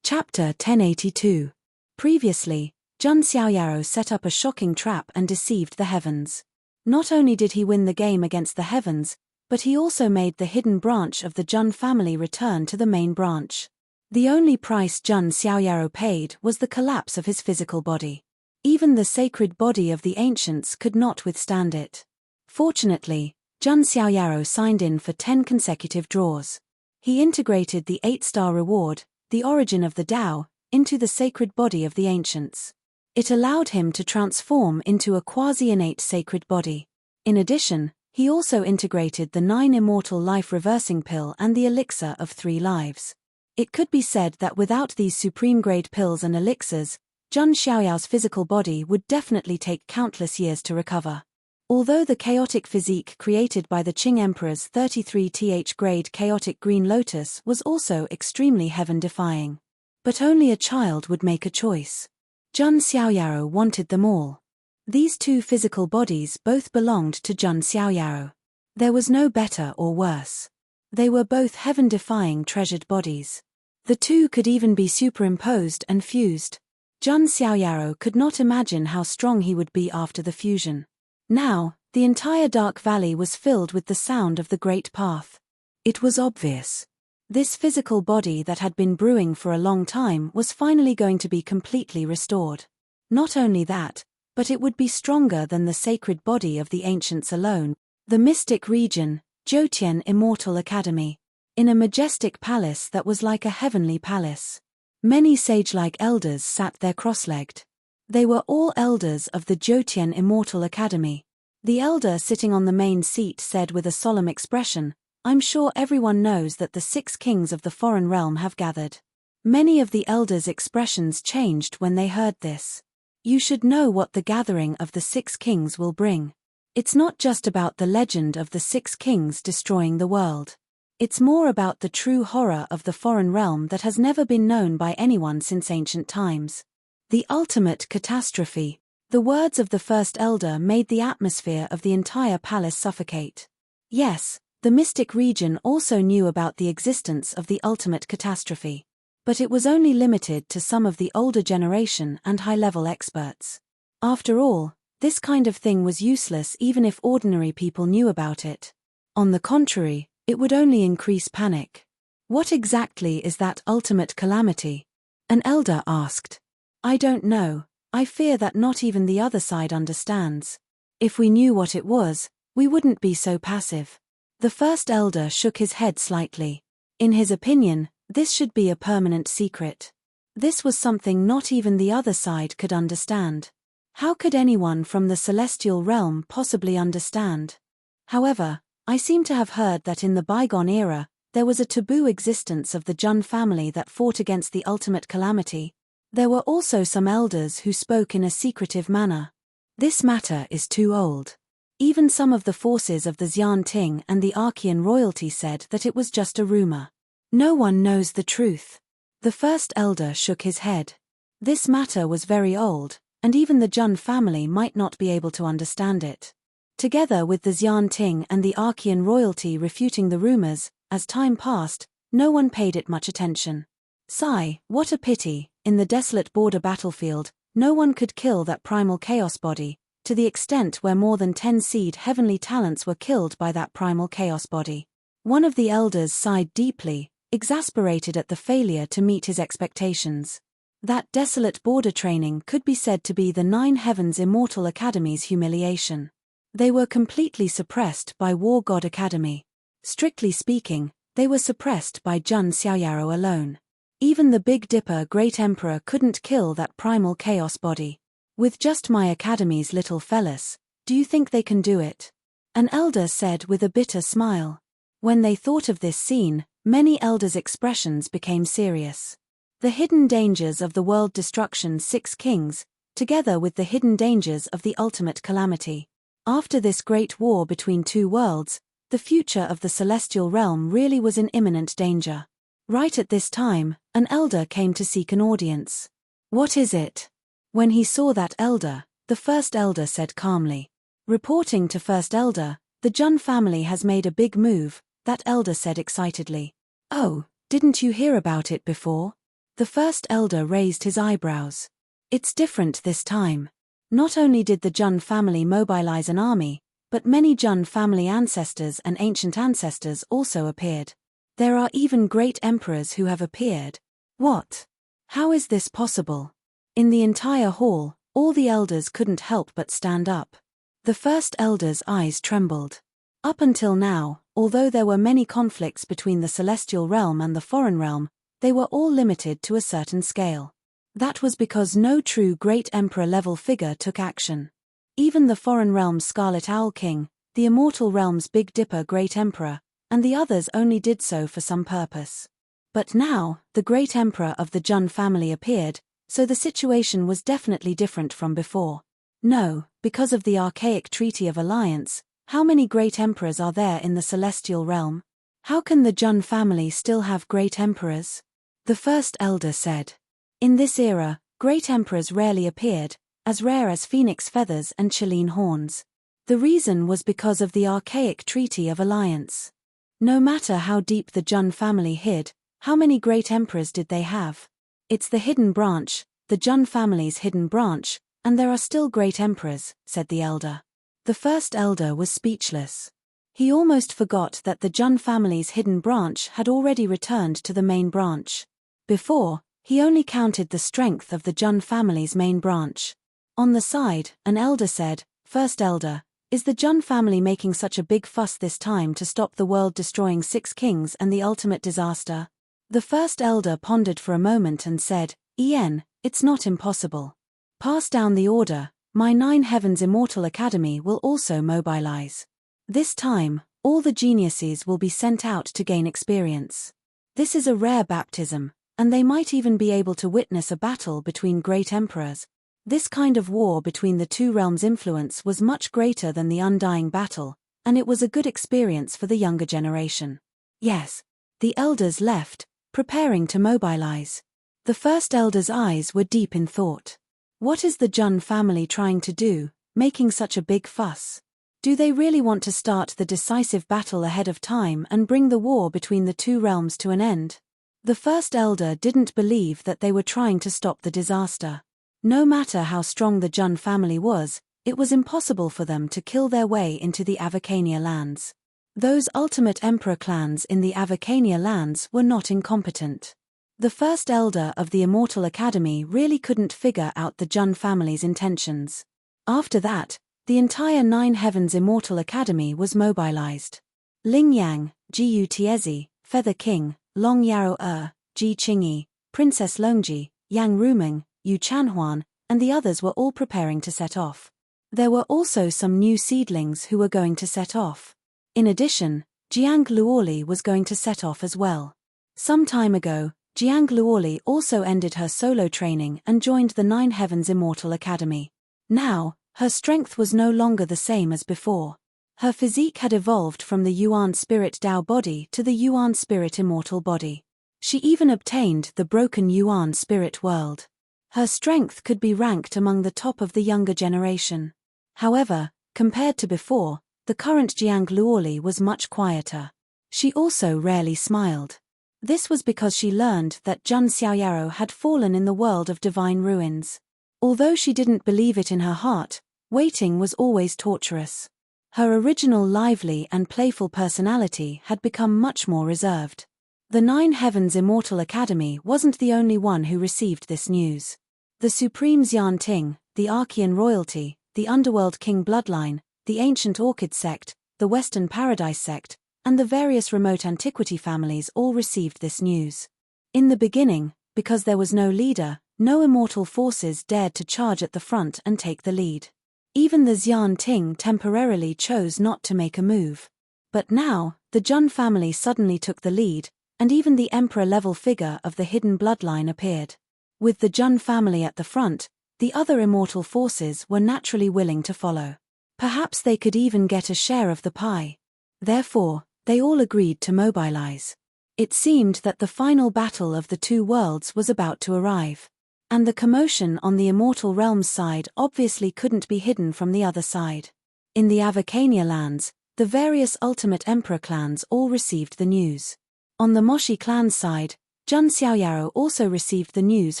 Chapter 1082. Previously, Jun Xiaoyaro set up a shocking trap and deceived the heavens. Not only did he win the game against the heavens, but he also made the hidden branch of the Jun family return to the main branch. The only price Jun Xiaoyaro paid was the collapse of his physical body. Even the sacred body of the ancients could not withstand it. Fortunately, Jun Xiaoyaro signed in for 10 consecutive draws. He integrated the 8-star reward, the origin of the Tao, into the sacred body of the ancients. It allowed him to transform into a quasi-innate sacred body. In addition, he also integrated the 9 immortal life reversing pill and the elixir of 3 lives. It could be said that without these supreme-grade pills and elixirs, Jun Xiaoyao's physical body would definitely take countless years to recover. Although the chaotic physique created by the Qing Emperor's 33th grade chaotic green lotus was also extremely heaven-defying. But only a child would make a choice. Jun Xiaoyaro wanted them all. These 2 physical bodies both belonged to Jun Xiaoyaro. There was no better or worse. They were both heaven-defying treasured bodies. The 2 could even be superimposed and fused. Jun Xiaoyaro could not imagine how strong he would be after the fusion. Now, the entire Dark Valley was filled with the sound of the Great Path. It was obvious. This physical body that had been brewing for a long time was finally going to be completely restored. Not only that, but it would be stronger than the sacred body of the ancients alone. The mystic region, Jiutian Immortal Academy. In a majestic palace that was like a heavenly palace. Many sage-like elders sat there cross-legged. They were all elders of the Jiutian Immortal Academy. The elder sitting on the main seat said with a solemn expression, "I'm sure everyone knows that the 6 kings of the foreign realm have gathered." Many of the elders' expressions changed when they heard this. You should know what the gathering of the 6 kings will bring. It's not just about the legend of the 6 kings destroying the world. It's more about the true horror of the foreign realm that has never been known by anyone since ancient times. The ultimate catastrophe. The words of the first elder made the atmosphere of the entire palace suffocate. Yes, the mystic region also knew about the existence of the ultimate catastrophe. But it was only limited to some of the older generation and high-level experts. After all, this kind of thing was useless even if ordinary people knew about it. On the contrary, it would only increase panic. What exactly is that ultimate calamity? An elder asked. I don't know. I fear that not even the other side understands. If we knew what it was, we wouldn't be so passive. The first elder shook his head slightly. In his opinion, this should be a permanent secret. This was something not even the other side could understand. How could anyone from the celestial realm possibly understand? However, I seem to have heard that in the bygone era, there was a taboo existence of the Jun family that fought against the ultimate calamity. There were also some elders who spoke in a secretive manner. This matter is too old. Even some of the forces of the Xian Ting and the Archean royalty said that it was just a rumor. No one knows the truth. The first elder shook his head. This matter was very old, and even the Jun family might not be able to understand it. Together with the Xian Ting and the Archean royalty refuting the rumors, as time passed, no one paid it much attention. Sigh, what a pity. In the desolate border battlefield, no one could kill that primal chaos body, to the extent where more than 10 seed heavenly talents were killed by that primal chaos body. One of the elders sighed deeply, exasperated at the failure to meet his expectations. That desolate border training could be said to be the 9 Heavens Immortal Academy's humiliation. They were completely suppressed by War God Academy. Strictly speaking, they were suppressed by Jun Xiaoyaro alone. Even the Big Dipper Great Emperor couldn't kill that primal chaos body. With just my academy's little fellas, do you think they can do it? An elder said with a bitter smile. When they thought of this scene, many elders' expressions became serious. The hidden dangers of the world destruction's 6 kings, together with the hidden dangers of the ultimate calamity. After this great war between 2 worlds, the future of the celestial realm really was in imminent danger. Right at this time, an elder came to seek an audience. What is it? When he saw that elder, the first elder said calmly. Reporting to first elder, the Jun family has made a big move, that elder said excitedly. Oh, didn't you hear about it before? The first elder raised his eyebrows. It's different this time. Not only did the Jun family mobilize an army, but many Jun family ancestors and ancient ancestors also appeared. There are even great emperors who have appeared. What? How is this possible? In the entire hall, all the elders couldn't help but stand up. The first elder's eyes trembled. Up until now, although there were many conflicts between the celestial realm and the foreign realm, they were all limited to a certain scale. That was because no true great emperor-level figure took action. Even the foreign realm's Scarlet Owl King, the immortal realm's Big Dipper Great Emperor, and the others only did so for some purpose. But now, the great emperor of the Jun family appeared, so the situation was definitely different from before. No, because of the archaic Treaty of Alliance, how many great emperors are there in the celestial realm? How can the Jun family still have great emperors? The first elder said. In this era, great emperors rarely appeared, as rare as phoenix feathers and Chilean horns. The reason was because of the archaic Treaty of Alliance. No matter how deep the Jun family hid, how many great emperors did they have? It's the hidden branch, the Jun family's hidden branch, and there are still great emperors, said the elder. The first elder was speechless. He almost forgot that the Jun family's hidden branch had already returned to the main branch. Before, he only counted the strength of the Jun family's main branch. On the side, an elder said, First elder, is the Jun family making such a big fuss this time to stop the world-destroying 6 kings and the ultimate disaster? The first elder pondered for a moment and said, it's not impossible. Pass down the order, my 9 Heavens Immortal Academy will also mobilize. This time, all the geniuses will be sent out to gain experience. This is a rare baptism, and they might even be able to witness a battle between great emperors. This kind of war between the 2 realms' influence was much greater than the Undying Battle, and it was a good experience for the younger generation. Yes. The elders left, preparing to mobilize. The first elder's eyes were deep in thought. What is the Jun family trying to do, making such a big fuss? Do they really want to start the decisive battle ahead of time and bring the war between the two realms to an end? The first elder didn't believe that they were trying to stop the disaster. No matter how strong the Jun family was, it was impossible for them to kill their way into the Avacania lands. Those ultimate emperor clans in the Avacania lands were not incompetent. The first elder of the Immortal Academy really couldn't figure out the Jun family's intentions. After that, the entire Nine Heavens Immortal Academy was mobilized. Ling Yang, Jiu Tiezi, Feather King, Long Yaro Ji Qingyi, Princess Longji, Yang Ruming, Yu Chanhuan, and the others were all preparing to set off. There were also some new seedlings who were going to set off. In addition, Jiang Luoli was going to set off as well. Some time ago, Jiang Luoli also ended her solo training and joined the Nine Heavens Immortal Academy. Now, her strength was no longer the same as before. Her physique had evolved from the Yuan Spirit Tao body to the Yuan Spirit Immortal body. She even obtained the broken Yuan Spirit world. Her strength could be ranked among the top of the younger generation. However, compared to before, the current Jiang Luoli was much quieter. She also rarely smiled. This was because she learned that Jun Xiaoyaro had fallen in the world of divine ruins. Although she didn't believe it in her heart, waiting was always torturous. Her original lively and playful personality had become much more reserved. The Nine Heavens Immortal Academy wasn't the only one who received this news. The Supreme Xian Ting, the Archean royalty, the Underworld King bloodline, the Ancient Orchid sect, the Western Paradise sect, and the various remote antiquity families all received this news. In the beginning, because there was no leader, no immortal forces dared to charge at the front and take the lead. Even the Xian Ting temporarily chose not to make a move. But now, the Jun family suddenly took the lead, and even the emperor-level figure of the hidden bloodline appeared. With the Jun family at the front, the other immortal forces were naturally willing to follow. Perhaps they could even get a share of the pie. Therefore, they all agreed to mobilize. It seemed that the final battle of the two worlds was about to arrive. And the commotion on the Immortal Realms side obviously couldn't be hidden from the other side. In the Avacania lands, the various Ultimate Emperor clans all received the news. On the Moshi clan side, Jun Xiaoyaro also received the news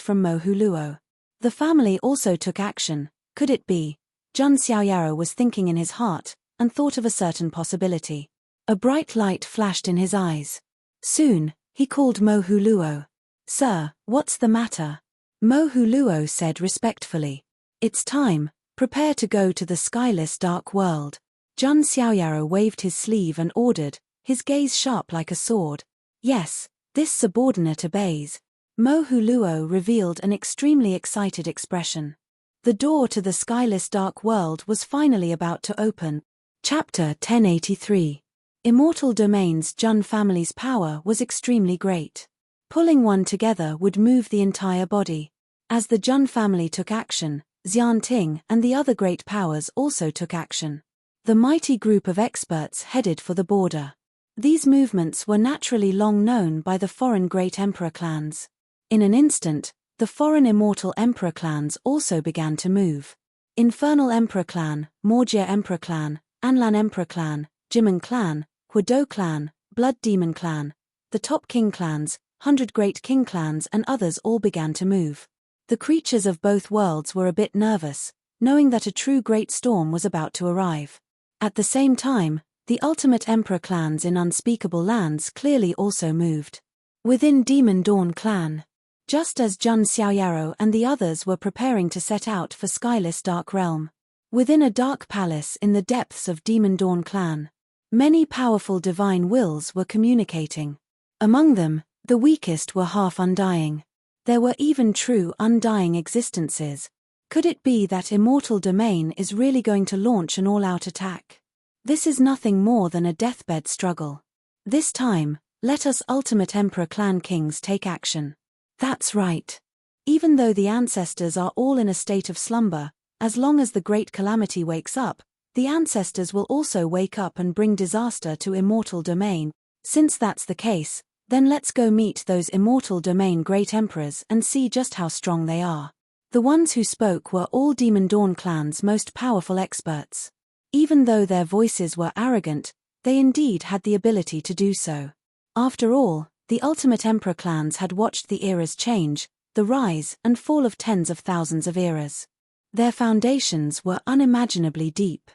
from Mo Huluo. The family also took action. Could it be? Jun Xiaoyaro was thinking in his heart, and thought of a certain possibility. A bright light flashed in his eyes. Soon, he called Mo Huluo. "Sir, what's the matter?" Mo Huluo said respectfully. "It's time, prepare to go to the skyless dark world." Jun Xiaoyaro waved his sleeve and ordered, his gaze sharp like a sword. "Yes, this subordinate obeys." Mo Huluo revealed an extremely excited expression. The door to the skyless dark world was finally about to open. Chapter 1083. Immortal Domain's Jun family's power was extremely great. Pulling one together would move the entire body. As the Jun family took action, Xian Ting and the other great powers also took action. The mighty group of experts headed for the border. These movements were naturally long known by the foreign great emperor clans. In an instant, the foreign immortal emperor clans also began to move. Infernal Emperor Clan, Morgia Emperor Clan, Anlan Emperor Clan, Jimin Clan, Huado Clan, Blood Demon Clan, the top king clans, 100 Great King clans and others all began to move. The creatures of both worlds were a bit nervous, knowing that a true great storm was about to arrive. At the same time, the ultimate emperor clans in unspeakable lands clearly also moved. Within Demon Dawn Clan, just as Jun Xiaoyaro and the others were preparing to set out for Skyless Dark Realm. Within a dark palace in the depths of Demon Dawn Clan, many powerful divine wills were communicating. Among them, the weakest were half undying. There were even true undying existences. Could it be that Immortal Domain is really going to launch an all-out attack? This is nothing more than a deathbed struggle. This time, let us Ultimate Emperor Clan Kings take action. That's right. Even though the ancestors are all in a state of slumber, as long as the great calamity wakes up, the ancestors will also wake up and bring disaster to Immortal Domain. Since that's the case, then let's go meet those immortal domain great emperors and see just how strong they are. The ones who spoke were all Demon Dawn clan's most powerful experts. Even though their voices were arrogant, they indeed had the ability to do so. After all, the Ultimate Emperor clans had watched the eras change, the rise and fall of tens of thousands of eras. Their foundations were unimaginably deep.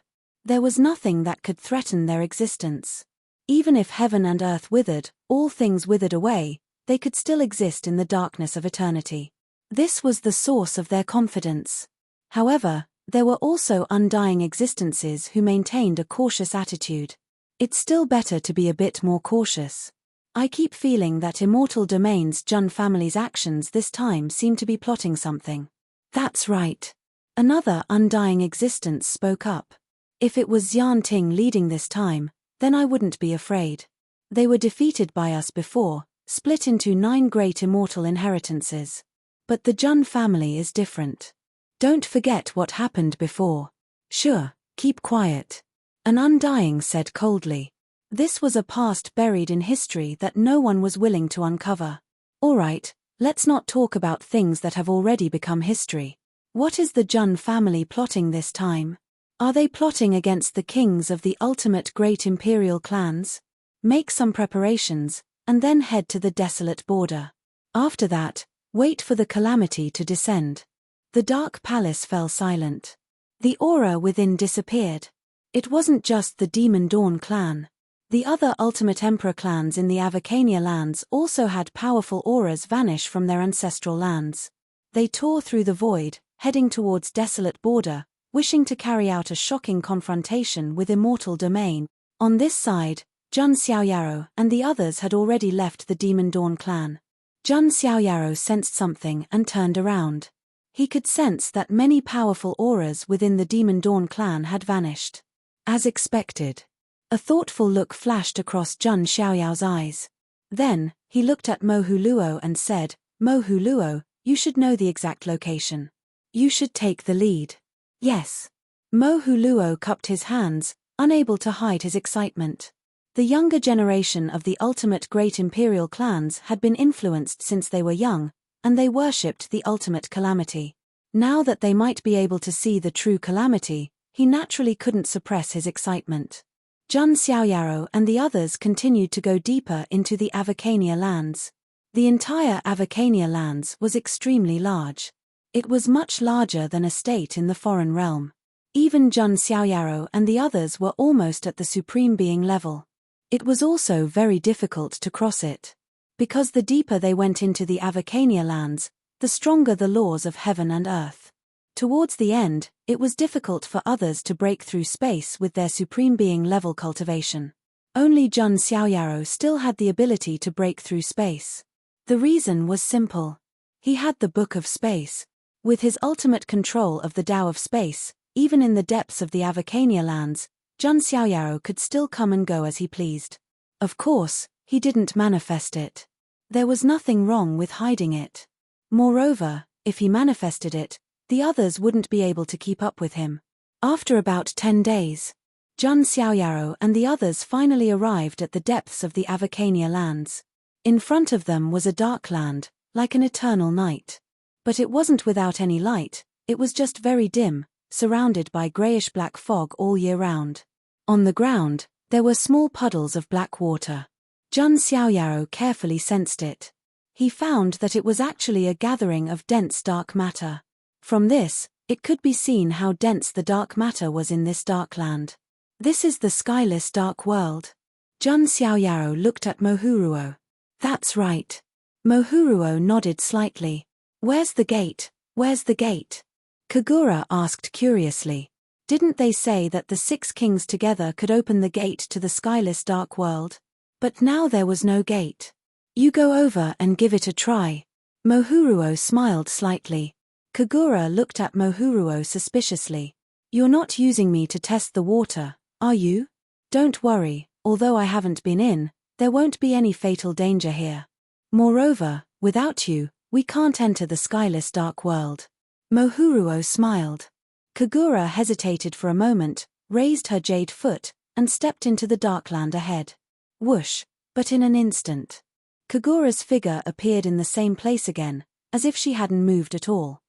There was nothing that could threaten their existence. Even if heaven and earth withered, all things withered away, they could still exist in the darkness of eternity. This was the source of their confidence. However, there were also undying existences who maintained a cautious attitude. It's still better to be a bit more cautious. I keep feeling that Immortal Domain's Jun family's actions this time seem to be plotting something. That's right. Another undying existence spoke up. If it was Xian Ting leading this time, then I wouldn't be afraid. They were defeated by us before, split into 9 great immortal inheritances. But the Jun family is different. Don't forget what happened before. Sure, keep quiet. An undying said coldly. This was a past buried in history that no one was willing to uncover. All right, let's not talk about things that have already become history. What is the Jun family plotting this time? Are they plotting against the kings of the ultimate great imperial clans? Make some preparations, and then head to the desolate border. After that, wait for the calamity to descend. The dark palace fell silent. The aura within disappeared. It wasn't just the Demon Dawn clan. The other Ultimate Emperor clans in the Avacania lands also had powerful auras vanish from their ancestral lands. They tore through the void, heading towards desolate border, wishing to carry out a shocking confrontation with Immortal Domain. On this side, Jun Xiaoyaro and the others had already left the Demon Dawn clan. Jun Xiaoyaro sensed something and turned around. He could sense that many powerful auras within the Demon Dawn clan had vanished. As expected. A thoughtful look flashed across Jun Xiaoyao's eyes. Then, he looked at Mo Huluo and said, Mo Huluo, you should know the exact location. You should take the lead. Yes. Mo Huluo cupped his hands, unable to hide his excitement. The younger generation of the ultimate great imperial clans had been influenced since they were young, and they worshipped the ultimate calamity. Now that they might be able to see the true calamity, he naturally couldn't suppress his excitement. Jun Xiaoyaro and the others continued to go deeper into the Avacania lands. The entire Avacania lands was extremely large. It was much larger than a state in the foreign realm. Even Jun Xiaoyaro and the others were almost at the Supreme Being level. It was also very difficult to cross it. Because the deeper they went into the Avacania lands, the stronger the laws of heaven and earth. Towards the end, it was difficult for others to break through space with their Supreme Being level cultivation. Only Jun Xiaoyaro still had the ability to break through space. The reason was simple. He had the Book of Space. With his ultimate control of the Tao of Space, even in the depths of the Avacania lands, Jun Xiaoyaro could still come and go as he pleased. Of course, he didn't manifest it. There was nothing wrong with hiding it. Moreover, if he manifested it, the others wouldn't be able to keep up with him. After about 10 days, Jun Xiaoyaro and the others finally arrived at the depths of the Avacania lands. In front of them was a dark land, like an eternal night. But it wasn't without any light, it was just very dim, surrounded by grayish-black fog all year round. On the ground, there were small puddles of black water. Jun Xiaoyaro carefully sensed it. He found that it was actually a gathering of dense dark matter. From this, it could be seen how dense the dark matter was in this dark land. This is the skyless dark world. Jun Xiaoyaro looked at Mohuruo. That's right. Mohuruo nodded slightly. Where's the gate? Where's the gate? Kagura asked curiously. Didn't they say that the 6 kings together could open the gate to the skyless dark world? But now there was no gate. You go over and give it a try. Mohuruo smiled slightly. Kagura looked at Mohuruo suspiciously. You're not using me to test the water, are you? Don't worry, although I haven't been in, there won't be any fatal danger here. Moreover, without you, we can't enter the skyless dark world. Mohuruo smiled. Kagura hesitated for a moment, raised her jade foot, and stepped into the dark land ahead. Whoosh! But in an instant, Kagura's figure appeared in the same place again, as if she hadn't moved at all.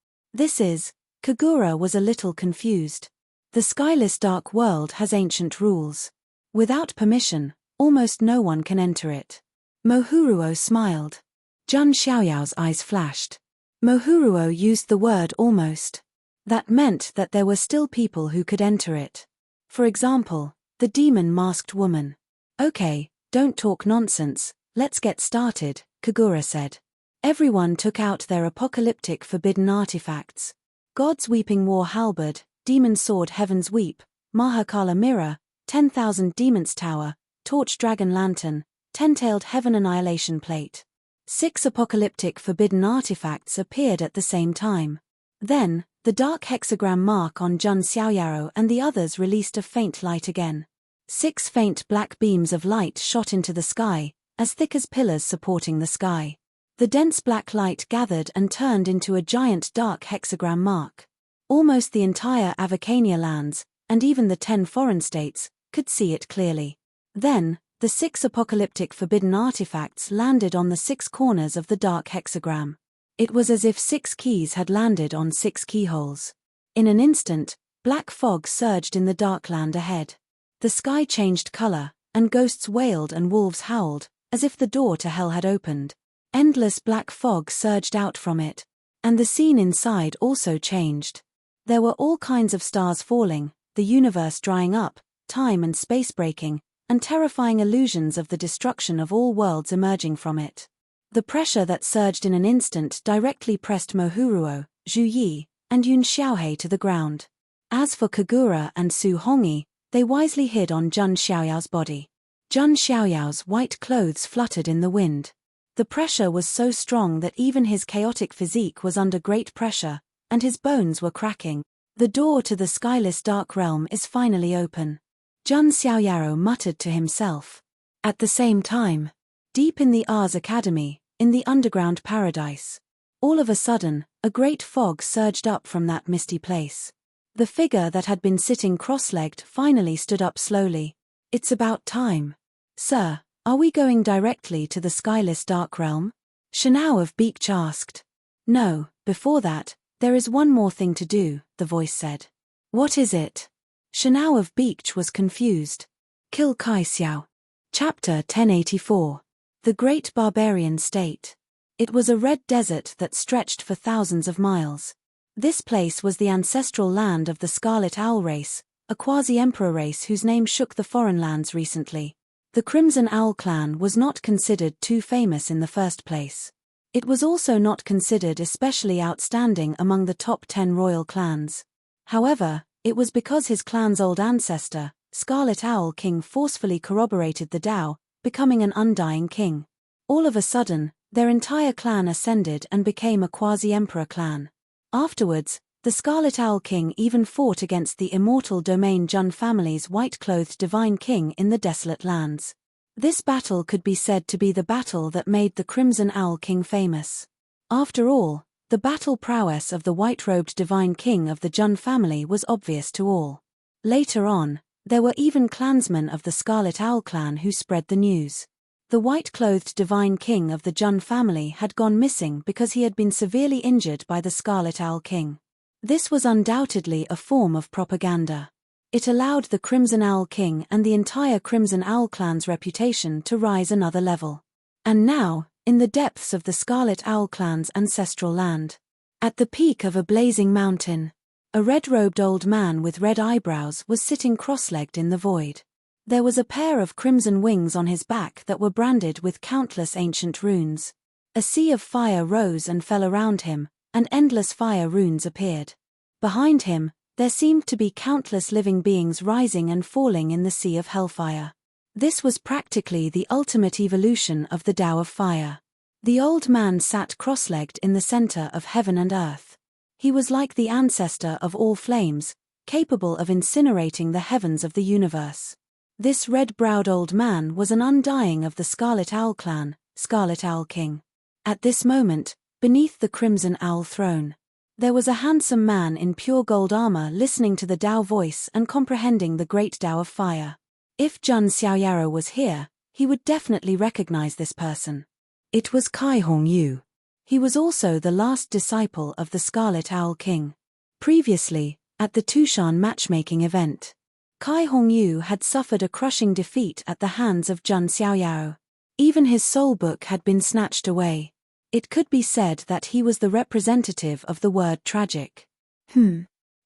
Kagura was a little confused. The skyless dark world has ancient rules. Without permission, almost no one can enter it. Mohuruo smiled. Jun Xiaoyao's eyes flashed. Mohuruo used the word almost. That meant that there were still people who could enter it. For example, the demon-masked woman. Okay, don't talk nonsense, let's get started, Kagura said. Everyone took out their apocalyptic forbidden artifacts. God's Weeping War Halberd, Demon Sword Heaven's Weep, Mahakala Mirror, 10,000 Demons Tower, Torch Dragon Lantern, 10-tailed Heaven Annihilation Plate. 6 apocalyptic forbidden artifacts appeared at the same time. Then, the dark hexagram mark on Jun Xiaoyao and the others released a faint light again. 6 faint black beams of light shot into the sky, as thick as pillars supporting the sky. The dense black light gathered and turned into a giant dark hexagram mark. Almost the entire Avacania lands, and even the 10 foreign states, could see it clearly. Then, the 6 apocalyptic forbidden artifacts landed on the 6 corners of the dark hexagram. It was as if 6 keys had landed on 6 keyholes. In an instant, black fog surged in the dark land ahead. The sky changed color, and ghosts wailed and wolves howled, as if the door to hell had opened. Endless black fog surged out from it, and the scene inside also changed. There were all kinds of stars falling, the universe drying up, time and space breaking, and terrifying illusions of the destruction of all worlds emerging from it. The pressure that surged in an instant directly pressed Mohuruo, Zhu Yi, and Yun Xiaohei to the ground. As for Kagura and Su Hongyi, they wisely hid on Jun Xiaoyao's body. Jun Xiaoyao's white clothes fluttered in the wind. The pressure was so strong that even his chaotic physique was under great pressure, and his bones were cracking. The door to the skyless dark realm is finally open. Jun Xiaoyao muttered to himself. At the same time, deep in the Ars Academy, in the underground paradise, all of a sudden, a great fog surged up from that misty place. The figure that had been sitting cross-legged finally stood up slowly. It's about time. Sir, are we going directly to the skyless dark realm? Shanao of Beach asked. No, before that, there is one more thing to do, the voice said. What is it? Shanao of Beach was confused. Kill Kai Xiao. Chapter 1084. The Great Barbarian State. It was a red desert that stretched for thousands of miles. This place was the ancestral land of the Scarlet Owl race, a quasi-emperor race whose name shook the foreign lands recently. The Crimson Owl clan was not considered too famous in the first place. It was also not considered especially outstanding among the top 10 royal clans. However, it was because his clan's old ancestor, Scarlet Owl King, forcefully corroborated the Tao, becoming an undying king. All of a sudden, their entire clan ascended and became a quasi-emperor clan. Afterwards, the Scarlet Owl King even fought against the immortal Domain Jun family's white-clothed divine king in the desolate lands. This battle could be said to be the battle that made the Crimson Owl King famous. After all, the battle prowess of the white-robed divine king of the Jun family was obvious to all. Later on, there were even clansmen of the Scarlet Owl clan who spread the news. The white-clothed divine king of the Jun family had gone missing because he had been severely injured by the Scarlet Owl King. This was undoubtedly a form of propaganda. It allowed the Crimson Owl King and the entire Crimson Owl clan's reputation to rise another level. And now, in the depths of the Scarlet Owl clan's ancestral land, at the peak of a blazing mountain, a red-robed old man with red eyebrows was sitting cross-legged in the void. There was a pair of crimson wings on his back that were branded with countless ancient runes. A sea of fire rose and fell around him, and endless fire runes appeared. Behind him, there seemed to be countless living beings rising and falling in the sea of hellfire. This was practically the ultimate evolution of the Tao of Fire. The old man sat cross-legged in the center of heaven and earth. He was like the ancestor of all flames, capable of incinerating the heavens of the universe. This red-browed old man was an undying of the Scarlet Owl clan, Scarlet Owl King. At this moment, beneath the Crimson Owl throne, there was a handsome man in pure gold armor listening to the Tao voice and comprehending the great Tao of Fire. If Jun Xiaoyao was here, He would definitely recognize this person. It was Kai Hong Yu. He was also the last disciple of the Scarlet Owl King. Previously, at the Tushan matchmaking event, Kai Hong Yu had suffered a crushing defeat at the hands of Jun Xiaoyao. Even his soul book had been snatched away. It could be said that he was the representative of the word tragic.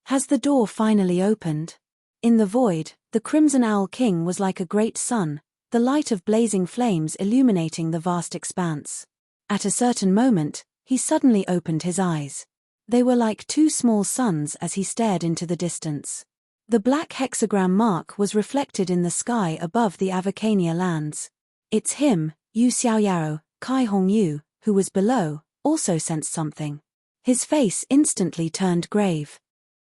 Has the door finally opened? In the void, the Crimson Owl King was like a great sun, the light of blazing flames illuminating the vast expanse. At a certain moment, he suddenly opened his eyes. They were like two small suns as he stared into the distance. The black hexagram mark was reflected in the sky above the Avacania lands. It's him, Yu Xiaoyao. Kai Hong Yu, who was below, also sensed something. His face instantly turned grave.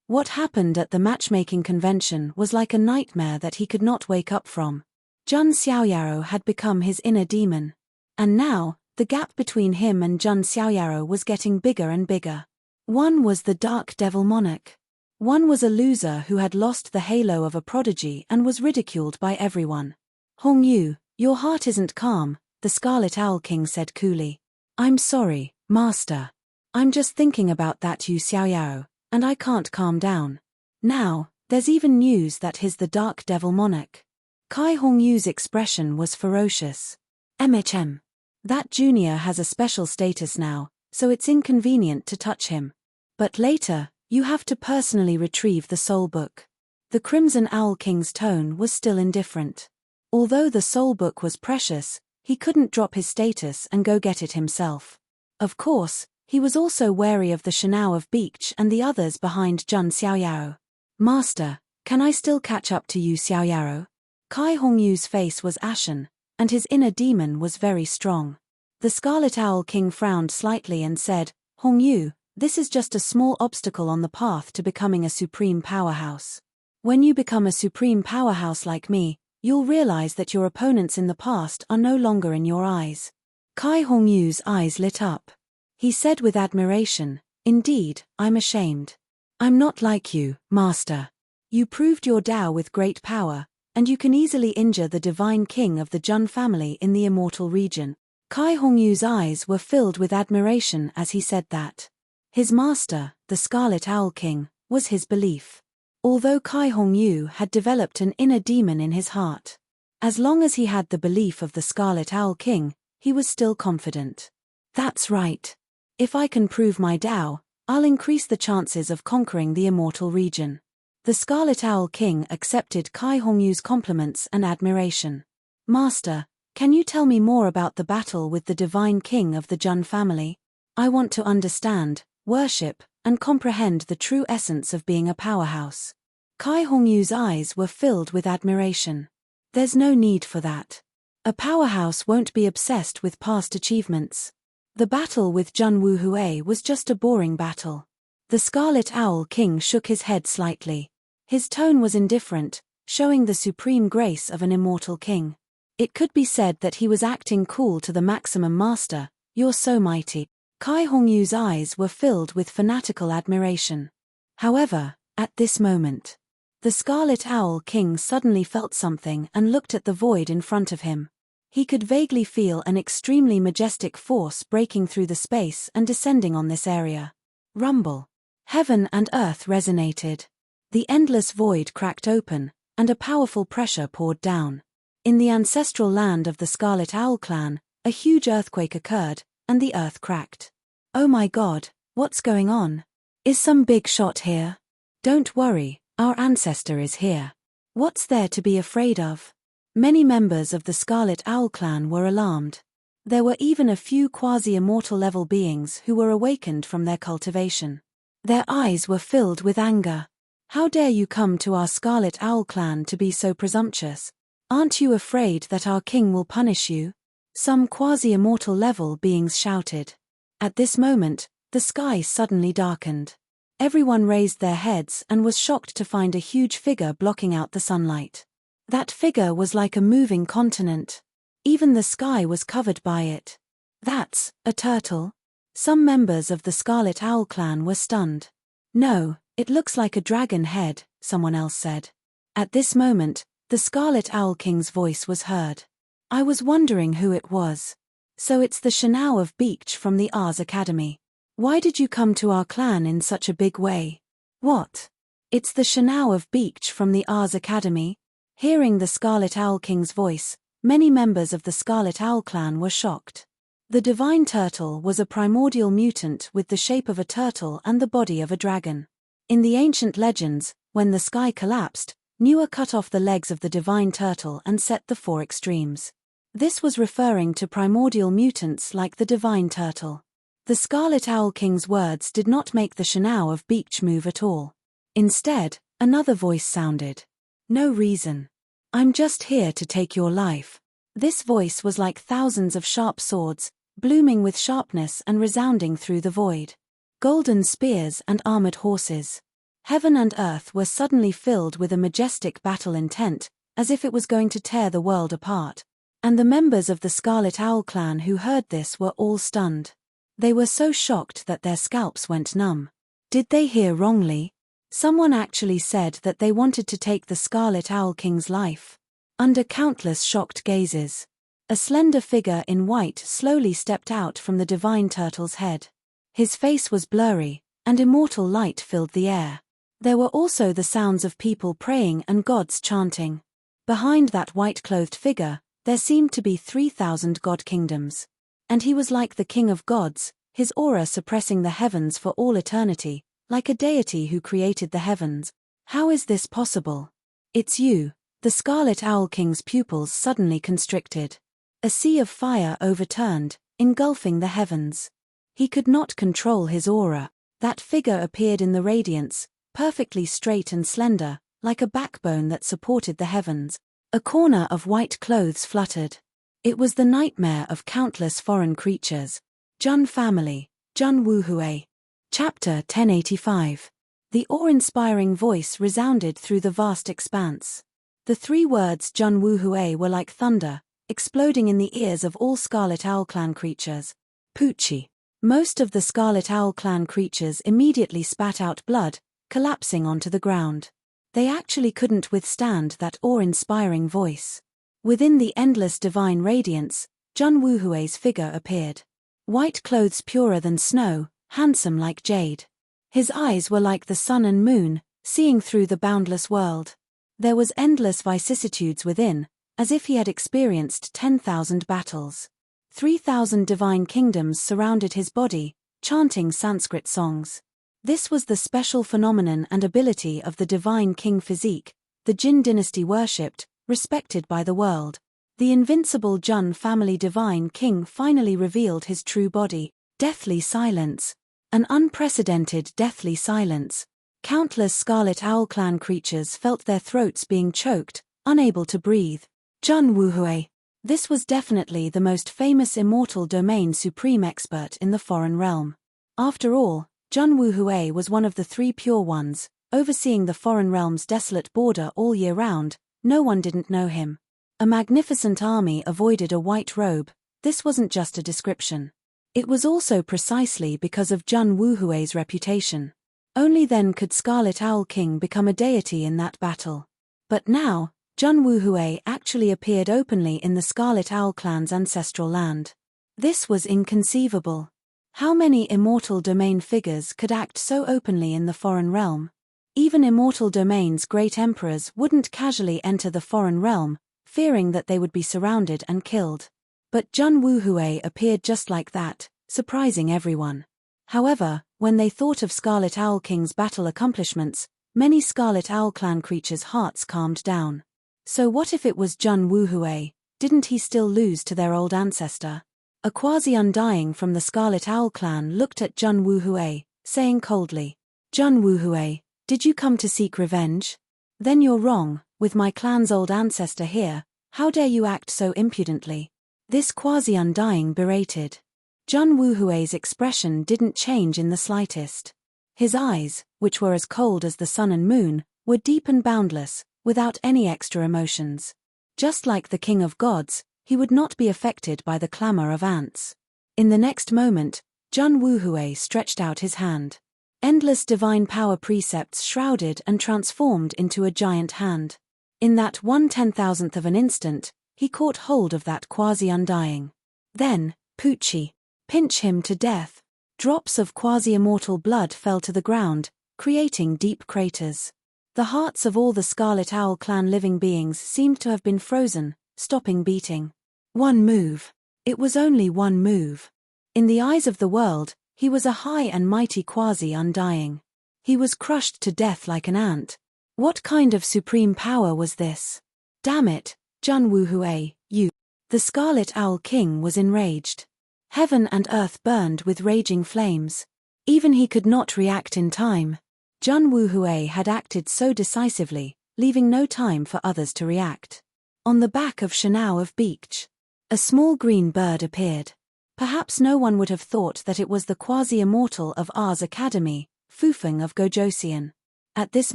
What happened at the matchmaking convention was like a nightmare that he could not wake up from. Jun Xiaoyao had become his inner demon. And now, the gap between him and Jun Xiaoyao was getting bigger and bigger. One was the Dark Devil Monarch. One was a loser who had lost the halo of a prodigy and was ridiculed by everyone. Hong Yu, your heart isn't calm, the Scarlet Owl King said coolly. I'm sorry, Master. I'm just thinking about that Yu Xiaoyao, and I can't calm down. Now, there's even news that he's the Dark Devil Monarch. Kai Hong Yu's expression was ferocious. MHM. That junior has a special status now, so it's inconvenient to touch him. But later, you have to personally retrieve the soul book. The Crimson Owl King's tone was still indifferent. Although the soul book was precious, he couldn't drop his status and go get it himself. Of course, he was also wary of the Shanao of Beach and the others behind Jun Xiaoyao. Master, can I still catch up to Yu Xiaoyao? Kai Hong Yu's face was ashen, and his inner demon was very strong. The Scarlet Owl King frowned slightly and said, Hong Yu, this is just a small obstacle on the path to becoming a supreme powerhouse. When you become a supreme powerhouse like me, you'll realize that your opponents in the past are no longer in your eyes. Kai Hong Yu's eyes lit up. He said with admiration, Indeed, I'm ashamed. I'm not like you, Master. You proved your Tao with great power, and you can easily injure the divine king of the Jun family in the immortal region. Kai Hong Yu's eyes were filled with admiration as he said that. His master, the Scarlet Owl King, was his belief. Although Kai Hong Yu had developed an inner demon in his heart, as long as he had the belief of the Scarlet Owl King, he was still confident. That's right. If I can prove my Tao, I'll increase the chances of conquering the immortal region. The Scarlet Owl King accepted Kai Hong Yu's compliments and admiration. Master, can you tell me more about the battle with the divine king of the Jun family? I want to understand, worship, and comprehend the true essence of being a powerhouse. Kai Hong Yu's eyes were filled with admiration. There's no need for that. A powerhouse won't be obsessed with past achievements. The battle with Jun Wuhui was just a boring battle. The Scarlet Owl King shook his head slightly. His tone was indifferent, showing the supreme grace of an immortal king. It could be said that he was acting cool to the maximum. Master, you're so mighty. Kai Hong Yu's eyes were filled with fanatical admiration. However, at this moment, the Scarlet Owl King suddenly felt something and looked at the void in front of him. He could vaguely feel an extremely majestic force breaking through the space and descending on this area. Rumble. Heaven and earth resonated. The endless void cracked open, and a powerful pressure poured down. In the ancestral land of the Scarlet Owl clan, a huge earthquake occurred, and the earth cracked. Oh my God, what's going on? Is some big shot here? Don't worry, our ancestor is here. What's there to be afraid of? Many members of the Scarlet Owl clan were alarmed. There were even a few quasi-immortal level beings who were awakened from their cultivation. Their eyes were filled with anger. How dare you come to our Scarlet Owl clan to be so presumptuous? Aren't you afraid that our king will punish you? Some quasi-immortal level beings shouted. At this moment, the sky suddenly darkened. Everyone raised their heads and was shocked to find a huge figure blocking out the sunlight. That figure was like a moving continent. Even the sky was covered by it. That's a turtle? Some members of the Scarlet Owl clan were stunned. No, it looks like a dragon head, someone else said. At this moment, the Scarlet Owl King's voice was heard. I was wondering who it was. So it's the Shanao of Beach from the Ars Academy. Why did you come to our clan in such a big way? What? It's the Shanao of Beach from the Ars Academy? Hearing the Scarlet Owl King's voice, many members of the Scarlet Owl clan were shocked. The divine turtle was a primordial mutant with the shape of a turtle and the body of a dragon. In the ancient legends, when the sky collapsed, Nua cut off the legs of the divine turtle and set the four extremes. This was referring to primordial mutants like the divine turtle. The Scarlet Owl King's words did not make the Shanao of Beach move at all. Instead, another voice sounded. No reason. I'm just here to take your life. This voice was like thousands of sharp swords, blooming with sharpness and resounding through the void. Golden spears and armored horses. Heaven and earth were suddenly filled with a majestic battle intent, as if it was going to tear the world apart. And the members of the Scarlet Owl clan who heard this were all stunned. They were so shocked that their scalps went numb. Did they hear wrongly? Someone actually said that they wanted to take the Scarlet Owl King's life. Under countless shocked gazes, a slender figure in white slowly stepped out from the divine turtle's head. His face was blurry, and immortal light filled the air. There were also the sounds of people praying and gods chanting. Behind that white-clothed figure, there seemed to be 3,000 god kingdoms. And he was like the king of gods, his aura suppressing the heavens for all eternity, like a deity who created the heavens. How is this possible? It's you. The Scarlet Owl King's pupils suddenly constricted. A sea of fire overturned, engulfing the heavens. He could not control his aura. That figure appeared in the radiance, perfectly straight and slender, like a backbone that supported the heavens. A corner of white clothes fluttered. It was the nightmare of countless foreign creatures. Jun family, Jun Wuhui. Chapter 1085. The awe-inspiring voice resounded through the vast expanse. The three words Jun Wuhui were like thunder, exploding in the ears of all Scarlet Owl Clan creatures. Poochie. Most of the Scarlet Owl Clan creatures immediately spat out blood, collapsing onto the ground. They actually couldn't withstand that awe-inspiring voice. Within the endless divine radiance, Jun Wuhui's figure appeared. White clothes purer than snow, handsome like jade. His eyes were like the sun and moon, seeing through the boundless world. There was endless vicissitudes within, as if he had experienced 10,000 battles. 3,000 divine kingdoms surrounded his body, chanting Sanskrit songs. This was the special phenomenon and ability of the divine king Physique, the Jin dynasty worshipped, respected by the world. The invincible Jun family divine king finally revealed his true body. Deathly silence. An unprecedented deathly silence. Countless Scarlet Owl Clan creatures felt their throats being choked, unable to breathe. Jun Wuhui. This was definitely the most famous immortal domain supreme expert in the foreign realm. After all, Jun Wuhui was one of the three pure ones, overseeing the foreign realm's desolate border all year round. No one didn't know him. A magnificent army avoided a white robe. This wasn't just a description. It was also precisely because of Jun Wuhui's reputation. Only then could Scarlet Owl King become a deity in that battle. But now, Jun Wuhui actually appeared openly in the Scarlet Owl Clan's ancestral land. This was inconceivable. How many immortal domain figures could act so openly in the foreign realm? Even immortal domain's great emperors wouldn't casually enter the foreign realm, fearing that they would be surrounded and killed. But Jun Wuhui appeared just like that, surprising everyone. However, when they thought of Scarlet Owl King's battle accomplishments, many Scarlet Owl Clan creatures' hearts calmed down. So what if it was Jun Wuhui? Didn't he still lose to their old ancestor? A quasi-undying from the Scarlet Owl Clan looked at Jun Wuhui, saying coldly, "Jun Wuhui, did you come to seek revenge? Then you're wrong. With my clan's old ancestor here, how dare you act so impudently?" This quasi-undying berated. Jun Wuhui's expression didn't change in the slightest. His eyes, which were as cold as the sun and moon, were deep and boundless, without any extra emotions. Just like the king of gods, he would not be affected by the clamor of ants. In the next moment, Jun Wuhui stretched out his hand. Endless divine power precepts shrouded and transformed into a giant hand. In that 1/10,000th of an instant, He caught hold of that quasi-undying. Then, Poochie. Pinch him to death. Drops of quasi-immortal blood fell to the ground, creating deep craters. The hearts of all the Scarlet Owl clan living beings seemed to have been frozen, stopping beating. One move. It was only one move. In the eyes of the world, he was a high and mighty quasi-undying. He was crushed to death like an ant. What kind of supreme power was this? Damn it, Jun Wuhui, you. The Scarlet Owl King was enraged. Heaven and earth burned with raging flames. Even he could not react in time. Jun Wuhui had acted so decisively, leaving no time for others to react. On the back of Shanao of Beach, a small green bird appeared. Perhaps no one would have thought that it was the quasi-immortal of Ars Academy, Fufeng of Gojosian. At this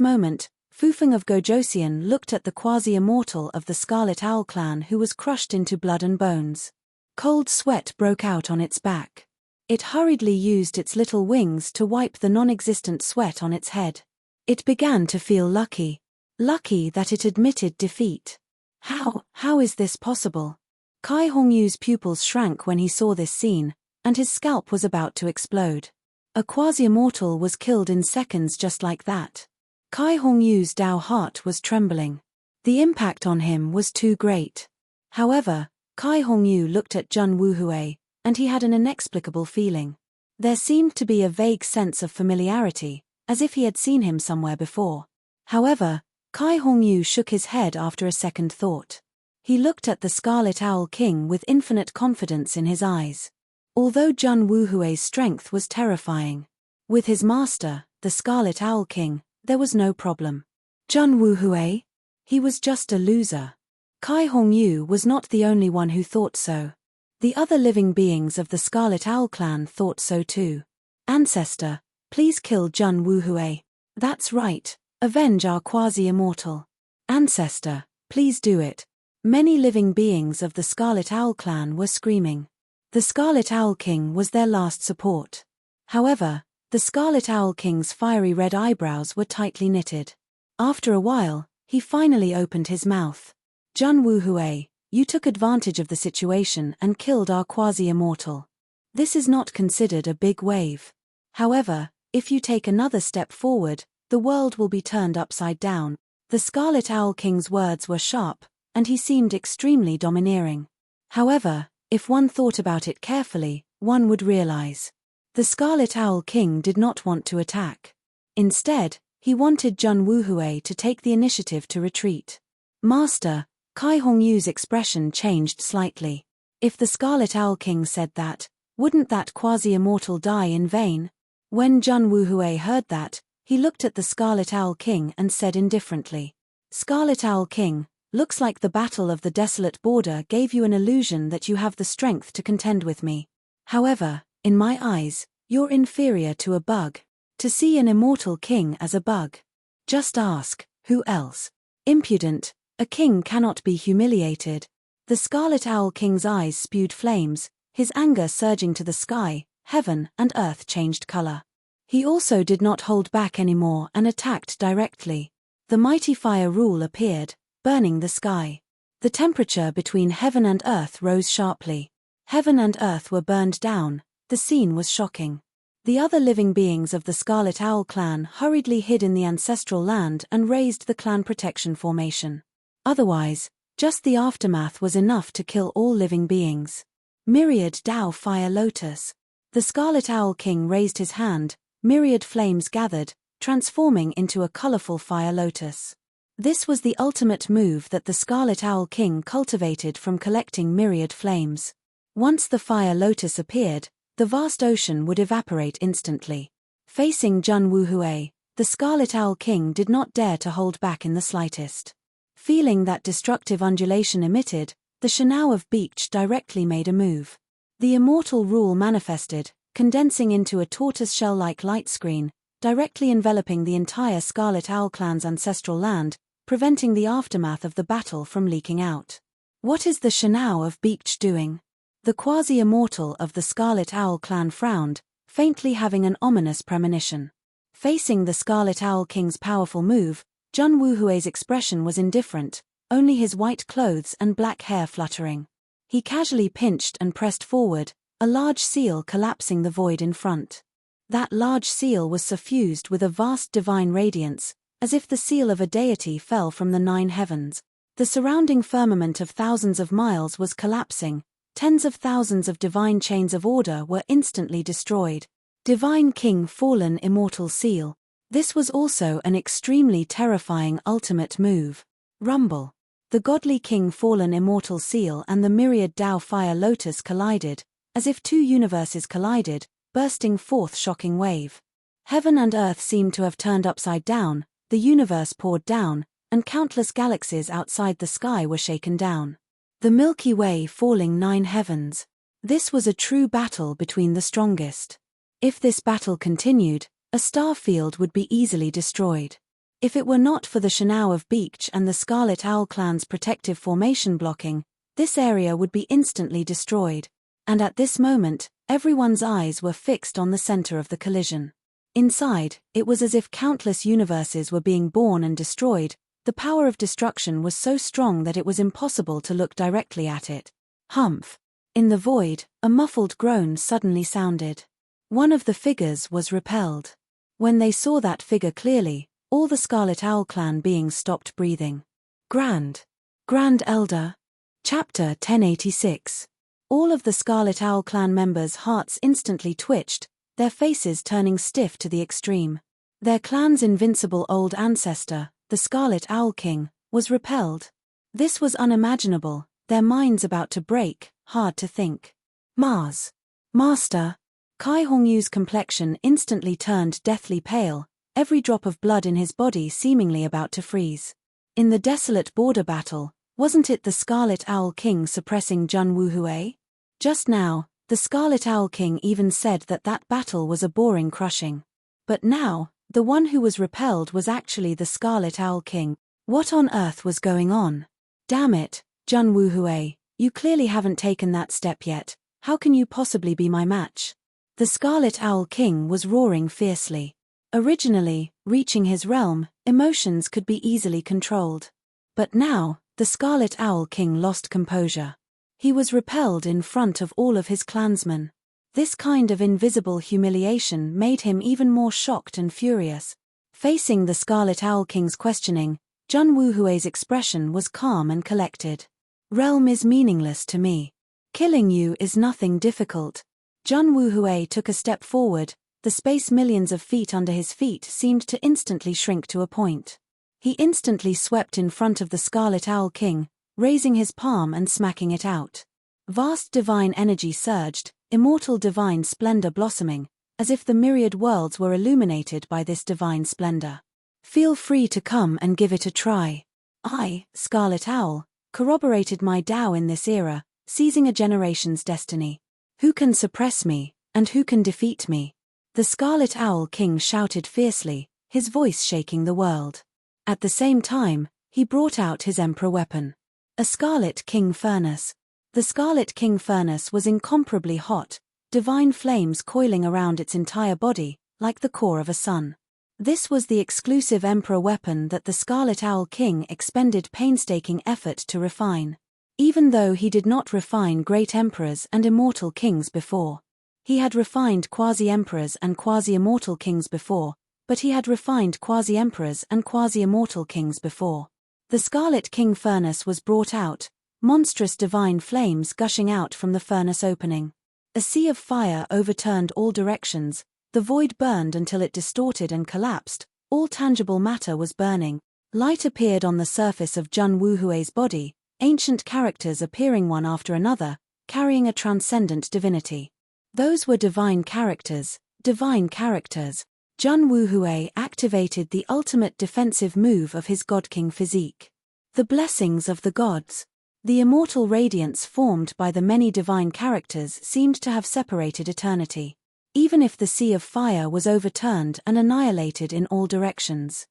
moment, Fufeng of Gojosian looked at the quasi-immortal of the Scarlet Owl clan who was crushed into blood and bones. Cold sweat broke out on its back. It hurriedly used its little wings to wipe the non-existent sweat on its head. It began to feel lucky. Lucky that it admitted defeat. How is this possible? Kai Hongyu's pupils shrank when he saw this scene, and his scalp was about to explode. A quasi-immortal was killed in seconds just like that. Kai Hongyu's Dao heart was trembling. The impact on him was too great. However, Kai Hongyu looked at Jun Wuhui, and he had an inexplicable feeling. There seemed to be a vague sense of familiarity, as if he had seen him somewhere before. However, Kai Hongyu shook his head after a second thought. He looked at the Scarlet Owl King with infinite confidence in his eyes. Although Jun Wuhui's strength was terrifying, with his master, the Scarlet Owl King, there was no problem. Jun Wuhui? He was just a loser. Kai Hongyu was not the only one who thought so. The other living beings of the Scarlet Owl clan thought so too. Ancestor, please kill Jun Wuhui. That's right, avenge our quasi-immortal. Ancestor, please do it. Many living beings of the Scarlet Owl clan were screaming. The Scarlet Owl King was their last support. However, the Scarlet Owl King's fiery red eyebrows were tightly knitted. After a while, he finally opened his mouth. Jun Wuhui, you took advantage of the situation and killed our quasi-immortal. This is not considered a big wave. However, if you take another step forward, the world will be turned upside down. The Scarlet Owl King's words were sharp, and he seemed extremely domineering. However, if one thought about it carefully, one would realize. The Scarlet Owl King did not want to attack. Instead, he wanted Jun Wuhui to take the initiative to retreat. Master, Kai Hongyu's expression changed slightly. If the Scarlet Owl King said that, wouldn't that quasi-immortal die in vain? When Jun Wuhui heard that, he looked at the Scarlet Owl King and said indifferently, Scarlet Owl King, looks like the Battle of the Desolate Border gave you an illusion that you have the strength to contend with me. However, in my eyes, you're inferior to a bug. To see an immortal king as a bug. Just ask, who else? Impudent, a king cannot be humiliated. The Scarlet Owl King's eyes spewed flames, his anger surging to the sky, heaven and earth changed color. He also did not hold back anymore and attacked directly. The mighty fire rule appeared, burning the sky. The temperature between heaven and earth rose sharply. Heaven and earth were burned down. The scene was shocking. The other living beings of the Scarlet Owl clan hurriedly hid in the ancestral land and raised the clan protection formation. Otherwise, just the aftermath was enough to kill all living beings. Myriad Dao Fire Lotus. The Scarlet Owl King raised his hand, myriad flames gathered, transforming into a colorful fire lotus. This was the ultimate move that the Scarlet Owl King cultivated from collecting myriad flames. Once the fire lotus appeared, the vast ocean would evaporate instantly. Facing Jun Wuhui, the Scarlet Owl King did not dare to hold back in the slightest. Feeling that destructive undulation emitted, the Shanao of Beach directly made a move. The immortal rule manifested, condensing into a tortoise shell-like light screen, directly enveloping the entire Scarlet Owl clan's ancestral land, preventing the aftermath of the battle from leaking out. What is the Shanao of Beach doing? The quasi-immortal of the Scarlet Owl clan frowned, faintly having an ominous premonition. Facing the Scarlet Owl King's powerful move, Jun Wuhui's expression was indifferent, only his white clothes and black hair fluttering. He casually pinched and pressed forward, a large seal collapsing the void in front. That large seal was suffused with a vast divine radiance, as if the seal of a deity fell from the 9 heavens. The surrounding firmament of thousands of miles was collapsing, tens of thousands of divine chains of order were instantly destroyed. Divine King fallen immortal seal. This was also an extremely terrifying ultimate move. Rumble. The godly king fallen immortal seal and the myriad Tao fire lotus collided, as if 2 universes collided, bursting forth shocking wave. Heaven and earth seemed to have turned upside down, the universe poured down, and countless galaxies outside the sky were shaken down. The Milky Way falling 9 heavens. This was a true battle between the strongest. If this battle continued, a star field would be easily destroyed. If it were not for the Shanao of Beach and the Scarlet Owl clan's protective formation blocking, this area would be instantly destroyed. And at this moment, everyone's eyes were fixed on the center of the collision. Inside, it was as if countless universes were being born and destroyed. The power of destruction was so strong that it was impossible to look directly at it. Humph! In the void, a muffled groan suddenly sounded. One of the figures was repelled. When they saw that figure clearly, all the Scarlet Owl clan beings stopped breathing. Grand Elder. Chapter 1086. All of the Scarlet Owl clan members' hearts instantly twitched, their faces turning stiff to the extreme. Their clan's invincible old ancestor, the Scarlet Owl King, was repelled. This was unimaginable, their minds about to break, hard to think. Mars. Master. Kai Hongyu's complexion instantly turned deathly pale, every drop of blood in his body seemingly about to freeze. In the desolate border battle, wasn't it the Scarlet Owl King suppressing Jun Wuhui? Just now, the Scarlet Owl King even said that battle was a boring crushing. But now, the one who was repelled was actually the Scarlet Owl King. What on earth was going on? Damn it, Jun Wuhui, you clearly haven't taken that step yet. How can you possibly be my match? The Scarlet Owl King was roaring fiercely. Originally, reaching his realm, emotions could be easily controlled. But now, the Scarlet Owl King lost composure. He was repelled in front of all of his clansmen. This kind of invisible humiliation made him even more shocked and furious. Facing the Scarlet Owl King's questioning, Jun Wuhui's expression was calm and collected. Realm is meaningless to me. Killing you is nothing difficult. Jun Wuhui took a step forward, the space millions of feet under his feet seemed to instantly shrink to a point. He instantly swept in front of the Scarlet Owl King, raising his palm and smacking it out. Vast divine energy surged, immortal divine splendor blossoming, as if the myriad worlds were illuminated by this divine splendor. Feel free to come and give it a try. I, Scarlet Owl, corroborated my Tao in this era, seizing a generation's destiny. Who can suppress me, and who can defeat me? The Scarlet Owl King shouted fiercely, his voice shaking the world. At the same time, he brought out his emperor weapon. A Scarlet King Furnace. The Scarlet King Furnace was incomparably hot, divine flames coiling around its entire body, like the core of a sun. This was the exclusive emperor weapon that the Scarlet Owl King expended painstaking effort to refine. Even though he did not refine great emperors and immortal kings before. He had refined quasi-emperors and quasi-immortal kings before, but he had refined quasi-emperors and quasi-immortal kings before. The Scarlet King Furnace was brought out, monstrous divine flames gushing out from the furnace opening. A sea of fire overturned all directions, the void burned until it distorted and collapsed, all tangible matter was burning. Light appeared on the surface of Jun Wuhui's body, ancient characters appearing one after another, carrying a transcendent divinity. Those were divine characters, Jun Wuhui activated the ultimate defensive move of his God King Physique. The blessings of the gods. The immortal radiance formed by the many divine characters seemed to have separated eternity. Even if the sea of fire was overturned and annihilated in all directions.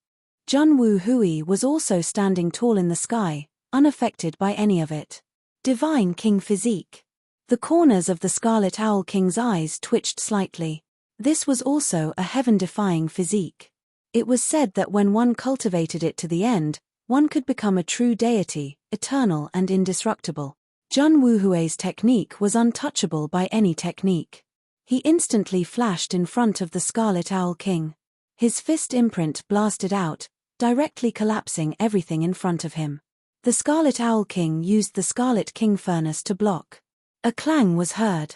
Jun Wuhui was also standing tall in the sky, unaffected by any of it. Divine King Physique. The corners of the Scarlet Owl King's eyes twitched slightly. This was also a heaven-defying physique. It was said that when one cultivated it to the end, one could become a true deity, eternal and indestructible. Jun Wuhui's technique was untouchable by any technique. He instantly flashed in front of the Scarlet Owl King. His fist imprint blasted out, directly collapsing everything in front of him. The Scarlet Owl King used the Scarlet King Furnace to block. A clang was heard.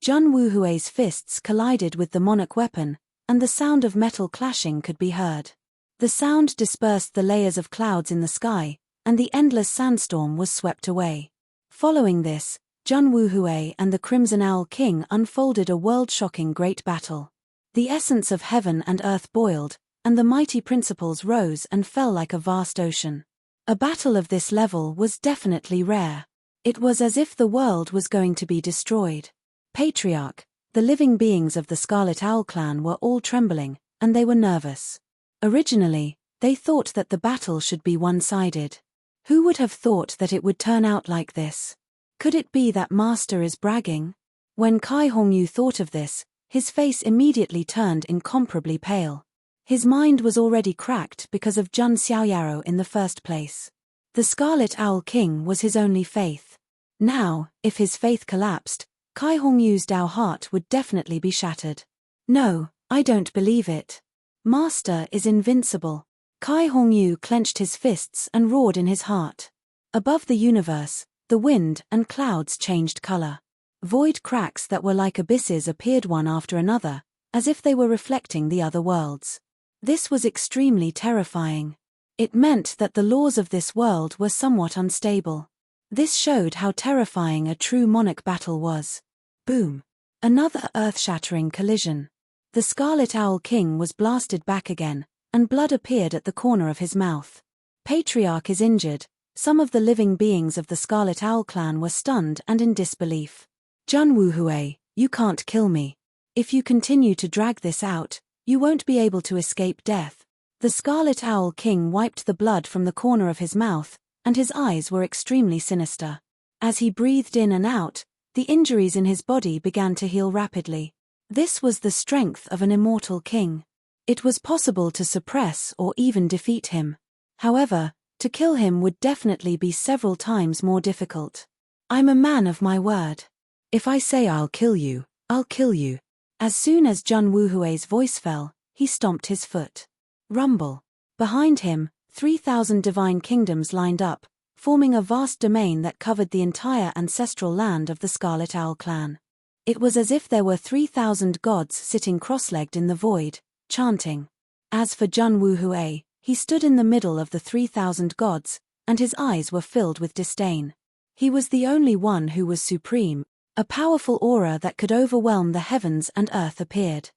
Jun Wuhui's fists collided with the monarch weapon, and the sound of metal clashing could be heard. The sound dispersed the layers of clouds in the sky, and the endless sandstorm was swept away. Following this, Jun Wuhui and the Crimson Owl King unfolded a world-shocking great battle. The essence of heaven and earth boiled, and the mighty principles rose and fell like a vast ocean. A battle of this level was definitely rare. It was as if the world was going to be destroyed. Patriarch, the living beings of the Scarlet Owl clan were all trembling, and they were nervous. Originally, they thought that the battle should be one-sided. Who would have thought that it would turn out like this? Could it be that Master is bragging? When Kai Hongyu thought of this, his face immediately turned incomparably pale. His mind was already cracked because of Jun Xiaoyaro in the first place. The Scarlet Owl King was his only faith. Now, if his faith collapsed, Kai Hongyu's Dao heart would definitely be shattered. No, I don't believe it. Master is invincible. Kai Hongyu clenched his fists and roared in his heart. Above the universe, the wind and clouds changed color. Void cracks that were like abysses appeared one after another, as if they were reflecting the other worlds. This was extremely terrifying. It meant that the laws of this world were somewhat unstable. This showed how terrifying a true monarch battle was. Boom! Another earth-shattering collision. The Scarlet Owl King was blasted back again, and blood appeared at the corner of his mouth. Patriarch is injured. Some of the living beings of the Scarlet Owl clan were stunned and in disbelief. Jun Wuhui, you can't kill me. If you continue to drag this out, you won't be able to escape death. The Scarlet Owl King wiped the blood from the corner of his mouth, and his eyes were extremely sinister. As he breathed in and out, the injuries in his body began to heal rapidly. This was the strength of an immortal king. It was possible to suppress or even defeat him. However, to kill him would definitely be several times more difficult. I'm a man of my word. If I say I'll kill you, I'll kill you. As soon as Jun Wuhui's voice fell, he stomped his foot. Rumble. Behind him, 3,000 divine kingdoms lined up, forming a vast domain that covered the entire ancestral land of the Scarlet Owl clan. It was as if there were 3,000 gods sitting cross-legged in the void, chanting. As for Jun Wuhui, he stood in the middle of the 3,000 gods, and his eyes were filled with disdain. He was the only one who was supreme. A powerful aura that could overwhelm the heavens and earth appeared.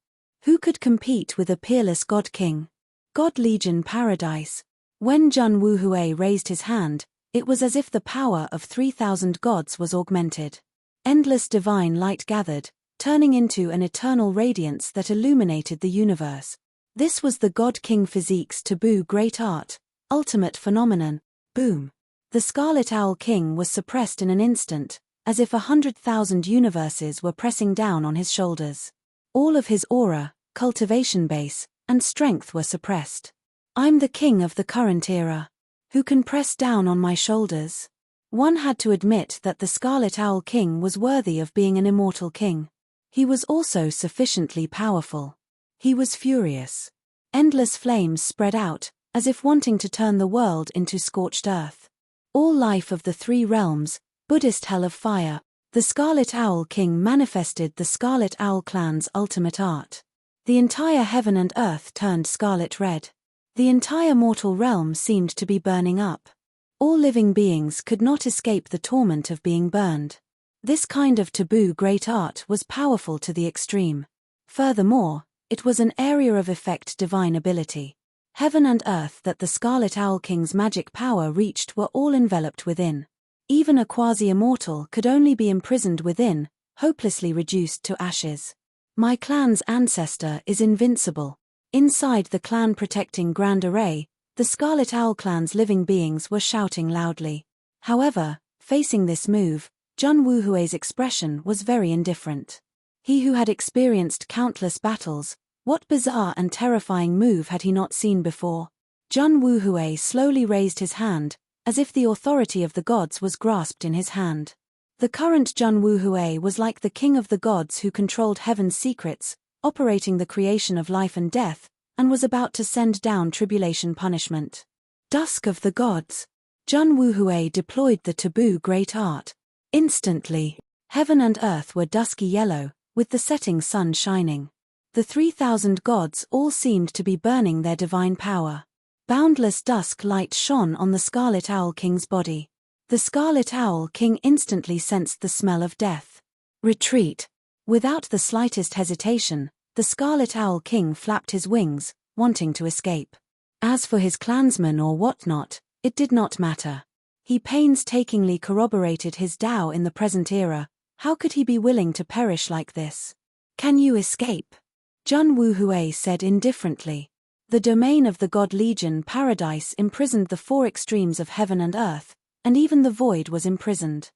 Who could compete with a peerless God King? God Legion Paradise. When Jun Wuhui raised his hand, it was as if the power of 3,000 gods was augmented. Endless divine light gathered, turning into an eternal radiance that illuminated the universe. This was the God King Physique's taboo great art, ultimate phenomenon. Boom! The Scarlet Owl King was suppressed in an instant, as if 100,000 universes were pressing down on his shoulders. All of his aura, cultivation base, and strength were suppressed. I'm the king of the current era. Who can press down on my shoulders? One had to admit that the Scarlet Owl King was worthy of being an immortal king. He was also sufficiently powerful. He was furious. Endless flames spread out, as if wanting to turn the world into scorched earth. All life of the three realms, Buddhist hell of fire, the Scarlet Owl King manifested the Scarlet Owl clan's ultimate art. The entire heaven and earth turned scarlet red. The entire mortal realm seemed to be burning up. All living beings could not escape the torment of being burned. This kind of taboo great art was powerful to the extreme. Furthermore, it was an area of effect divine ability. Heaven and earth that the Scarlet Owl King's magic power reached were all enveloped within. Even a quasi-immortal could only be imprisoned within, hopelessly reduced to ashes. My clan's ancestor is invincible. Inside the clan protecting Grand Array, the Scarlet Owl clan's living beings were shouting loudly. However, facing this move, Jun Wuhui's expression was very indifferent. He who had experienced countless battles, what bizarre and terrifying move had he not seen before? Jun Wuhui slowly raised his hand, as if the authority of the gods was grasped in his hand. The current Jun Wuhui was like the king of the gods who controlled heaven's secrets, operating the creation of life and death, and was about to send down tribulation punishment. Dusk of the gods. Jun Wuhui deployed the taboo great art. Instantly, heaven and earth were dusky yellow, with the setting sun shining. The 3,000 gods all seemed to be burning their divine power. Boundless dusk light shone on the Scarlet Owl King's body. The Scarlet Owl King instantly sensed the smell of death. Retreat. Without the slightest hesitation, the Scarlet Owl King flapped his wings, wanting to escape. As for his clansmen or whatnot, it did not matter. He painstakingly corroborated his Tao in the present era. How could he be willing to perish like this? Can you escape? Jun Wuhui said indifferently. The domain of the God Legion Paradise imprisoned the four extremes of heaven and earth, and even the void was imprisoned.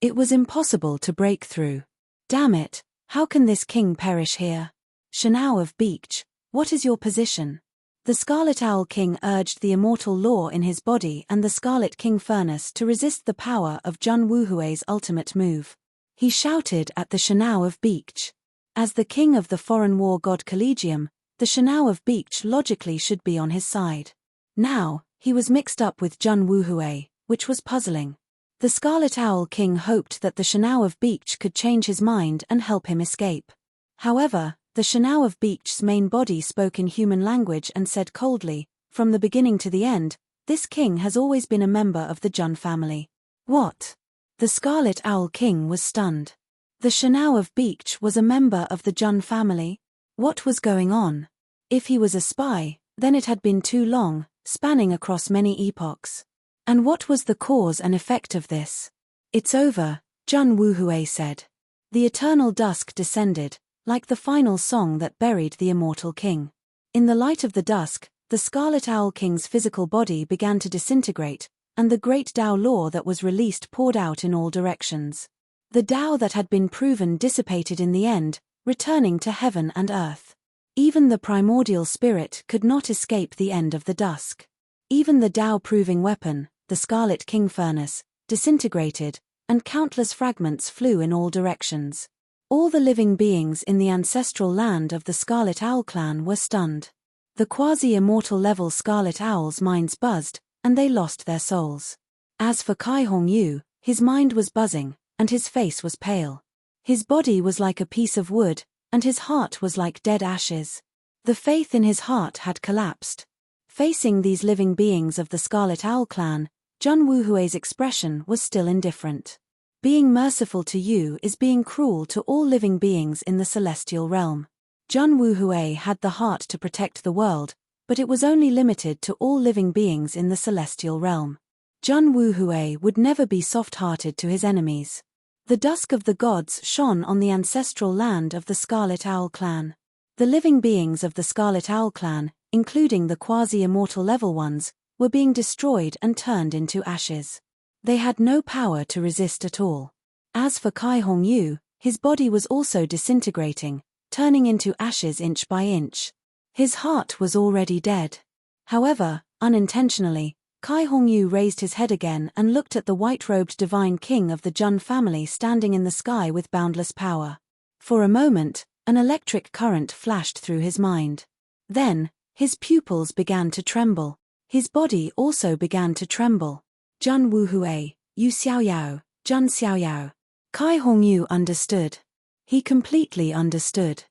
It was impossible to break through. Damn it, how can this king perish here? Shanao of Beach, what is your position? The Scarlet Owl King urged the immortal law in his body and the Scarlet King Furnace to resist the power of Jun Wuhui's ultimate move. He shouted at the Shanao of Beach. As the king of the foreign war god Collegium, the Shanao of Beach logically should be on his side. Now, he was mixed up with Jun Wuhui, which was puzzling. The Scarlet Owl King hoped that the Shanao of Beach could change his mind and help him escape. However, the Shanao of Beach's main body spoke in human language and said coldly, from the beginning to the end, this king has always been a member of the Jun family. What? The Scarlet Owl King was stunned. The Shanao of Beach was a member of the Jun family? What was going on? If he was a spy, then it had been too long, spanning across many epochs. And what was the cause and effect of this? It's over, Jun Wuhui said. The eternal dusk descended, like the final song that buried the immortal king. In the light of the dusk, the Scarlet Owl King's physical body began to disintegrate, and the great Tao law that was released poured out in all directions. The Tao that had been proven dissipated in the end, returning to heaven and earth. Even the primordial spirit could not escape the end of the dusk. Even the Tao-proving weapon, the Scarlet King Furnace, disintegrated, and countless fragments flew in all directions. All the living beings in the ancestral land of the Scarlet Owl clan were stunned. The quasi-immortal level Scarlet Owls' minds buzzed, and they lost their souls. As for Kai Hongyu, his mind was buzzing, and his face was pale. His body was like a piece of wood, and his heart was like dead ashes. The faith in his heart had collapsed. Facing these living beings of the Scarlet Owl clan, Jun Wuhui's expression was still indifferent. Being merciful to you is being cruel to all living beings in the celestial realm. Jun Wuhui had the heart to protect the world, but it was only limited to all living beings in the celestial realm. Jun Wuhui would never be soft-hearted to his enemies. The dusk of the gods shone on the ancestral land of the Scarlet Owl clan. The living beings of the Scarlet Owl clan, including the quasi-immortal level ones, were being destroyed and turned into ashes. They had no power to resist at all. As for Kai Hongyu, his body was also disintegrating, turning into ashes inch by inch. His heart was already dead. However, unintentionally, Kai Hongyu raised his head again and looked at the white-robed divine king of the Jun family standing in the sky with boundless power. For a moment, an electric current flashed through his mind. Then, his pupils began to tremble. His body also began to tremble. Jun Wuhui, Yu Xiaoyao, Jun Xiaoyao. Kai Hongyu understood. He completely understood.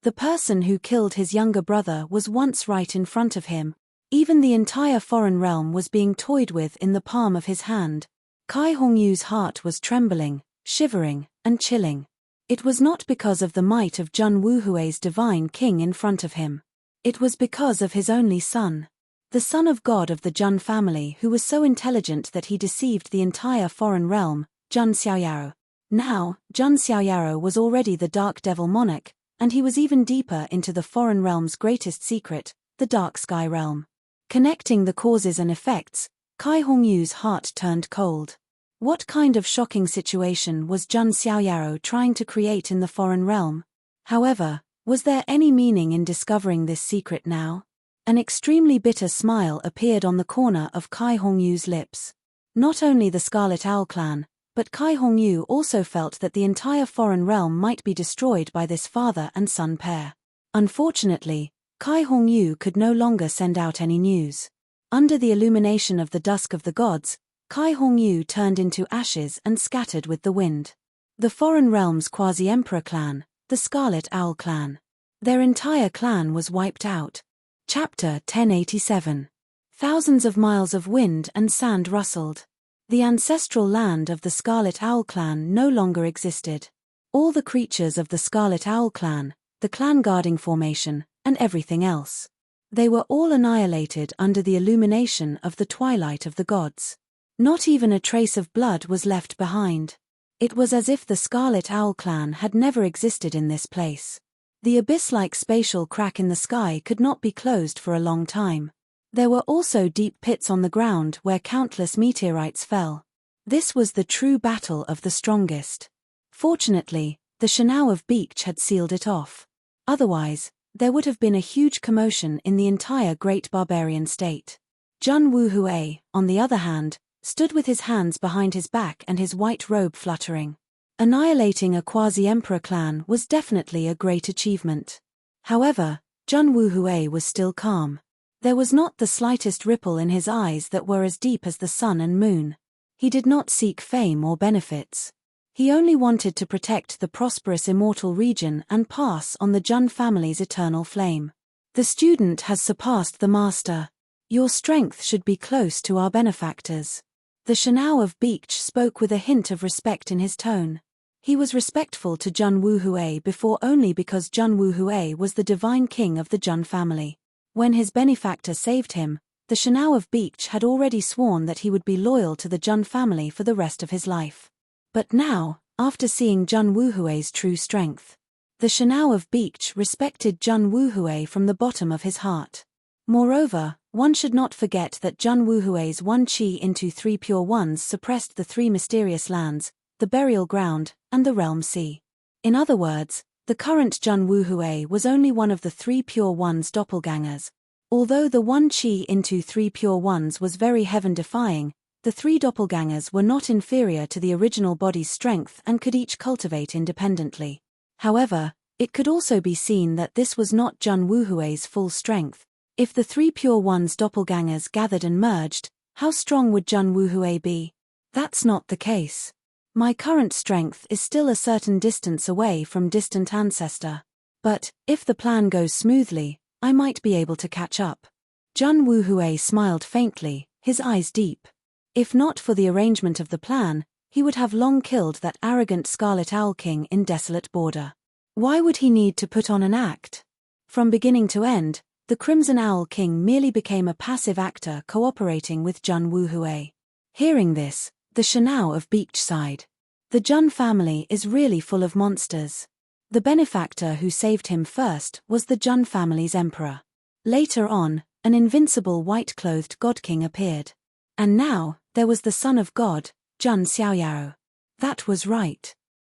The person who killed his younger brother was once right in front of him. Even the entire foreign realm was being toyed with in the palm of his hand. Kai Hongyu's heart was trembling, shivering, and chilling. It was not because of the might of Jun Wuhui's divine king in front of him. It was because of his only son. The son of God of the Jun family who was so intelligent that he deceived the entire foreign realm, Jun Xiaoyao. Now, Jun Xiaoyao was already the Dark Devil monarch, and he was even deeper into the foreign realm's greatest secret, the Dark Sky realm. Connecting the causes and effects, Kai Hongyu's heart turned cold. What kind of shocking situation was Jun Xiaoyao trying to create in the foreign realm? However, was there any meaning in discovering this secret now? An extremely bitter smile appeared on the corner of Kai Hongyu's lips. Not only the Scarlet Owl clan, but Kai Hongyu also felt that the entire foreign realm might be destroyed by this father and son pair. Unfortunately, Kai Hongyu could no longer send out any news. Under the illumination of the dusk of the gods, Kai Hongyu turned into ashes and scattered with the wind. The foreign realm's quasi-emperor clan, the Scarlet Owl clan. Their entire clan was wiped out. Chapter 1087. Thousands of miles of wind and sand rustled. The ancestral land of the Scarlet Owl clan no longer existed. All the creatures of the Scarlet Owl clan, the clan guarding formation, and everything else. They were all annihilated under the illumination of the twilight of the gods. Not even a trace of blood was left behind. It was as if the Scarlet Owl clan had never existed in this place. The abyss-like spatial crack in the sky could not be closed for a long time. There were also deep pits on the ground where countless meteorites fell. This was the true battle of the strongest. Fortunately, the Shanao of Beach had sealed it off. Otherwise, there would have been a huge commotion in the entire great barbarian state. Jun Wuhui, on the other hand, stood with his hands behind his back and his white robe fluttering. Annihilating a quasi-emperor clan was definitely a great achievement. However, Jun Wuhui was still calm. There was not the slightest ripple in his eyes that were as deep as the sun and moon. He did not seek fame or benefits. He only wanted to protect the prosperous immortal region and pass on the Jun family's eternal flame. The student has surpassed the master. Your strength should be close to our benefactors. The Shanao of Beach spoke with a hint of respect in his tone. He was respectful to Jun Wuhui before only because Jun Wuhui was the divine king of the Jun family. When his benefactor saved him, the Shanao of Beach had already sworn that he would be loyal to the Jun family for the rest of his life. But now, after seeing Jun Wuhui's true strength, the Shanao of Beach respected Jun Wuhui from the bottom of his heart. Moreover, one should not forget that Jun Wuhui's 1 Qi into 3 Pure Ones suppressed the 3 mysterious lands, the burial ground, and the realm sea. In other words, the current Jun Wuhui was only one of the 3 Pure Ones' doppelgangers. Although the 1 Qi into 3 Pure Ones was very heaven-defying, the 3 doppelgangers were not inferior to the original body's strength and could each cultivate independently. However, it could also be seen that this was not Jun Wuhui's full strength. If the 3 Pure Ones' doppelgangers gathered and merged, how strong would Jun Wuhui be? That's not the case. My current strength is still a certain distance away from distant ancestor. But, if the plan goes smoothly, I might be able to catch up. Jun Wuhui smiled faintly, his eyes deep. If not for the arrangement of the plan, he would have long killed that arrogant Scarlet Owl King in Desolate Border. Why would he need to put on an act? From beginning to end, the Crimson Owl King merely became a passive actor cooperating with Jun Wuhui. Hearing this, the Shanao of Beach sighed. The Jun family is really full of monsters. The benefactor who saved him first was the Jun family's emperor. Later on, an invincible white-clothed god king appeared. And now, there was the son of God, Jun Xiaoyao. That was right.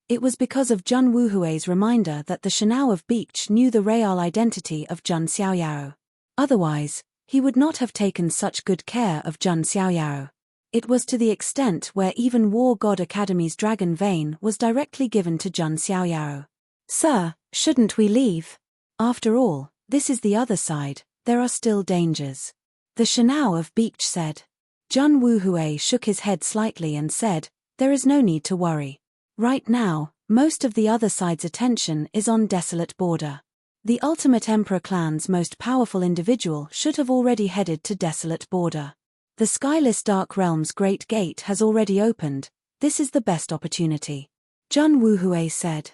It was because of Jun Wuhui's reminder that the Shanao of Beach knew the real identity of Jun Xiaoyao. Otherwise, he would not have taken such good care of Jun Xiaoyao. It was to the extent where even War God Academy's dragon vein was directly given to Jun Xiaoyao. Sir, shouldn't we leave? After all, this is the other side, there are still dangers. The Shanao of Beach said. Jun Wuhui shook his head slightly and said, there is no need to worry. Right now, most of the other side's attention is on Desolate Border. The Ultimate Emperor clan's most powerful individual should have already headed to Desolate Border. The Skyless Dark Realm's Great Gate has already opened, this is the best opportunity. Jun Wuhui said.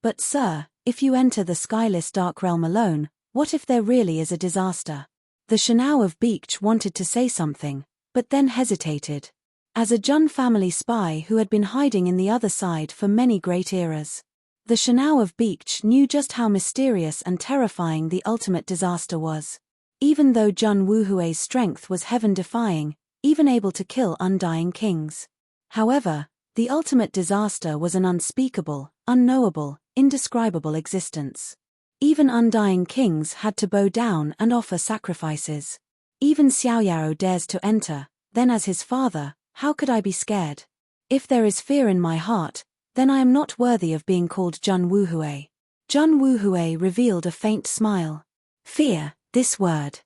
But sir, if you enter the Skyless Dark Realm alone, what if there really is a disaster? The Shanao of Beach wanted to say something, but then hesitated. As a Jun family spy who had been hiding in the other side for many great eras, the Shanao of Beach knew just how mysterious and terrifying the ultimate disaster was. Even though Jun Wuhui's strength was heaven-defying, even able to kill undying kings. However, the ultimate disaster was an unspeakable, unknowable, indescribable existence. Even undying kings had to bow down and offer sacrifices. Even Xiaoyao dares to enter, then as his father, how could I be scared? If there is fear in my heart, then I am not worthy of being called Jun Wuhui. Jun Wuhui revealed a faint smile. Fear, this word.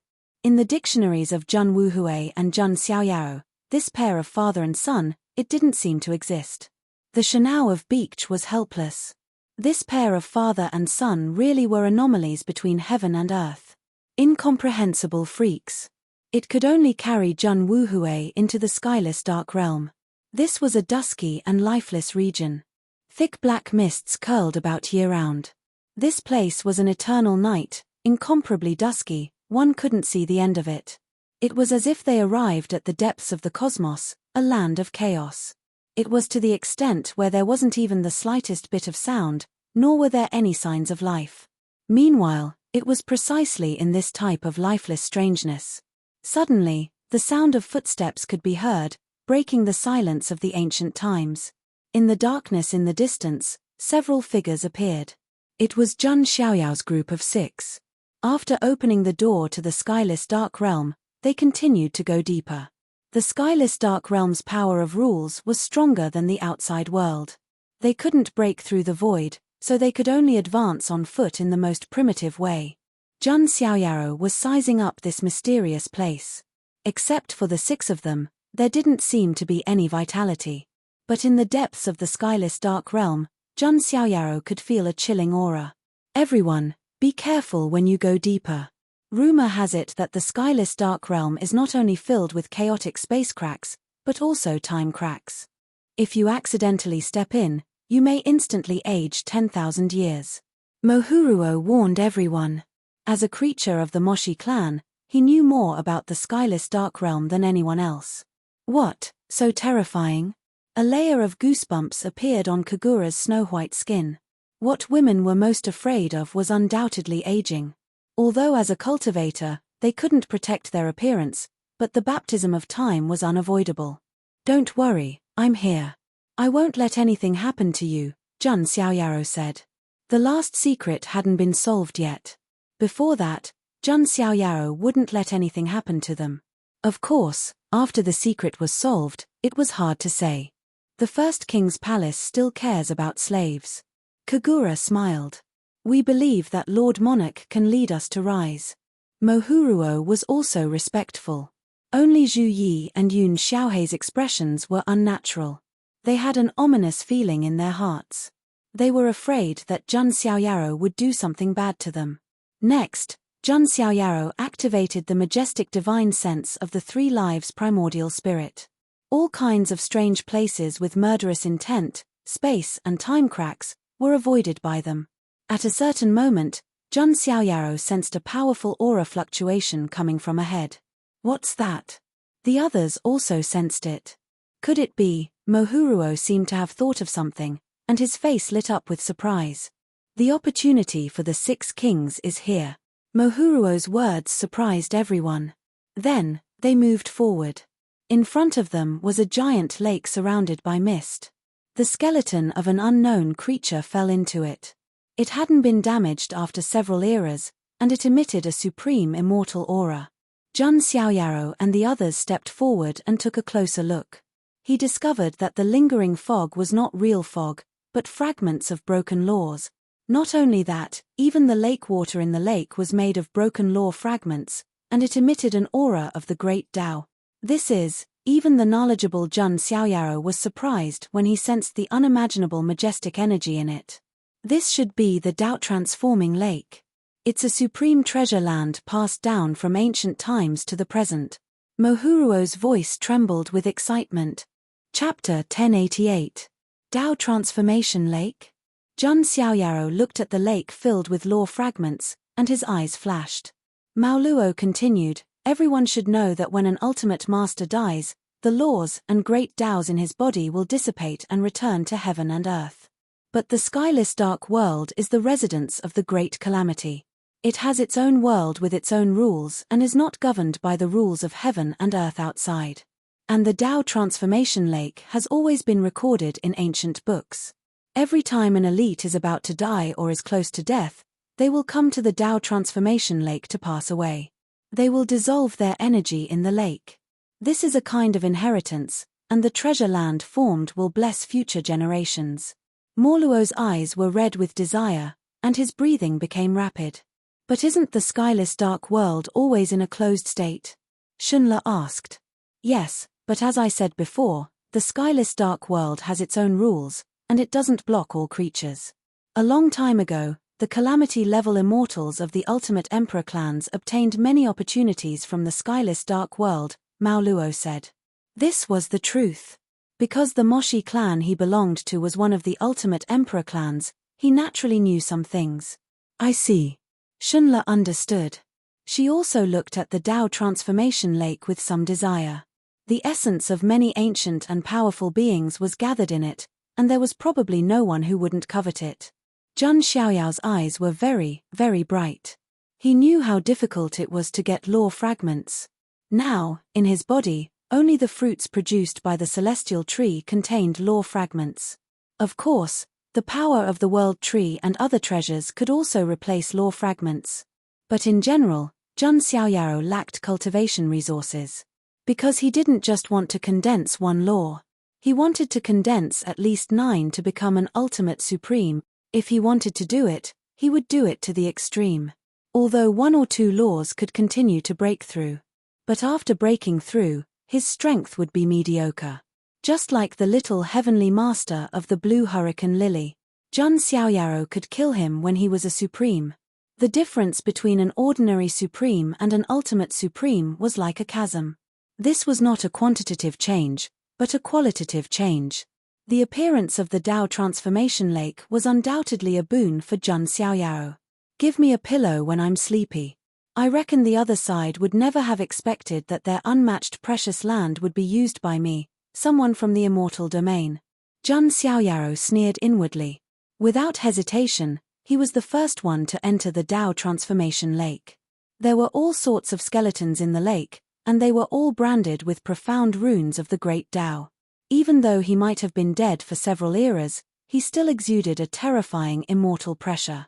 In the dictionaries of Jun Wuhui and Jun Xiaoyao, this pair of father and son, it didn't seem to exist. The Shanao of Beech was helpless. This pair of father and son really were anomalies between heaven and earth. Incomprehensible freaks. It could only carry Jun Wuhui into the skyless dark realm. This was a dusky and lifeless region. Thick black mists curled about year-round. This place was an eternal night, incomparably dusky, one couldn't see the end of it. It was as if they arrived at the depths of the cosmos, a land of chaos. It was to the extent where there wasn't even the slightest bit of sound, nor were there any signs of life. Meanwhile, it was precisely in this type of lifeless strangeness. Suddenly, the sound of footsteps could be heard, breaking the silence of the ancient times. In the darkness in the distance, several figures appeared. It was Jun Xiaoyao's group of 6. After opening the door to the skyless dark realm, they continued to go deeper. The skyless dark realm's power of rules was stronger than the outside world. They couldn't break through the void, so they could only advance on foot in the most primitive way. Jun Xiaoyao was sizing up this mysterious place. Except for the 6 of them, there didn't seem to be any vitality. But in the depths of the skyless dark realm, Jun Xiaoyao could feel a chilling aura. Everyone, be careful when you go deeper. Rumor has it that the skyless dark realm is not only filled with chaotic space cracks, but also time cracks. If you accidentally step in, you may instantly age 10,000 years. Mohuruo warned everyone. As a creature of the Moshi clan, he knew more about the skyless dark realm than anyone else. What, so terrifying? A layer of goosebumps appeared on Kagura's snow-white skin. What women were most afraid of was undoubtedly aging. Although as a cultivator, they couldn't protect their appearance, but the baptism of time was unavoidable. Don't worry, I'm here. I won't let anything happen to you, Jun Xiaoyao said. The last secret hadn't been solved yet. Before that, Jun Xiaoyao wouldn't let anything happen to them. Of course, after the secret was solved, it was hard to say. The first king's palace still cares about slaves. Kagura smiled. We believe that Lord Monarch can lead us to rise. Mohuruo was also respectful. Only Zhu Yi and Yun Xiaohei's expressions were unnatural. They had an ominous feeling in their hearts. They were afraid that Jun Xiaoyao would do something bad to them. Next, Jun Xiaoyao activated the majestic divine sense of the 3 lives primordial spirit. All kinds of strange places with murderous intent, space and time cracks, were avoided by them. At a certain moment, Jun Xiaoyao sensed a powerful aura fluctuation coming from ahead. What's that? The others also sensed it. Could it be? Mohuruo seemed to have thought of something, and his face lit up with surprise. The opportunity for the 6 kings is here. Mohuruo's words surprised everyone. Then, they moved forward. In front of them was a giant lake surrounded by mist. The skeleton of an unknown creature fell into it. It hadn't been damaged after several eras, and it emitted a supreme immortal aura. Jun Xiaoyao and the others stepped forward and took a closer look. He discovered that the lingering fog was not real fog, but fragments of broken laws. Not only that, even the lake water in the lake was made of broken law fragments, and it emitted an aura of the great Tao. Even the knowledgeable Jun Xiaoyao was surprised when he sensed the unimaginable majestic energy in it. This should be the Tao transforming lake. It's a supreme treasure land passed down from ancient times to the present. Mohuruo's voice trembled with excitement. Chapter 1088. Tao Transformation Lake? Jun Xiaoyao looked at the lake filled with law fragments, and his eyes flashed. Maoluo continued, everyone should know that when an ultimate master dies, the laws and great Taos in his body will dissipate and return to heaven and earth. But the skyless dark world is the residence of the great calamity. It has its own world with its own rules and is not governed by the rules of heaven and earth outside. And the Tao Transformation Lake has always been recorded in ancient books. Every time an elite is about to die or is close to death, They will come to the Tao transformation lake to pass away. They will dissolve their energy in the lake. This is a kind of inheritance, and the treasure land formed will bless future generations. Morluo's eyes were red with desire, and his breathing became rapid. But isn't the skyless dark world always in a closed state? Shunla asked. Yes, but as I said before, the skyless dark world has its own rules, and it doesn't block all creatures. A long time ago, the calamity-level immortals of the Ultimate Emperor clans obtained many opportunities from the skyless dark world, Mao Luo said. This was the truth. Because the Moshi clan he belonged to was one of the Ultimate Emperor clans, he naturally knew some things. I see. Shunla understood. She also looked at the Tao transformation lake with some desire. The essence of many ancient and powerful beings was gathered in it, and there was probably no one who wouldn't covet it. Zhang Xiaoyao's eyes were very, very bright. He knew how difficult it was to get law fragments. Now, in his body, only the fruits produced by the celestial tree contained law fragments. Of course, the power of the world tree and other treasures could also replace law fragments. But in general, Zhang Xiaoyao lacked cultivation resources. Because he didn't just want to condense one law. He wanted to condense at least 9 to become an ultimate supreme. If he wanted to do it, he would do it to the extreme. Although 1 or 2 laws could continue to break through. But after breaking through, his strength would be mediocre. Just like the little heavenly master of the blue hurricane lily. Zhang Xiaoyao could kill him when he was a supreme. The difference between an ordinary supreme and an ultimate supreme was like a chasm. This was not a quantitative change, but a qualitative change. The appearance of the Tao transformation lake was undoubtedly a boon for Zhang Xiaoyao. Give me a pillow when I'm sleepy. I reckon the other side would never have expected that their unmatched precious land would be used by me, someone from the immortal domain. Zhang Xiaoyao sneered inwardly. Without hesitation, he was the first one to enter the Tao transformation lake. There were all sorts of skeletons in the lake, and they were all branded with profound runes of the great Tao. Even though he might have been dead for several eras, he still exuded a terrifying immortal pressure.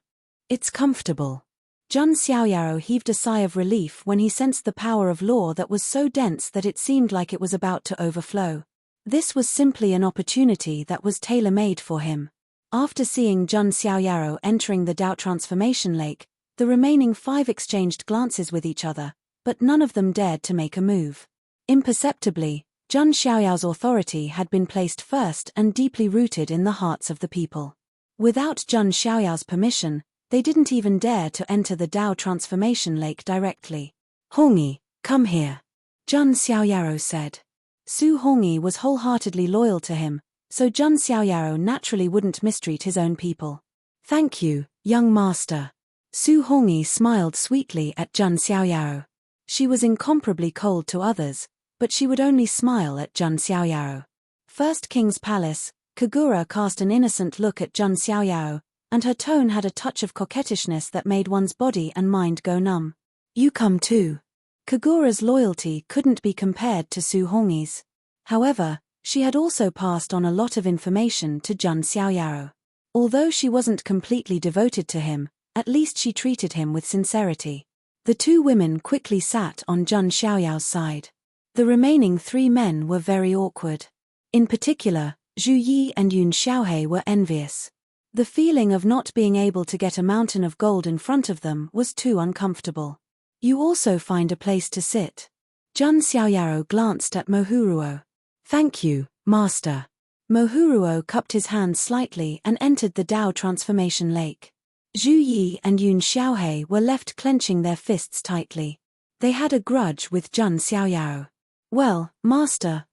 It's comfortable. Zhang Xiaoyao heaved a sigh of relief when he sensed the power of law that was so dense that it seemed like it was about to overflow. This was simply an opportunity that was tailor-made for him. After seeing Zhang Xiaoyao entering the Tao transformation lake, the remaining 5 exchanged glances with each other, but none of them dared to make a move. Imperceptibly, Zhang Xiaoyao's authority had been placed first and deeply rooted in the hearts of the people. Without Zhang Xiaoyao's permission, they didn't even dare to enter the Tao transformation lake directly. Hongyi, come here. Zhang Xiaoyao said. Su Hongyi was wholeheartedly loyal to him, so Zhang Xiaoyao naturally wouldn't mistreat his own people. Thank you, young master. Su Hongyi smiled sweetly at Zhang Xiaoyao. She was incomparably cold to others, but she would only smile at Zhang Xiaoyao. First King's Palace, Kagura cast an innocent look at Zhang Xiaoyao, and her tone had a touch of coquettishness that made one's body and mind go numb. You come too. Kagura's loyalty couldn't be compared to Su Hongyi's. However, she had also passed on a lot of information to Zhang Xiaoyao. Although she wasn't completely devoted to him, at least she treated him with sincerity. The 2 women quickly sat on Zhang Xiaoyao's side. The remaining 3 men were very awkward. In particular, Zhu Yi and Yun Xiaohe were envious. The feeling of not being able to get a mountain of gold in front of them was too uncomfortable. You also find a place to sit. Zhang Xiaoyao glanced at Mohuruo. Thank you, master. Mohuruo cupped his hands slightly and entered the Tao transformation lake. Zhu Yi and Yun Xiaohe were left clenching their fists tightly. They had a grudge with Zhang Xiaoyao. Well, master,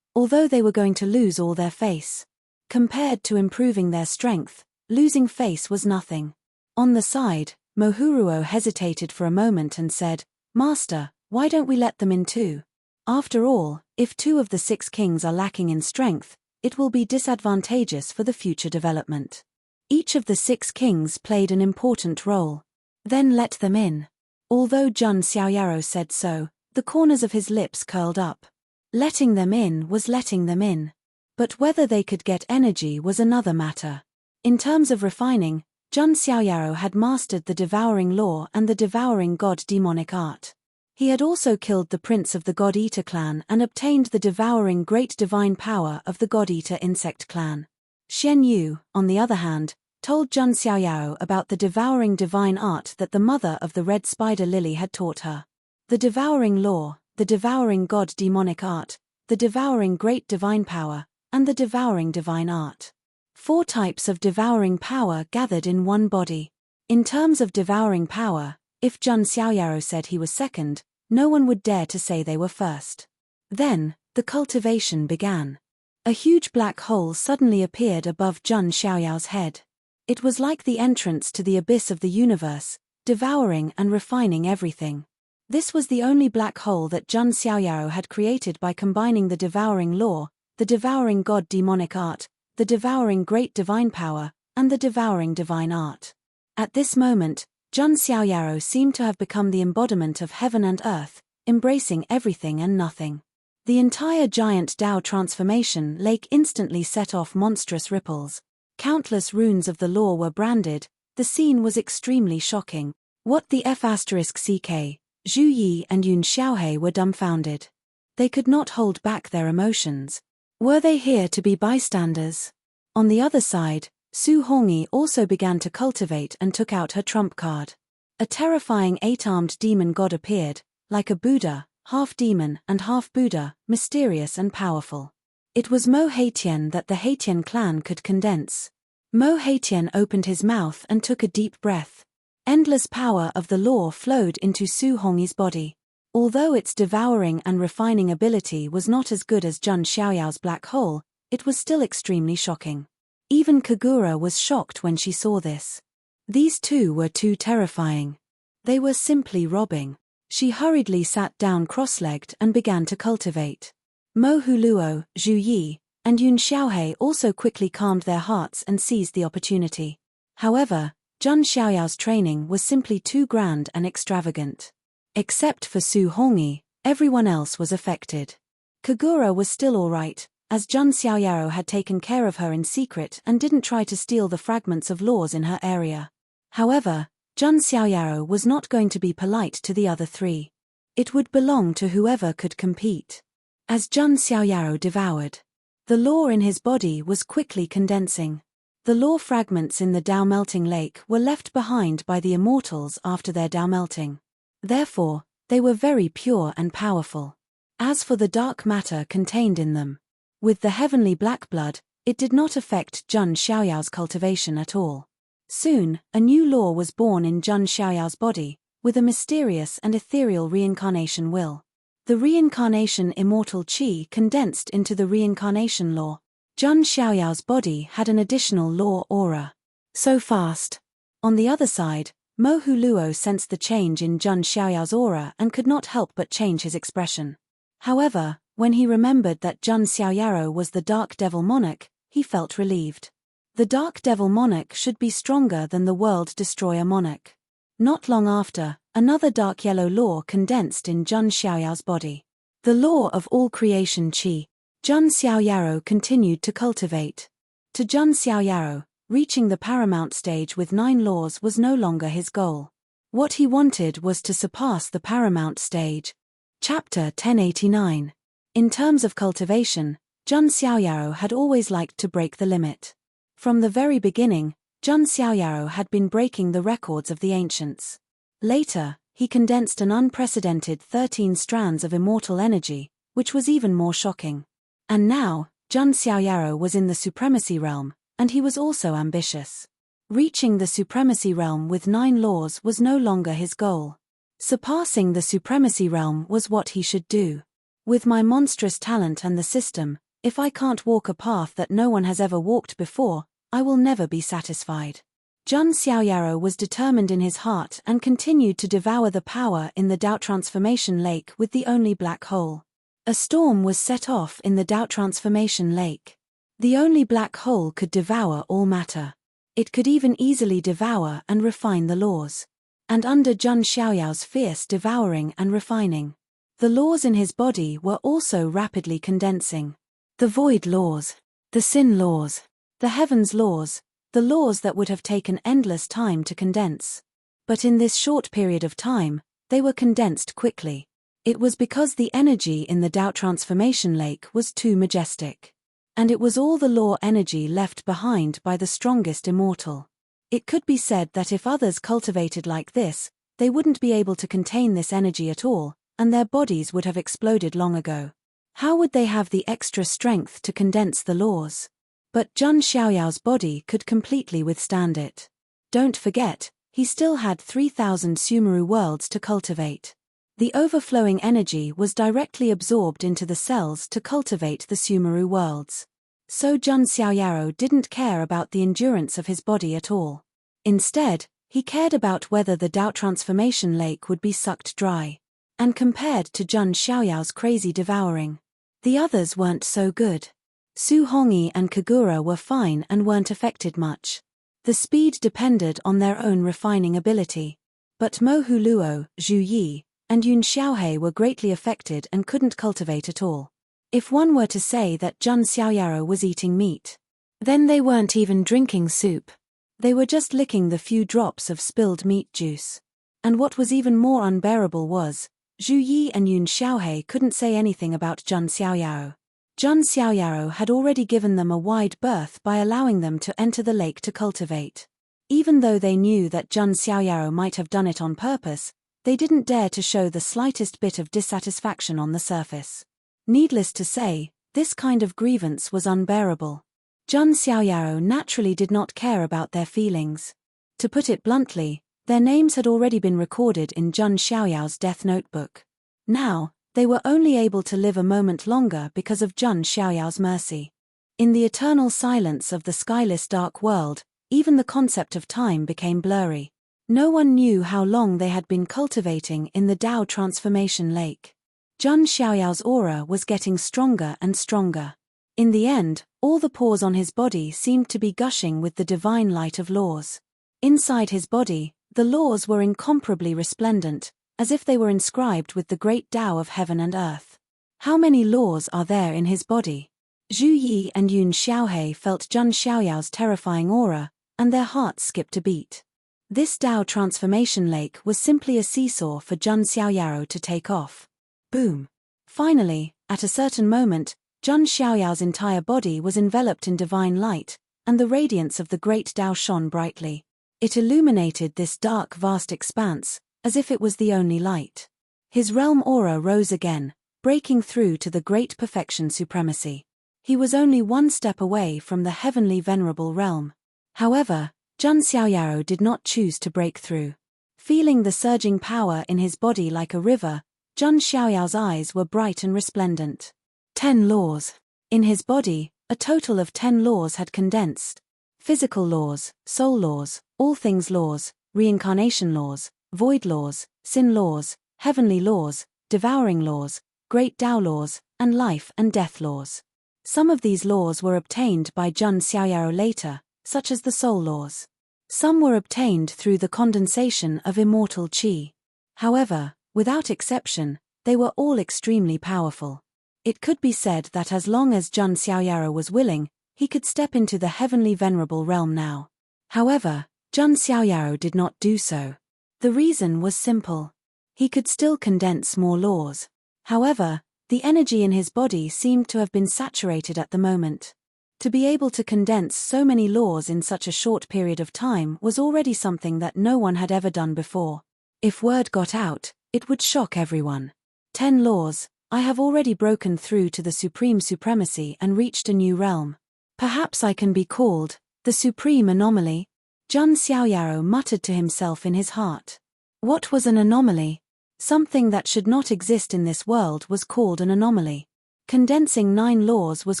although they were going to lose all their face. Compared to improving their strength, losing face was nothing. On the side, Mohuruo hesitated for a moment and said, Master, why don't we let them in too? After all, if 2 of the 6 kings are lacking in strength, it will be disadvantageous for the future development. Each of the 6 kings played an important role. Then let them in. Although Zhang Xiaoyao said so, the corners of his lips curled up. Letting them in was letting them in. But whether they could get energy was another matter. In terms of refining, Zhang Xiaoyaro had mastered the devouring law and the devouring god demonic art. He had also killed the prince of the God-Eater clan and obtained the devouring great divine power of the God-Eater insect clan. Xian Yu, on the other hand, told Zhang Xiaoyaro about the devouring divine art that the mother of the red spider lily had taught her. The devouring law, the devouring god demonic art, the devouring great divine power, and the devouring divine art. 4 types of devouring power gathered in one body. In terms of devouring power, if Zhang Xiaoyaro said he was second, no one would dare to say they were first. Then, the cultivation began. A huge black hole suddenly appeared above Zhang Xiaoyao's head. It was like the entrance to the abyss of the universe, devouring and refining everything. This was the only black hole that Zhang Xiaoyaro had created by combining the devouring law, the devouring god demonic art, the devouring great divine power, and the devouring divine art. At this moment, Zhang Xiaoyaro seemed to have become the embodiment of heaven and earth, embracing everything and nothing. The entire giant Dao transformation lake instantly set off monstrous ripples. Countless runes of the law were branded. The scene was extremely shocking. What the F***ck, Zhu Yi and Yun Xiaohe were dumbfounded. They could not hold back their emotions. Were they here to be bystanders? On the other side, Su Hongyi also began to cultivate and took out her trump card. A terrifying 8-armed demon god appeared, like a Buddha, half demon and half Buddha, mysterious and powerful. It was Mo Heitian that the Heitian clan could condense. Mo Heitian opened his mouth and took a deep breath. Endless power of the law flowed into Su Hongyi's body. Although its devouring and refining ability was not as good as Zhang Xiaoyao's black hole, it was still extremely shocking. Even Kagura was shocked when she saw this. These two were too terrifying. They were simply robbing. She hurriedly sat down cross-legged and began to cultivate. Mo Huluo, Zhu Yi, and Yun Xiaohe also quickly calmed their hearts and seized the opportunity. However, Zhang Xiaoyao's training was simply too grand and extravagant. Except for Su Hongyi, everyone else was affected. Kagura was still alright, as Zhang Xiaoyaro had taken care of her in secret and didn't try to steal the fragments of laws in her area. However, Zhang Xiaoyaro was not going to be polite to the other 3. It would belong to whoever could compete. As Zhang Xiaoyaro devoured, the law in his body was quickly condensing. The law fragments in the Dao melting lake were left behind by the immortals after their Dao melting. Therefore, they were very pure and powerful. As for the dark matter contained in them, with the heavenly black blood, it did not affect Zhang Xiaoyao's cultivation at all. Soon, a new law was born in Zhang Xiaoyao's body, with a mysterious and ethereal reincarnation will. The reincarnation immortal qi condensed into the reincarnation law. Zhang Xiaoyao's body had an additional law aura. So fast. On the other side, Mo Huluo sensed the change in Zhang Xiaoyao's aura and could not help but change his expression. However, when he remembered that Zhang Xiaoyaro was the Dark Devil Monarch, he felt relieved. The Dark Devil Monarch should be stronger than the World Destroyer Monarch. Not long after, another dark yellow law condensed in Zhang Xiaoyao's body. The law of all creation qi. Zhang Xiaoyaro continued to cultivate. To Zhang Xiaoyaro, reaching the paramount stage with 9 laws was no longer his goal. What he wanted was to surpass the paramount stage. Chapter 1089. In terms of cultivation, Zhang Xiaoyaro had always liked to break the limit. From the very beginning, Zhang Xiaoyaro had been breaking the records of the ancients. Later, he condensed an unprecedented 13 strands of immortal energy, which was even more shocking. And now, Zhang Xiaoyaro was in the supremacy realm, and he was also ambitious. Reaching the supremacy realm with 9 laws was no longer his goal. Surpassing the supremacy realm was what he should do. With my monstrous talent and the system, if I can't walk a path that no one has ever walked before, I will never be satisfied. Zhang Xiaoyaro was determined in his heart and continued to devour the power in the Dao Transformation Lake with the only black hole. A storm was set off in the Dao Transformation Lake. The only black hole could devour all matter. It could even easily devour and refine the laws. And under Zhang Xiaoyao's fierce devouring and refining, the laws in his body were also rapidly condensing. The void laws, the sin laws, the heavens laws, the laws that would have taken endless time to condense. But in this short period of time, they were condensed quickly. It was because the energy in the Tao transformation lake was too majestic. And it was all the law energy left behind by the strongest immortal. It could be said that if others cultivated like this, they wouldn't be able to contain this energy at all, and their bodies would have exploded long ago. How would they have the extra strength to condense the laws? But Zhun Xiaoyao's body could completely withstand it. Don't forget, he still had 3,000 Sumeru worlds to cultivate. The overflowing energy was directly absorbed into the cells to cultivate the Sumeru worlds. So Zhun Xiaoyao didn't care about the endurance of his body at all. Instead, he cared about whether the Tao transformation lake would be sucked dry. And compared to Zhun Xiaoyao's crazy devouring, the others weren't so good. Su Hongyi and Kagura were fine and weren't affected much. The speed depended on their own refining ability. But Mo Huluo, Zhu Yi, and Yun Xiaohe were greatly affected and couldn't cultivate at all. If one were to say that Zhun Xiaoyao was eating meat, then they weren't even drinking soup. They were just licking the few drops of spilled meat juice. And what was even more unbearable was, Zhu Yi and Yun Xiaohe couldn't say anything about Zhun Xiaoyao. Zhun Xiaoyao had already given them a wide berth by allowing them to enter the lake to cultivate. Even though they knew that Zhun Xiaoyao might have done it on purpose, they didn't dare to show the slightest bit of dissatisfaction on the surface. Needless to say, this kind of grievance was unbearable. Zhun Xiaoyao naturally did not care about their feelings. To put it bluntly, their names had already been recorded in Zhun Xiaoyao's death notebook. Now, they were only able to live a moment longer because of Zhun Xiaoyao's mercy. In the eternal silence of the skyless dark world, even the concept of time became blurry. No one knew how long they had been cultivating in the Tao transformation lake. Zhun Xiaoyao's aura was getting stronger and stronger. In the end, all the pores on his body seemed to be gushing with the divine light of laws. Inside his body, the laws were incomparably resplendent, as if they were inscribed with the great Tao of heaven and earth. How many laws are there in his body? Zhu Yi and Yun Xiaohe felt Zhun Xiaoyao's terrifying aura, and their hearts skipped a beat. This Tao transformation lake was simply a seesaw for Zhun Xiaoyao to take off. Boom! Finally, at a certain moment, Zhun Xiaoyao's entire body was enveloped in divine light, and the radiance of the great Tao shone brightly. It illuminated this dark vast expanse, as if it was the only light. His realm aura rose again, breaking through to the great perfection supremacy. He was only one step away from the heavenly venerable realm. However, Zhun Xiaoyao did not choose to break through. Feeling the surging power in his body like a river, Zhun Xiaoyao's eyes were bright and resplendent. 10 laws. In his body, a total of 10 laws had condensed. Physical laws, soul laws, all things laws, reincarnation laws, void laws, sin laws, heavenly laws, devouring laws, great Tao laws, and life and death laws. Some of these laws were obtained by Zhun Xiaoyao later, such as the soul laws. Some were obtained through the condensation of immortal qi. However, without exception, they were all extremely powerful. It could be said that as long as Zhun Xiaoyao was willing, he could step into the heavenly venerable realm now. However, Zhun Xiaoyao did not do so. The reason was simple. He could still condense more laws. However, the energy in his body seemed to have been saturated at the moment. To be able to condense so many laws in such a short period of time was already something that no one had ever done before. If word got out, it would shock everyone. 10 laws, I have already broken through to the supreme supremacy and reached a new realm. Perhaps I can be called the supreme anomaly. Zhun Xiaoyao muttered to himself in his heart. What was an anomaly? Something that should not exist in this world was called an anomaly. Condensing 9 laws was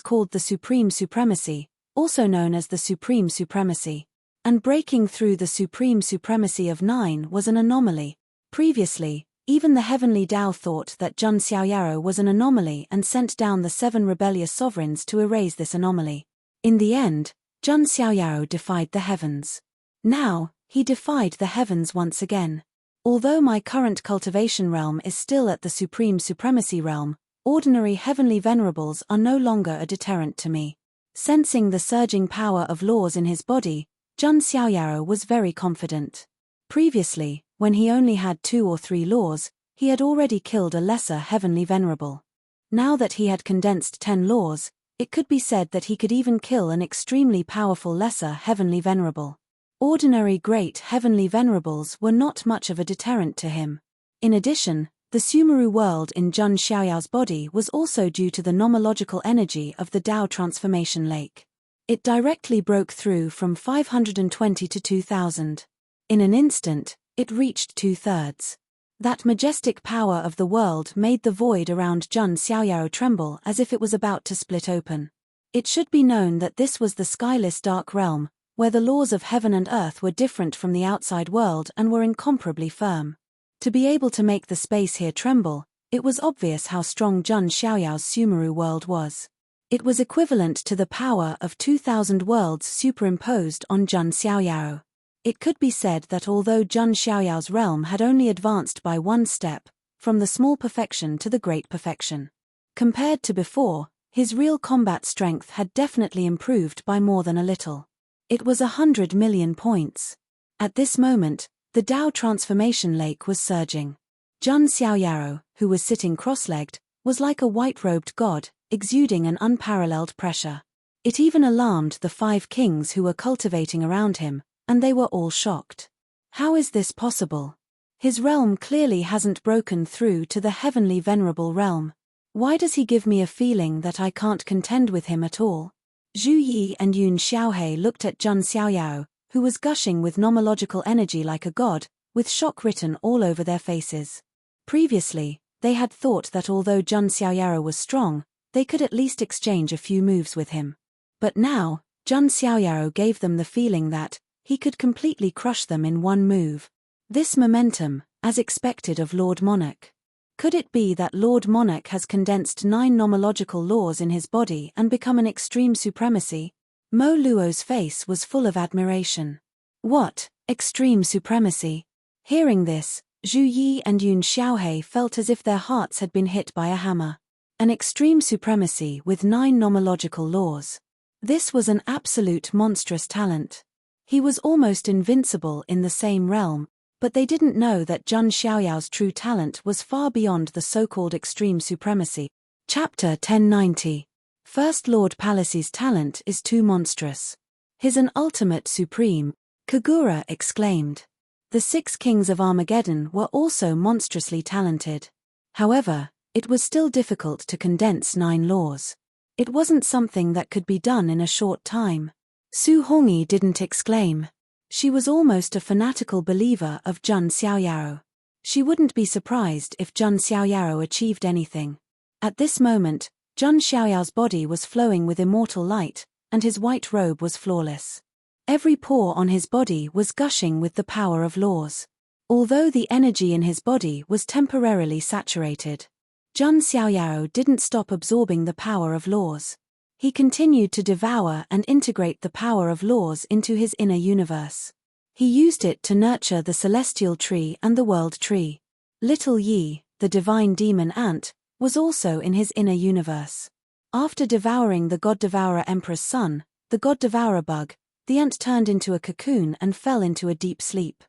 called the supreme supremacy, also known as the supreme supremacy. And breaking through the supreme supremacy of 9 was an anomaly. Previously, even the heavenly Tao thought that Zhun Xiaoyao was an anomaly and sent down the 7 rebellious sovereigns to erase this anomaly. In the end, Zhun Xiaoyao defied the heavens. Now, he defied the heavens once again. Although my current cultivation realm is still at the supreme supremacy realm, ordinary heavenly venerables are no longer a deterrent to me. Sensing the surging power of laws in his body, Zhun Xiaoyao was very confident. Previously, when he only had 2 or 3 laws, he had already killed a lesser heavenly venerable. Now that he had condensed 10 laws, it could be said that he could even kill an extremely powerful lesser heavenly venerable. Ordinary great heavenly venerables were not much of a deterrent to him. In addition, the Sumeru world in Zhun Xiaoyao's body was also due to the nomological energy of the Tao transformation lake. It directly broke through from 520 to 2000. In an instant, it reached 2/3. That majestic power of the world made the void around Zhun Xiaoyao tremble as if it was about to split open. It should be known that this was the skyless dark realm, where the laws of heaven and earth were different from the outside world and were incomparably firm. To be able to make the space here tremble, it was obvious how strong Zhun Xiaoyao's Sumeru world was. It was equivalent to the power of 2000 worlds superimposed on Zhun Xiaoyao. It could be said that although Zhun Xiaoyao's realm had only advanced by one step, from the small perfection to the great perfection. Compared to before, his real combat strength had definitely improved by more than a little. It was 100 million points. At this moment, the Tao transformation lake was surging. Zhun Xiaoyao, who was sitting cross-legged, was like a white-robed god, exuding an unparalleled pressure. It even alarmed the 5 kings who were cultivating around him, and they were all shocked. How is this possible? His realm clearly hasn't broken through to the heavenly venerable realm. Why does he give me a feeling that I can't contend with him at all? Zhu Yi and Yun Xiaohe looked at Zhun Xiaoyao, who was gushing with nomological energy like a god, with shock written all over their faces. Previously, they had thought that although Zhun Xiaoyao was strong, they could at least exchange a few moves with him. But now, Zhun Xiaoyao gave them the feeling that he could completely crush them in one move. This momentum, as expected of Lord Monarch. Could it be that Lord Monarch has condensed 9 nomological laws in his body and become an extreme supremacy? Mo Luo's face was full of admiration. What, extreme supremacy? Hearing this, Zhu Yi and Yun Xiaohe felt as if their hearts had been hit by a hammer. An extreme supremacy with 9 nomological laws. This was an absolute monstrous talent. He was almost invincible in the same realm, but they didn't know that Zhun Xiaoyao's true talent was far beyond the so-called extreme supremacy. Chapter 1090. First Lord Pallas's talent is too monstrous. His an ultimate supreme, Kagura exclaimed. The 6 kings of Armageddon were also monstrously talented. However, it was still difficult to condense 9 laws. It wasn't something that could be done in a short time. Su Hongyi didn't exclaim. She was almost a fanatical believer of Zhun Xiaoyao. She wouldn't be surprised if Zhun Xiaoyao achieved anything. At this moment, Zhun Xiaoyao's body was flowing with immortal light, and his white robe was flawless. Every pore on his body was gushing with the power of laws. Although the energy in his body was temporarily saturated, Zhun Xiaoyao didn't stop absorbing the power of laws. He continued to devour and integrate the power of laws into his inner universe. He used it to nurture the celestial tree and the world tree. Little Yi, the divine demon ant, was also in his inner universe. After devouring the God-Devourer Emperor's son, the God-Devourer bug, the ant turned into a cocoon and fell into a deep sleep.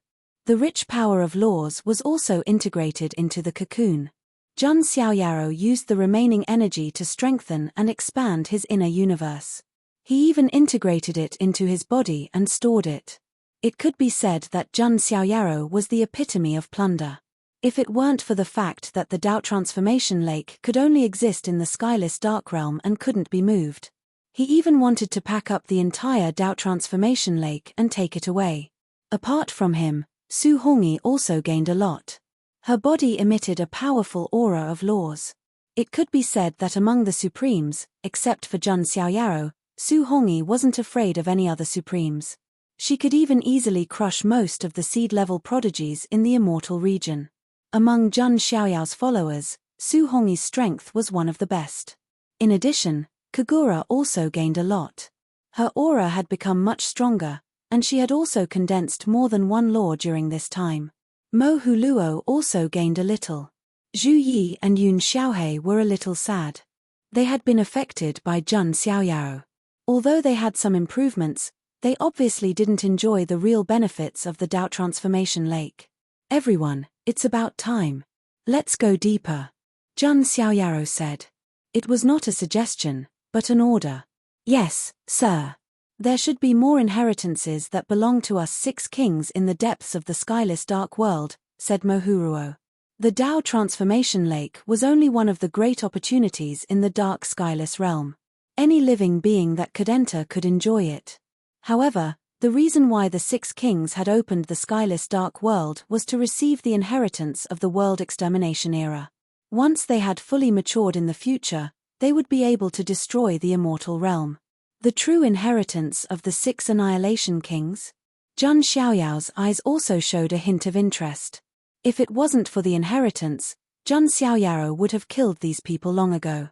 The rich power of laws was also integrated into the cocoon. Zhun Xiaoyao used the remaining energy to strengthen and expand his inner universe. He even integrated it into his body and stored it. It could be said that Zhun Xiaoyao was the epitome of plunder. If it weren't for the fact that the Tao transformation lake could only exist in the skyless dark realm and couldn't be moved. He even wanted to pack up the entire Tao transformation lake and take it away. Apart from him, Su Hongyi also gained a lot. Her body emitted a powerful aura of laws. It could be said that among the Supremes, except for Zhun Xiaoyao, Su Hongyi wasn't afraid of any other Supremes. She could even easily crush most of the seed-level prodigies in the immortal region. Among Zhun Xiaoyao's followers, Su Hongyi's strength was one of the best. In addition, Kagura also gained a lot. Her aura had become much stronger, and she had also condensed more than one law during this time. Mo Huluo also gained a little. Zhu Yi and Yun Xiaohe were a little sad. They had been affected by Zhun Xiaoyao. Although they had some improvements, They obviously didn't enjoy the real benefits of the Tao Transformation Lake. Everyone, it's about time. Let's go deeper. Zhang Xiaoyaro said. It was not a suggestion, but an order. Yes, sir. There should be more inheritances that belong to us 6 kings in the depths of the skyless dark world, said Mohuruo. The Tao Transformation Lake was only one of the great opportunities in the dark skyless realm. Any living being that could enter could enjoy it. However, the reason why the 6 kings had opened the skyless dark world was to receive the inheritance of the world extermination era. Once they had fully matured in the future, they would be able to destroy the immortal realm. The true inheritance of the 6 annihilation kings? Zhang Xiaoyao's eyes also showed a hint of interest. If it wasn't for the inheritance, Zhang Xiaoyaro would have killed these people long ago.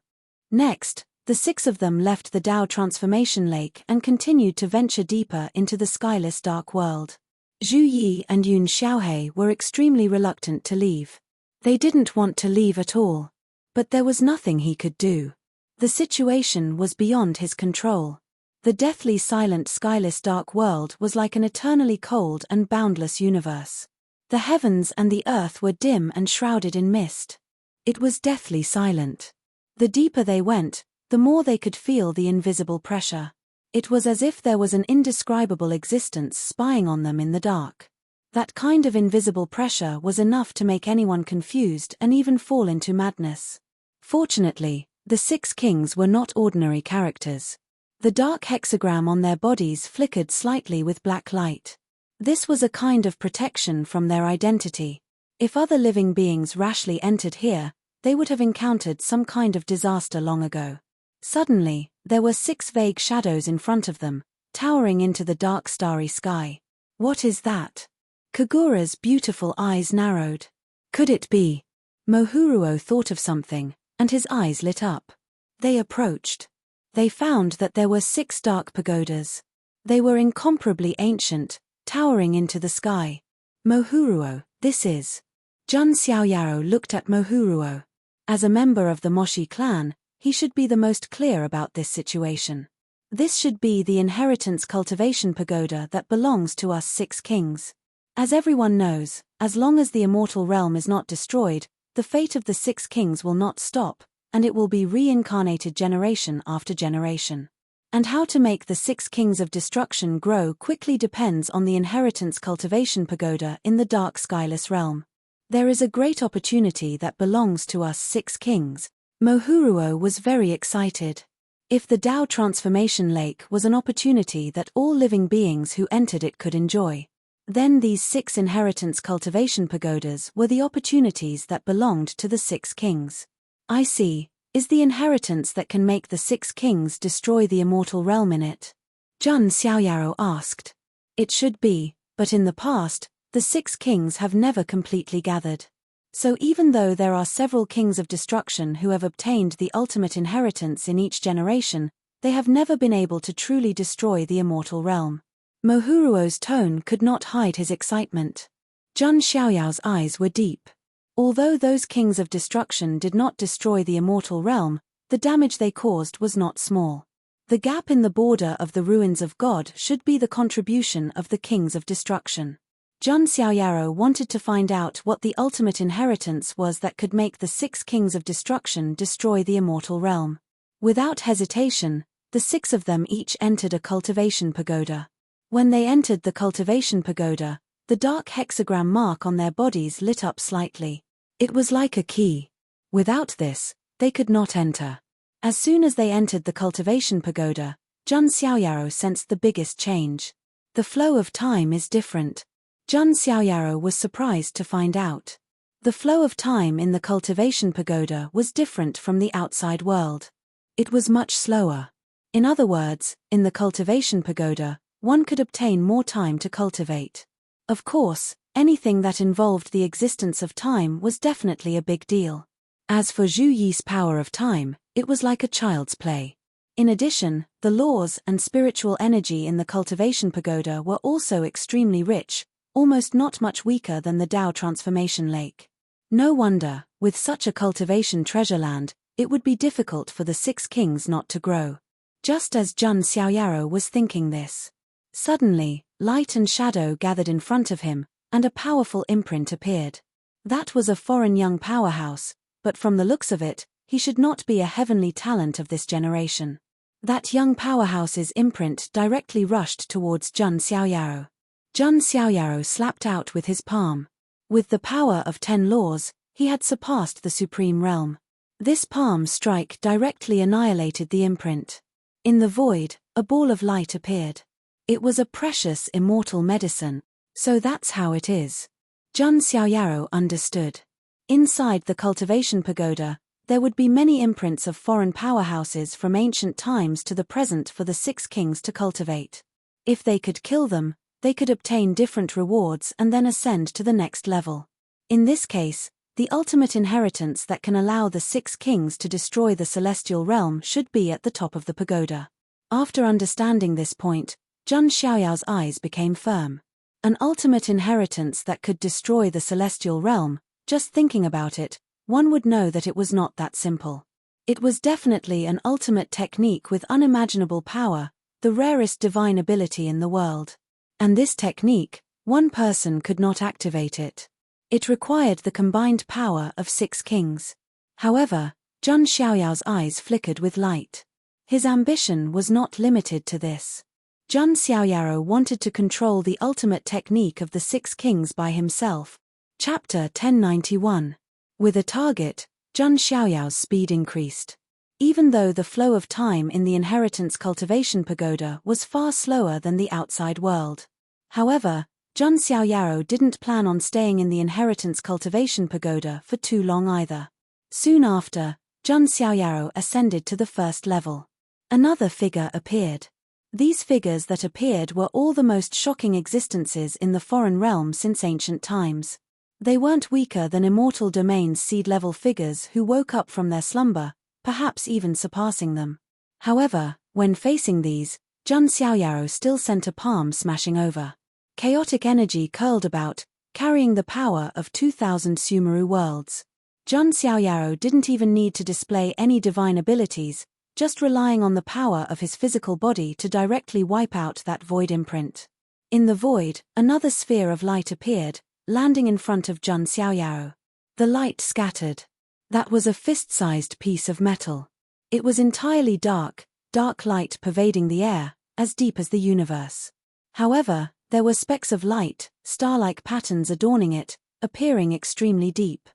Next, the 6 of them left the Tao Transformation Lake and continued to venture deeper into the skyless dark world. Zhu Yi and Yun Xiaohe were extremely reluctant to leave. They didn't want to leave at all. But there was nothing he could do. The situation was beyond his control. The deathly silent skyless dark world was like an eternally cold and boundless universe. The heavens and the earth were dim and shrouded in mist. It was deathly silent. The deeper they went, the more they could feel the invisible pressure. It was as if there was an indescribable existence spying on them in the dark. That kind of invisible pressure was enough to make anyone confused and even fall into madness. Fortunately, the 6 kings were not ordinary characters. The dark hexagram on their bodies flickered slightly with black light. This was a kind of protection from their identity. If other living beings rashly entered here, they would have encountered some kind of disaster long ago. Suddenly, there were 6 vague shadows in front of them, towering into the dark starry sky. What is that? Kagura's beautiful eyes narrowed. Could it be? Mohuruo thought of something, and his eyes lit up. They approached. They found that there were 6 dark pagodas. They were incomparably ancient, towering into the sky. Mohuruo, this is. Zhang Xiaoyaro looked at Mohuruo. As a member of the Moshi clan, he should be the most clear about this situation. This should be the inheritance cultivation pagoda that belongs to us 6 kings. As everyone knows, as long as the immortal realm is not destroyed, the fate of the 6 kings will not stop, and it will be reincarnated generation after generation. And how to make the 6 kings of destruction grow quickly depends on the inheritance cultivation pagoda in the dark skyless realm. There is a great opportunity that belongs to us 6 kings. Mohuruo was very excited. If the Tao Transformation Lake was an opportunity that all living beings who entered it could enjoy, then these 6 inheritance cultivation pagodas were the opportunities that belonged to the 6 kings. I see, is the inheritance that can make the 6 kings destroy the immortal realm in it? Zhang Xiaoyaro asked. It should be, but in the past, the 6 kings have never completely gathered. So even though there are several kings of destruction who have obtained the ultimate inheritance in each generation, they have never been able to truly destroy the immortal realm. Mohuruo's tone could not hide his excitement. Zhang Xiaoyao's eyes were deep. Although those kings of destruction did not destroy the immortal realm, the damage they caused was not small. The gap in the border of the ruins of God should be the contribution of the kings of destruction. Zhang Xiaoyaro wanted to find out what the ultimate inheritance was that could make the 6 kings of destruction destroy the immortal realm. Without hesitation, the 6 of them each entered a cultivation pagoda. When they entered the cultivation pagoda, the dark hexagram mark on their bodies lit up slightly. It was like a key. Without this, they could not enter. As soon as they entered the cultivation pagoda, Zhang Xiaoyaro sensed the biggest change. The flow of time is different. Zhang Xiaoyaro was surprised to find out. The flow of time in the cultivation pagoda was different from the outside world. It was much slower. In other words, in the cultivation pagoda, one could obtain more time to cultivate. Of course, anything that involved the existence of time was definitely a big deal. As for Zhu Yi's power of time, it was like a child's play. In addition, the laws and spiritual energy in the cultivation pagoda were also extremely rich, almost not much weaker than the Tao Transformation Lake. No wonder, with such a cultivation treasure land, it would be difficult for the 6 kings not to grow. Just as Zhang Xiaoyaro was thinking this, Suddenly, light and shadow gathered in front of him, and a powerful imprint appeared. That was a foreign young powerhouse, but from the looks of it, he should not be a heavenly talent of this generation. That young powerhouse's imprint directly rushed towards Jun Xiaoyaro. Jun Xiaoyaro slapped out with his palm. With the power of 10 laws, he had surpassed the supreme realm. This palm strike directly annihilated the imprint. In the void, a ball of light appeared. It was a precious immortal medicine. So that's how it is. Jun Xiaoyaro understood. Inside the cultivation pagoda, there would be many imprints of foreign powerhouses from ancient times to the present for the 6 kings to cultivate. If they could kill them, they could obtain different rewards and then ascend to the next level. In this case, the ultimate inheritance that can allow the 6 kings to destroy the celestial realm should be at the top of the pagoda. After understanding this point, Jun Xiaoyao's eyes became firm. An ultimate inheritance that could destroy the celestial realm, just thinking about it, one would know that it was not that simple. It was definitely an ultimate technique with unimaginable power, the rarest divine ability in the world. And this technique, one person could not activate it. It required the combined power of 6 kings. However, Jun Xiaoyao's eyes flickered with light. His ambition was not limited to this. Jun Xiaoyaro wanted to control the ultimate technique of the 6 kings by himself. Chapter 1091. With a target, Jun Xiaoyao's speed increased. Even though the flow of time in the inheritance cultivation pagoda was far slower than the outside world. However, Jun Xiaoyaro didn't plan on staying in the inheritance cultivation pagoda for too long either. Soon after, Jun Xiaoyaro ascended to the first level. Another figure appeared. These figures that appeared were all the most shocking existences in the foreign realm since ancient times. They weren't weaker than Immortal Domain's seed-level figures who woke up from their slumber, perhaps even surpassing them. However, when facing these, Jun Xiaoyaro still sent a palm smashing over. Chaotic energy curled about, carrying the power of 2,000 Sumeru worlds. Jun Xiaoyaro didn't even need to display any divine abilities, just relying on the power of his physical body to directly wipe out that void imprint. In the void, another sphere of light appeared, landing in front of Jun Xiaoyaro. The light scattered. That was a fist-sized piece of metal. It was entirely dark, dark light pervading the air, as deep as the universe. However, there were specks of light, star-like patterns adorning it, appearing extremely deep.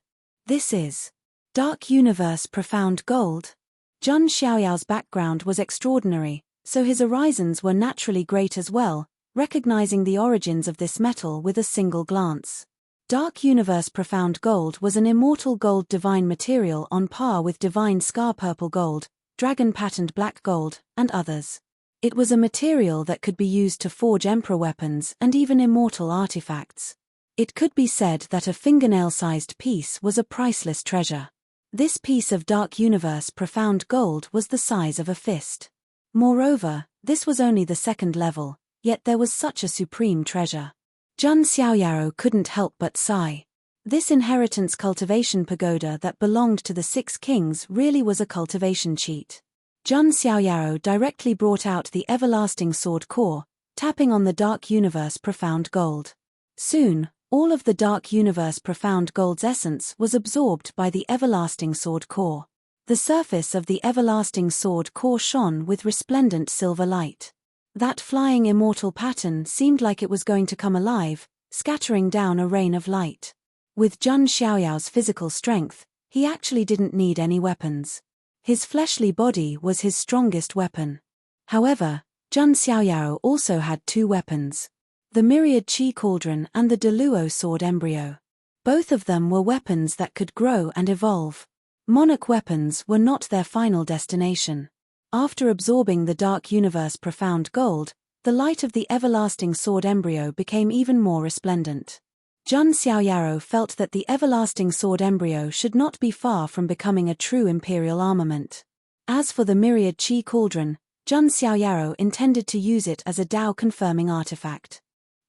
This is Dark Universe Profound Gold. Jun Xiaoyao's background was extraordinary, so his horizons were naturally great as well, recognizing the origins of this metal with a single glance. Dark Universe Profound Gold was an immortal gold divine material on par with divine scar purple gold, dragon-patterned black gold, and others. It was a material that could be used to forge emperor weapons and even immortal artifacts. It could be said that a fingernail-sized piece was a priceless treasure. This piece of Dark Universe Profound Gold was the size of a fist. Moreover, this was only the second level, yet there was such a supreme treasure. Jun Xiaoyaro couldn't help but sigh. This inheritance cultivation pagoda that belonged to the 6 kings really was a cultivation cheat. Jun Xiaoyaro directly brought out the everlasting sword core, tapping on the Dark Universe Profound Gold. Soon, all of the Dark Universe Profound Gold's essence was absorbed by the everlasting sword core. The surface of the everlasting sword core shone with resplendent silver light. That flying immortal pattern seemed like it was going to come alive, scattering down a rain of light. With Jun Xiaoyao's physical strength, he actually didn't need any weapons. His fleshly body was his strongest weapon. However, Jun Xiaoyao also had 2 weapons. The Myriad Chi Cauldron and the Deluo Sword Embryo. Both of them were weapons that could grow and evolve. Monarch weapons were not their final destination. After absorbing the Dark Universe Profound Gold, the light of the everlasting sword embryo became even more resplendent. Jun Xiaoyaro felt that the everlasting sword embryo should not be far from becoming a true imperial armament. As for the Myriad Chi Cauldron, Jun Xiaoyaro intended to use it as a Dao-confirming artifact.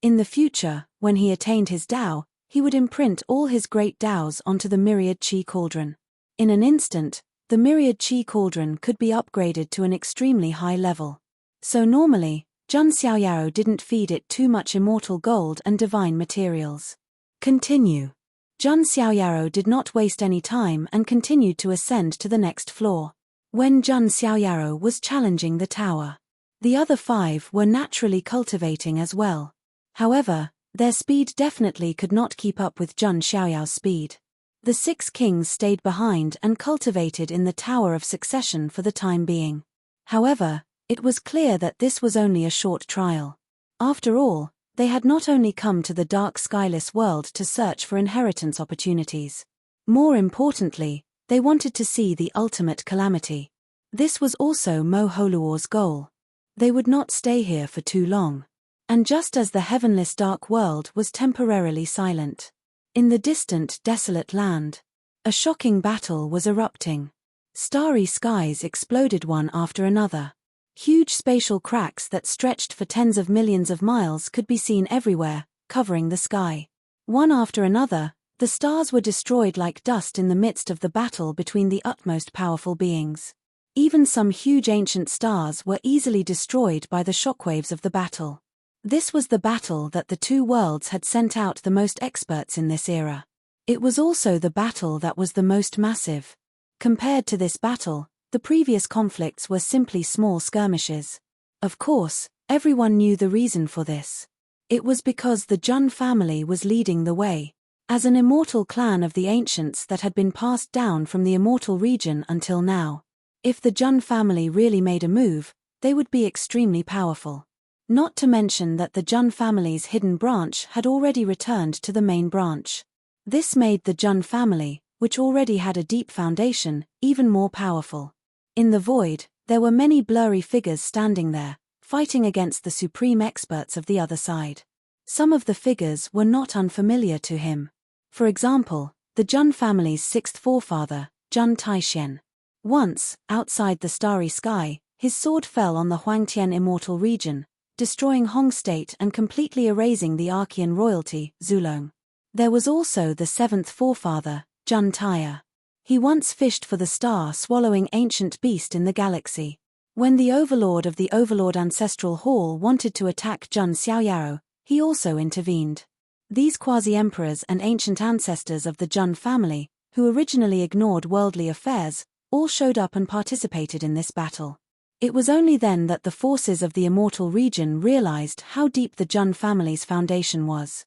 In the future, when he attained his Dao, he would imprint all his great Daos onto the Myriad Chi Cauldron. In an instant, the Myriad Chi Cauldron could be upgraded to an extremely high level. So normally, Jun Xiaoyao didn't feed it too much immortal gold and divine materials. Continue. Jun Xiaoyao did not waste any time and continued to ascend to the next floor. When Jun Xiaoyao was challenging the tower, the other 5 were naturally cultivating as well. However, their speed definitely could not keep up with Jun Xiaoyao's speed. The 6 kings stayed behind and cultivated in the Tower of Succession for the time being. However, it was clear that this was only a short trial. After all, they had not only come to the dark skyless world to search for inheritance opportunities. More importantly, they wanted to see the ultimate calamity. This was also Mo Holuor's goal. They would not stay here for too long. And just as the heavenless dark world was temporarily silent, in the distant, desolate land, a shocking battle was erupting. Starry skies exploded one after another. Huge spatial cracks that stretched for tens of millions of miles could be seen everywhere, covering the sky. One after another, the stars were destroyed like dust in the midst of the battle between the utmost powerful beings. Even some huge ancient stars were easily destroyed by the shockwaves of the battle. This was the battle that the 2 worlds had sent out the most experts in this era. It was also the battle that was the most massive. Compared to this battle, the previous conflicts were simply small skirmishes. Of course, everyone knew the reason for this. It was because the Jun family was leading the way. As an immortal clan of the ancients that had been passed down from the immortal region until now, if the Jun family really made a move, they would be extremely powerful. Not to mention that the Jun family's hidden branch had already returned to the main branch. This made the Jun family, which already had a deep foundation, even more powerful. In the void, there were many blurry figures standing there, fighting against the supreme experts of the other side. Some of the figures were not unfamiliar to him. For example, the Jun family's 6th forefather, Jun Taixian. Once, outside the starry sky, his sword fell on the Huangtian immortal region, destroying Hong State and completely erasing the Archean royalty, Zulong. There was also the 7th forefather, Jun Taya. He once fished for the star-swallowing ancient beast in the galaxy. When the overlord of the Overlord Ancestral Hall wanted to attack Jun Xiaoyao, he also intervened. These quasi-emperors and ancient ancestors of the Jun family, who originally ignored worldly affairs, all showed up and participated in this battle. It was only then that the forces of the immortal region realized how deep the Jun family's foundation was.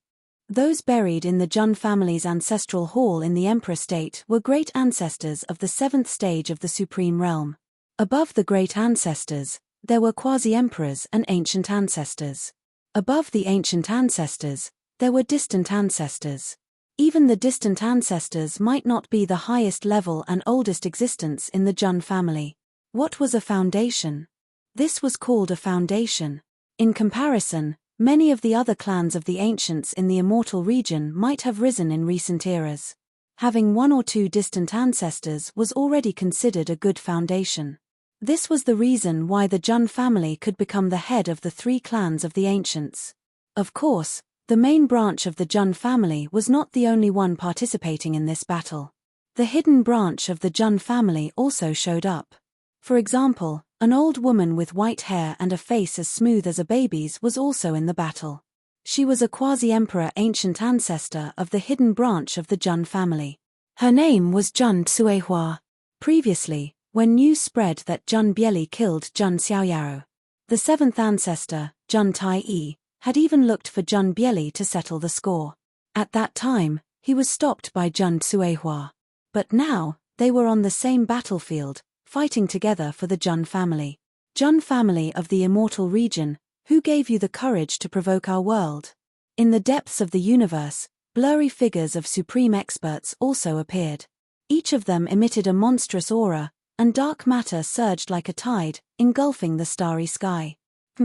Those buried in the Jun family's ancestral hall in the Emperor State were great ancestors of the 7th stage of the Supreme Realm. Above the great ancestors, there were quasi-emperors and ancient ancestors. Above the ancient ancestors, there were distant ancestors. Even the distant ancestors might not be the highest level and oldest existence in the Jun family. What was a foundation? This was called a foundation. In comparison, many of the other clans of the ancients in the immortal region might have risen in recent eras. Having 1 or 2 distant ancestors was already considered a good foundation. This was the reason why the Jun family could become the head of the 3 clans of the ancients. Of course, the main branch of the Jun family was not the only one participating in this battle. The hidden branch of the Jun family also showed up. For example, an old woman with white hair and a face as smooth as a baby's was also in the battle. She was a quasi-emperor ancient ancestor of the hidden branch of the Jun family. Her name was Jun Tsuehua. Previously, when news spread that Jun Bieli killed Jun Xiaoyao, the 7th ancestor, Jun Tai-yi, had even looked for Jun Bieli to settle the score. At that time, he was stopped by Jun Tsuehua. But now, they were on the same battlefield, fighting together for the Jun family. Jun family of the immortal region, who gave you the courage to provoke our world? In the depths of the universe, blurry figures of supreme experts also appeared. Each of them emitted a monstrous aura, and dark matter surged like a tide, engulfing the starry sky.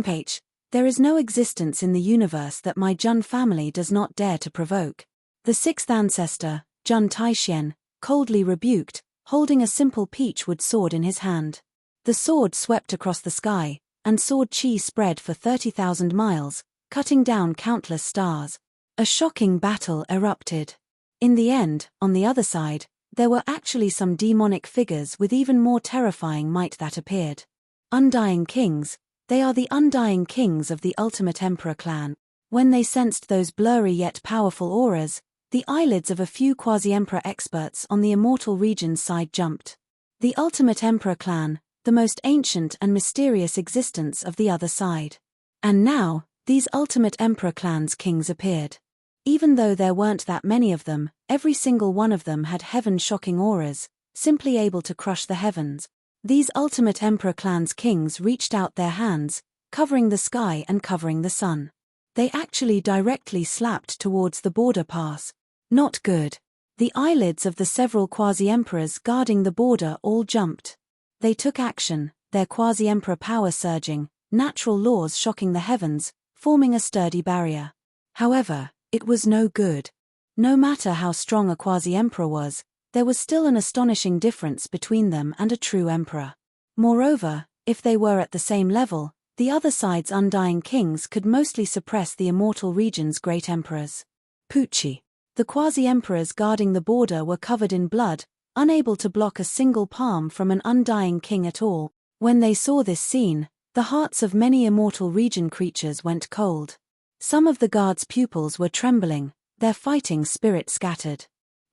H. There is no existence in the universe that my Jun family does not dare to provoke. The 6th ancestor, Jun Taixian, coldly rebuked, holding a simple peachwood sword in his hand. The sword swept across the sky, and sword chi spread for 30,000 miles, cutting down countless stars. A shocking battle erupted. In the end, on the other side, there were actually some demonic figures with even more terrifying might that appeared. Undying kings, They are the undying kings of the Ultimate Emperor clan. When they sensed those blurry yet powerful auras, the eyelids of a few quasi-emperor experts on the Immortal Region's side jumped. The Ultimate Emperor clan, the most ancient and mysterious existence of the other side. And now, these Ultimate Emperor clan's kings appeared. Even though there weren't that many of them, every single one of them had heaven-shocking auras, simply able to crush the heavens. These Ultimate Emperor clan's kings reached out their hands, covering the sky and covering the sun. They actually directly slapped towards the border pass. Not good. The eyelids of the several quasi-emperors guarding the border all jumped. They took action, their quasi-emperor power surging, natural laws shocking the heavens, forming a sturdy barrier. However, it was no good. No matter how strong a quasi-emperor was, there was still an astonishing difference between them and a true emperor. Moreover, if they were at the same level, the other side's undying kings could mostly suppress the Immortal Region's great emperors. Poochie. The quasi-emperors guarding the border were covered in blood, unable to block a single palm from an undying king at all. When they saw this scene, the hearts of many Immortal Region creatures went cold. Some of the guards' pupils were trembling, their fighting spirit scattered.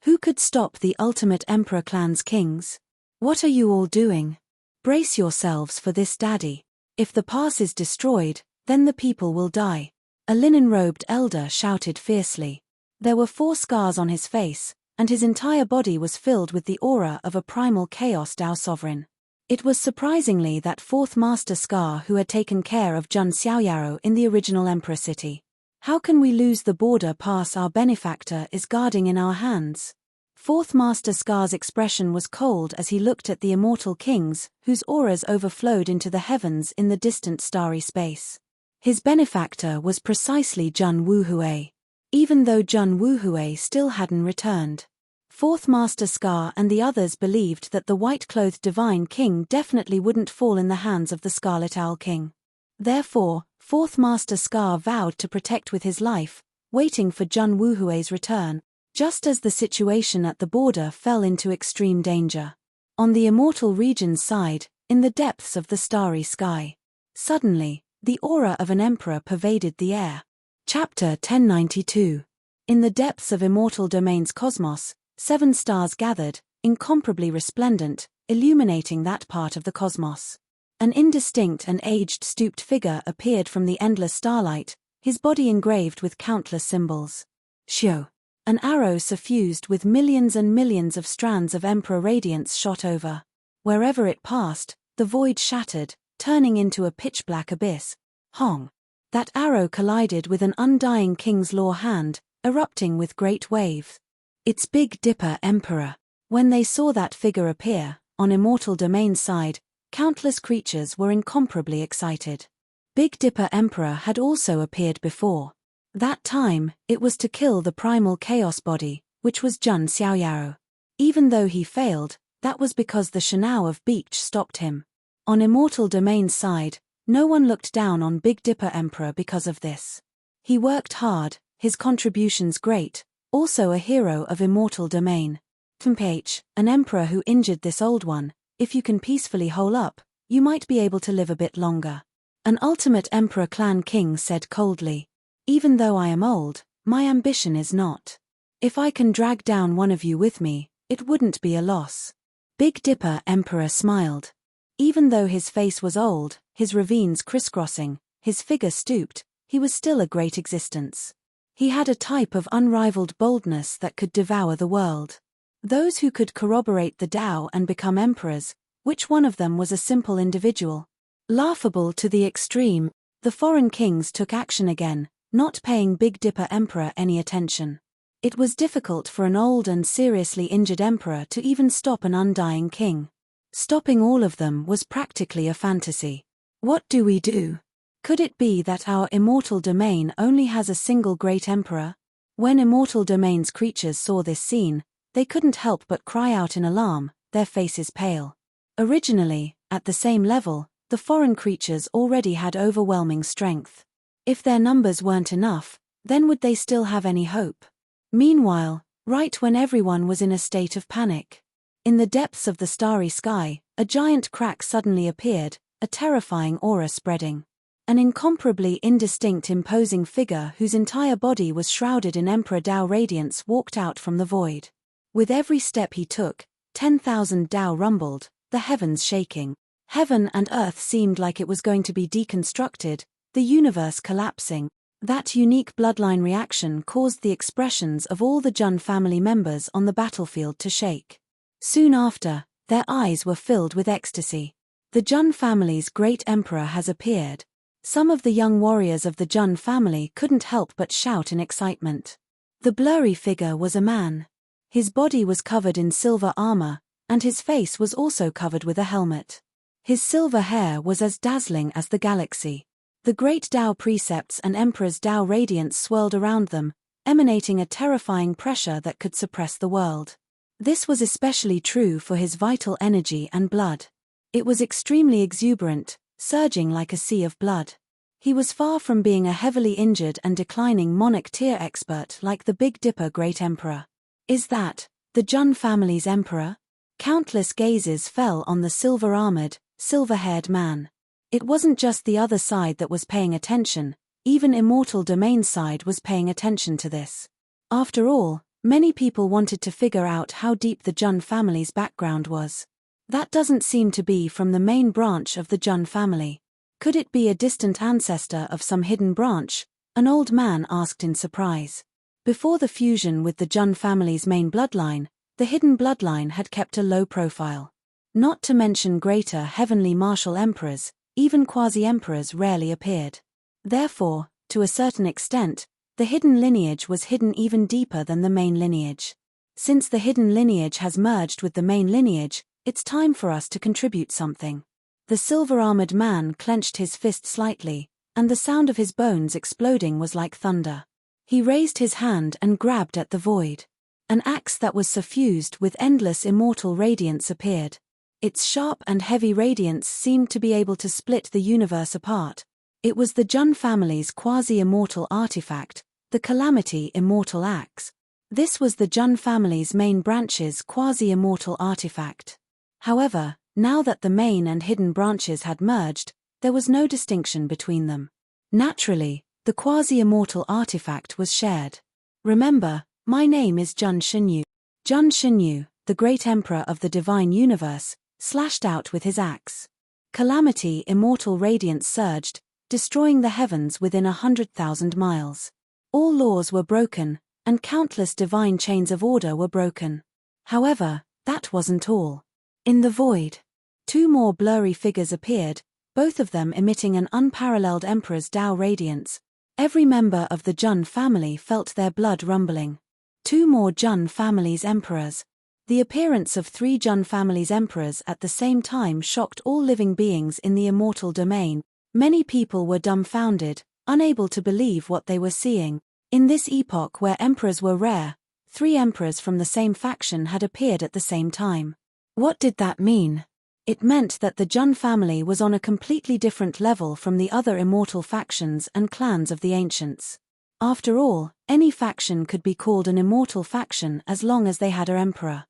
Who could stop the Ultimate Emperor clan's kings? What are you all doing? Brace yourselves for this, Daddy. If the pass is destroyed, then the people will die. A linen-robed elder shouted fiercely. There were 4 scars on his face, and his entire body was filled with the aura of a primal Chaos Dao sovereign. It was surprisingly that 4th Master Scar who had taken care of Jun Xiaoyaro in the original Emperor city. How can we lose the border pass our benefactor is guarding in our hands? 4th Master Scar's expression was cold as he looked at the immortal kings, whose auras overflowed into the heavens in the distant starry space. His benefactor was precisely Jun Wuhui. Even though Jun Wuhui still hadn't returned. 4th Master Scar and the others believed that the white-clothed Divine King definitely wouldn't fall in the hands of the Scarlet Owl King. Therefore, 4th Master Scar vowed to protect with his life, waiting for Jun Wuhui's return, just as the situation at the border fell into extreme danger. On the Immortal Region's side, in the depths of the starry sky. Suddenly, the aura of an emperor pervaded the air. Chapter 1092. In the depths of Immortal Domain's cosmos, 7 stars gathered, incomparably resplendent, illuminating that part of the cosmos. An indistinct and aged stooped figure appeared from the endless starlight, his body engraved with countless symbols. Shio. An arrow suffused with millions and millions of strands of Emperor radiance shot over. Wherever it passed, the void shattered, turning into a pitch-black abyss. Hong. That arrow collided with an undying King's Law hand, erupting with great waves. It's Big Dipper Emperor. When they saw that figure appear, on Immortal Domain's side, countless creatures were incomparably excited. Big Dipper Emperor had also appeared before. That time, it was to kill the primal chaos body, which was Jun Xiaoyaro. Even though he failed, that was because the Shanao of Beach stopped him. On Immortal Domain's side, no one looked down on Big Dipper Emperor because of this. He worked hard, his contributions great, also a hero of Immortal Domain. Temph, an emperor who injured this old one, if you can peacefully hole up, you might be able to live a bit longer. An Ultimate Emperor clan king said coldly. Even though I am old, my ambition is not. If I can drag down one of you with me, it wouldn't be a loss. Big Dipper Emperor smiled. Even though his face was old, his ravines crisscrossing, his figure stooped, he was still a great existence. He had a type of unrivaled boldness that could devour the world. Those who could corroborate the Tao and become emperors, which one of them was a simple individual? Laughable to the extreme, the foreign kings took action again, not paying Big Dipper Emperor any attention. It was difficult for an old and seriously injured emperor to even stop an undying king. Stopping all of them was practically a fantasy. What do we do? Could it be that our Immortal Domain only has a single great emperor? When Immortal Domain's creatures saw this scene, they couldn't help but cry out in alarm, their faces pale. Originally, at the same level, the foreign creatures already had overwhelming strength. If their numbers weren't enough, then would they still have any hope? Meanwhile, right when everyone was in a state of panic, in the depths of the starry sky, a giant crack suddenly appeared, a terrifying aura spreading. An incomparably indistinct imposing figure whose entire body was shrouded in Emperor Dao radiance walked out from the void. With every step he took, 10,000 Dao rumbled, the heavens shaking. Heaven and earth seemed like it was going to be deconstructed, the universe collapsing. That unique bloodline reaction caused the expressions of all the Jun family members on the battlefield to shake. Soon after, their eyes were filled with ecstasy. The Jun family's great emperor has appeared. Some of the young warriors of the Jun family couldn't help but shout in excitement. The blurry figure was a man. His body was covered in silver armor, and his face was also covered with a helmet. His silver hair was as dazzling as the galaxy. The great Dao precepts and Emperor's Dao radiance swirled around them, emanating a terrifying pressure that could suppress the world. This was especially true for his vital energy and blood. It was extremely exuberant, surging like a sea of blood. He was far from being a heavily injured and declining monarch tier expert like the Big Dipper Great Emperor. Is that the Jun family's emperor? Countless gazes fell on the silver-armored, silver-haired man. It wasn't just the other side that was paying attention, even Immortal Domain's side was paying attention to this. After all, many people wanted to figure out how deep the Jun family's background was. That doesn't seem to be from the main branch of the Jun family. Could it be a distant ancestor of some hidden branch? An old man asked in surprise. Before the fusion with the Jun family's main bloodline, the hidden bloodline had kept a low profile. Not to mention greater heavenly martial emperors, even quasi-emperors rarely appeared. Therefore, to a certain extent, the hidden lineage was hidden even deeper than the main lineage. Since the hidden lineage has merged with the main lineage, it's time for us to contribute something. The silver-armored man clenched his fist slightly, and the sound of his bones exploding was like thunder. He raised his hand and grabbed at the void. An axe that was suffused with endless immortal radiance appeared. Its sharp and heavy radiance seemed to be able to split the universe apart. It was the Jun family's quasi-immortal artifact, the Calamity Immortal Axe. This was the Jun family's main branch's quasi-immortal artifact. However, now that the main and hidden branches had merged, there was no distinction between them. Naturally, the quasi-immortal artifact was shared. Remember, my name is Jun Shinyu. Jun Shinyu, the great emperor of the divine universe, slashed out with his axe. Calamity Immortal Radiance surged, destroying the heavens within 100,000 miles. All laws were broken, and countless divine chains of order were broken. However, that wasn't all. In the void, two more blurry figures appeared, both of them emitting an unparalleled Emperor's Dao radiance. Every member of the Jun family felt their blood rumbling. Two more Jun family's emperors. The appearance of three Jun family's emperors at the same time shocked all living beings in the immortal domain. Many people were dumbfounded, unable to believe what they were seeing. In this epoch where emperors were rare, three emperors from the same faction had appeared at the same time. What did that mean? It meant that the Jun family was on a completely different level from the other immortal factions and clans of the ancients. After all, any faction could be called an immortal faction as long as they had an emperor.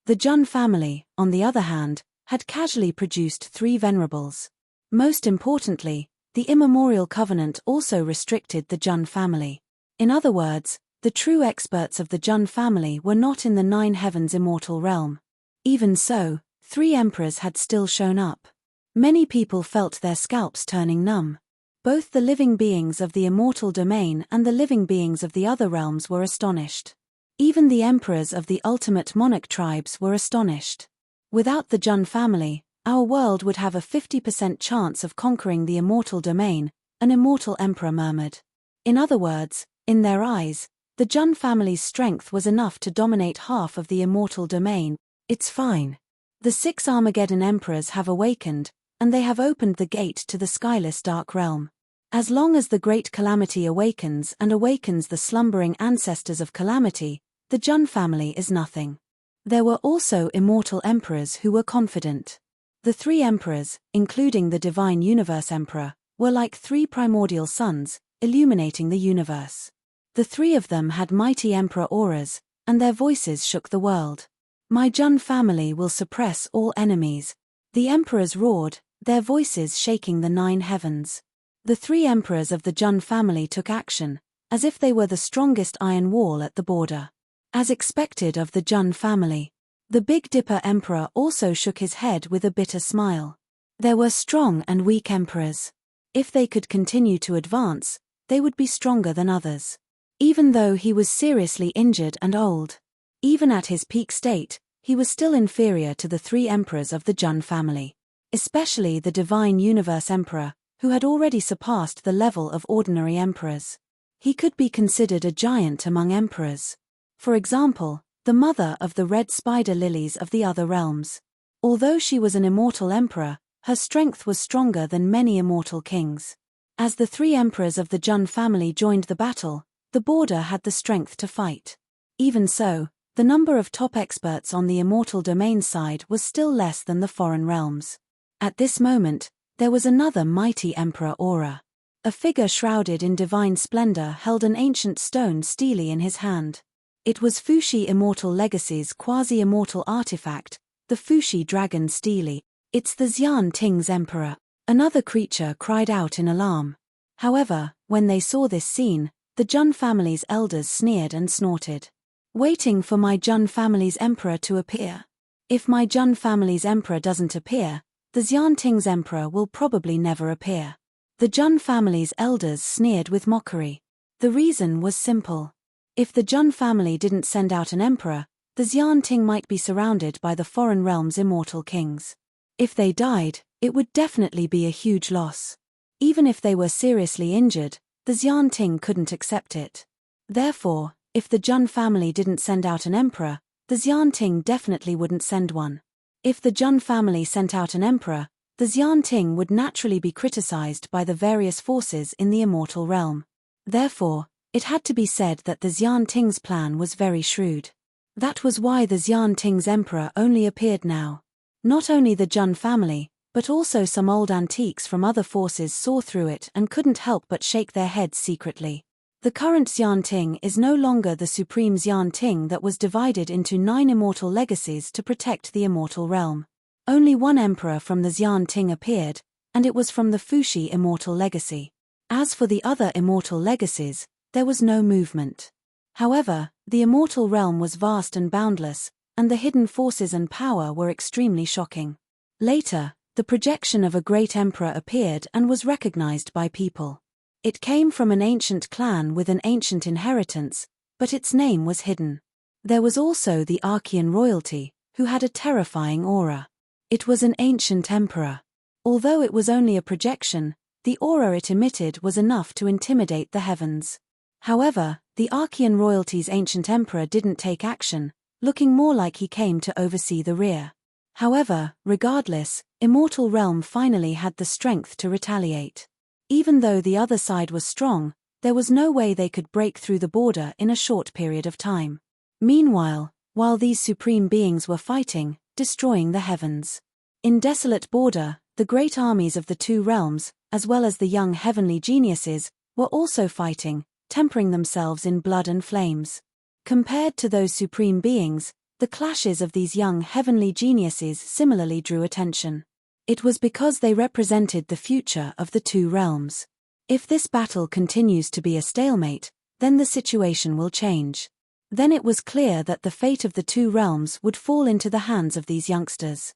The Jun family, on the other hand, had casually produced three venerables. Most importantly, the immemorial covenant also restricted the Jun family. In other words, the true experts of the Jun family were not in the Nine Heavens immortal realm. Even so, three emperors had still shown up. Many people felt their scalps turning numb. Both the living beings of the immortal domain and the living beings of the other realms were astonished. Even the emperors of the ultimate monarch tribes were astonished. Without the Jun family, our world would have a 50% chance of conquering the immortal domain, an immortal emperor murmured. In other words, in their eyes, the Jun family's strength was enough to dominate half of the immortal domain. It's fine. The 6 Armageddon emperors have awakened, and they have opened the gate to the skyless dark realm. As long as the great calamity awakens and awakens the slumbering ancestors of calamity, the Jun family is nothing. There were also immortal emperors who were confident. The 3 emperors, including the Divine Universe Emperor, were like 3 primordial suns, illuminating the universe. The 3 of them had mighty emperor auras, and their voices shook the world. My Jun family will suppress all enemies. The emperors roared, their voices shaking the 9 heavens. The 3 emperors of the Jun family took action, as if they were the strongest iron wall at the border. As expected of the Jun family, the Big Dipper emperor also shook his head with a bitter smile. There were strong and weak emperors. If they could continue to advance, they would be stronger than others. Even though he was seriously injured and old, even at his peak state, he was still inferior to the 3 emperors of the Jun family, especially the Divine Universe Emperor, who had already surpassed the level of ordinary emperors. He could be considered a giant among emperors. For example, the mother of the red spider lilies of the other realms. Although she was an immortal emperor, her strength was stronger than many immortal kings. As the 3 emperors of the Jun family joined the battle, the border had the strength to fight. Even so, the number of top experts on the immortal domain side was still less than the foreign realms. At this moment, there was another mighty emperor aura. A figure shrouded in divine splendor held an ancient stone stele in his hand. It was Fushi Immortal Legacy's quasi-immortal artifact, the Fushi Dragon Stele. It's the Xian Ting's emperor. Another creature cried out in alarm. However, when they saw this scene, the Jun family's elders sneered and snorted. Waiting for my Jun family's emperor to appear. If my Jun family's emperor doesn't appear, the Xian Ting's emperor will probably never appear. The Jun family's elders sneered with mockery. The reason was simple. If the Jun family didn't send out an emperor, the Xian Ting might be surrounded by the foreign realm's immortal kings. If they died, it would definitely be a huge loss. Even if they were seriously injured, the Xian Ting couldn't accept it. Therefore, if the Jun family didn't send out an emperor, the Xian Ting definitely wouldn't send one. If the Jun family sent out an emperor, the Xian Ting would naturally be criticized by the various forces in the immortal realm. Therefore, it had to be said that the Xian Ting's plan was very shrewd. That was why the Xian Ting's emperor only appeared now. Not only the Jun family, but also some old antiques from other forces saw through it and couldn't help but shake their heads secretly. The current Xian Ting is no longer the supreme Xian Ting that was divided into 9 immortal legacies to protect the immortal realm. Only one emperor from the Xian Ting appeared, and it was from the Fushi Immortal Legacy. As for the other immortal legacies, there was no movement. However, the immortal realm was vast and boundless, and the hidden forces and power were extremely shocking. Later, the projection of a great emperor appeared and was recognized by people. It came from an ancient clan with an ancient inheritance, but its name was hidden. There was also the Archean royalty, who had a terrifying aura. It was an ancient emperor. Although it was only a projection, the aura it emitted was enough to intimidate the heavens. However, the Archean royalty's ancient emperor didn't take action, looking more like he came to oversee the rear. However, regardless, Immortal Realm finally had the strength to retaliate. Even though the other side was strong, there was no way they could break through the border in a short period of time. Meanwhile, while these supreme beings were fighting, destroying the heavens. In Desolate Border, the great armies of the 2 realms, as well as the young heavenly geniuses, were also fighting, tempering themselves in blood and flames. Compared to those supreme beings, the clashes of these young heavenly geniuses similarly drew attention. It was because they represented the future of the 2 realms. If this battle continues to be a stalemate, then the situation will change. Then it was clear that the fate of the 2 realms would fall into the hands of these youngsters.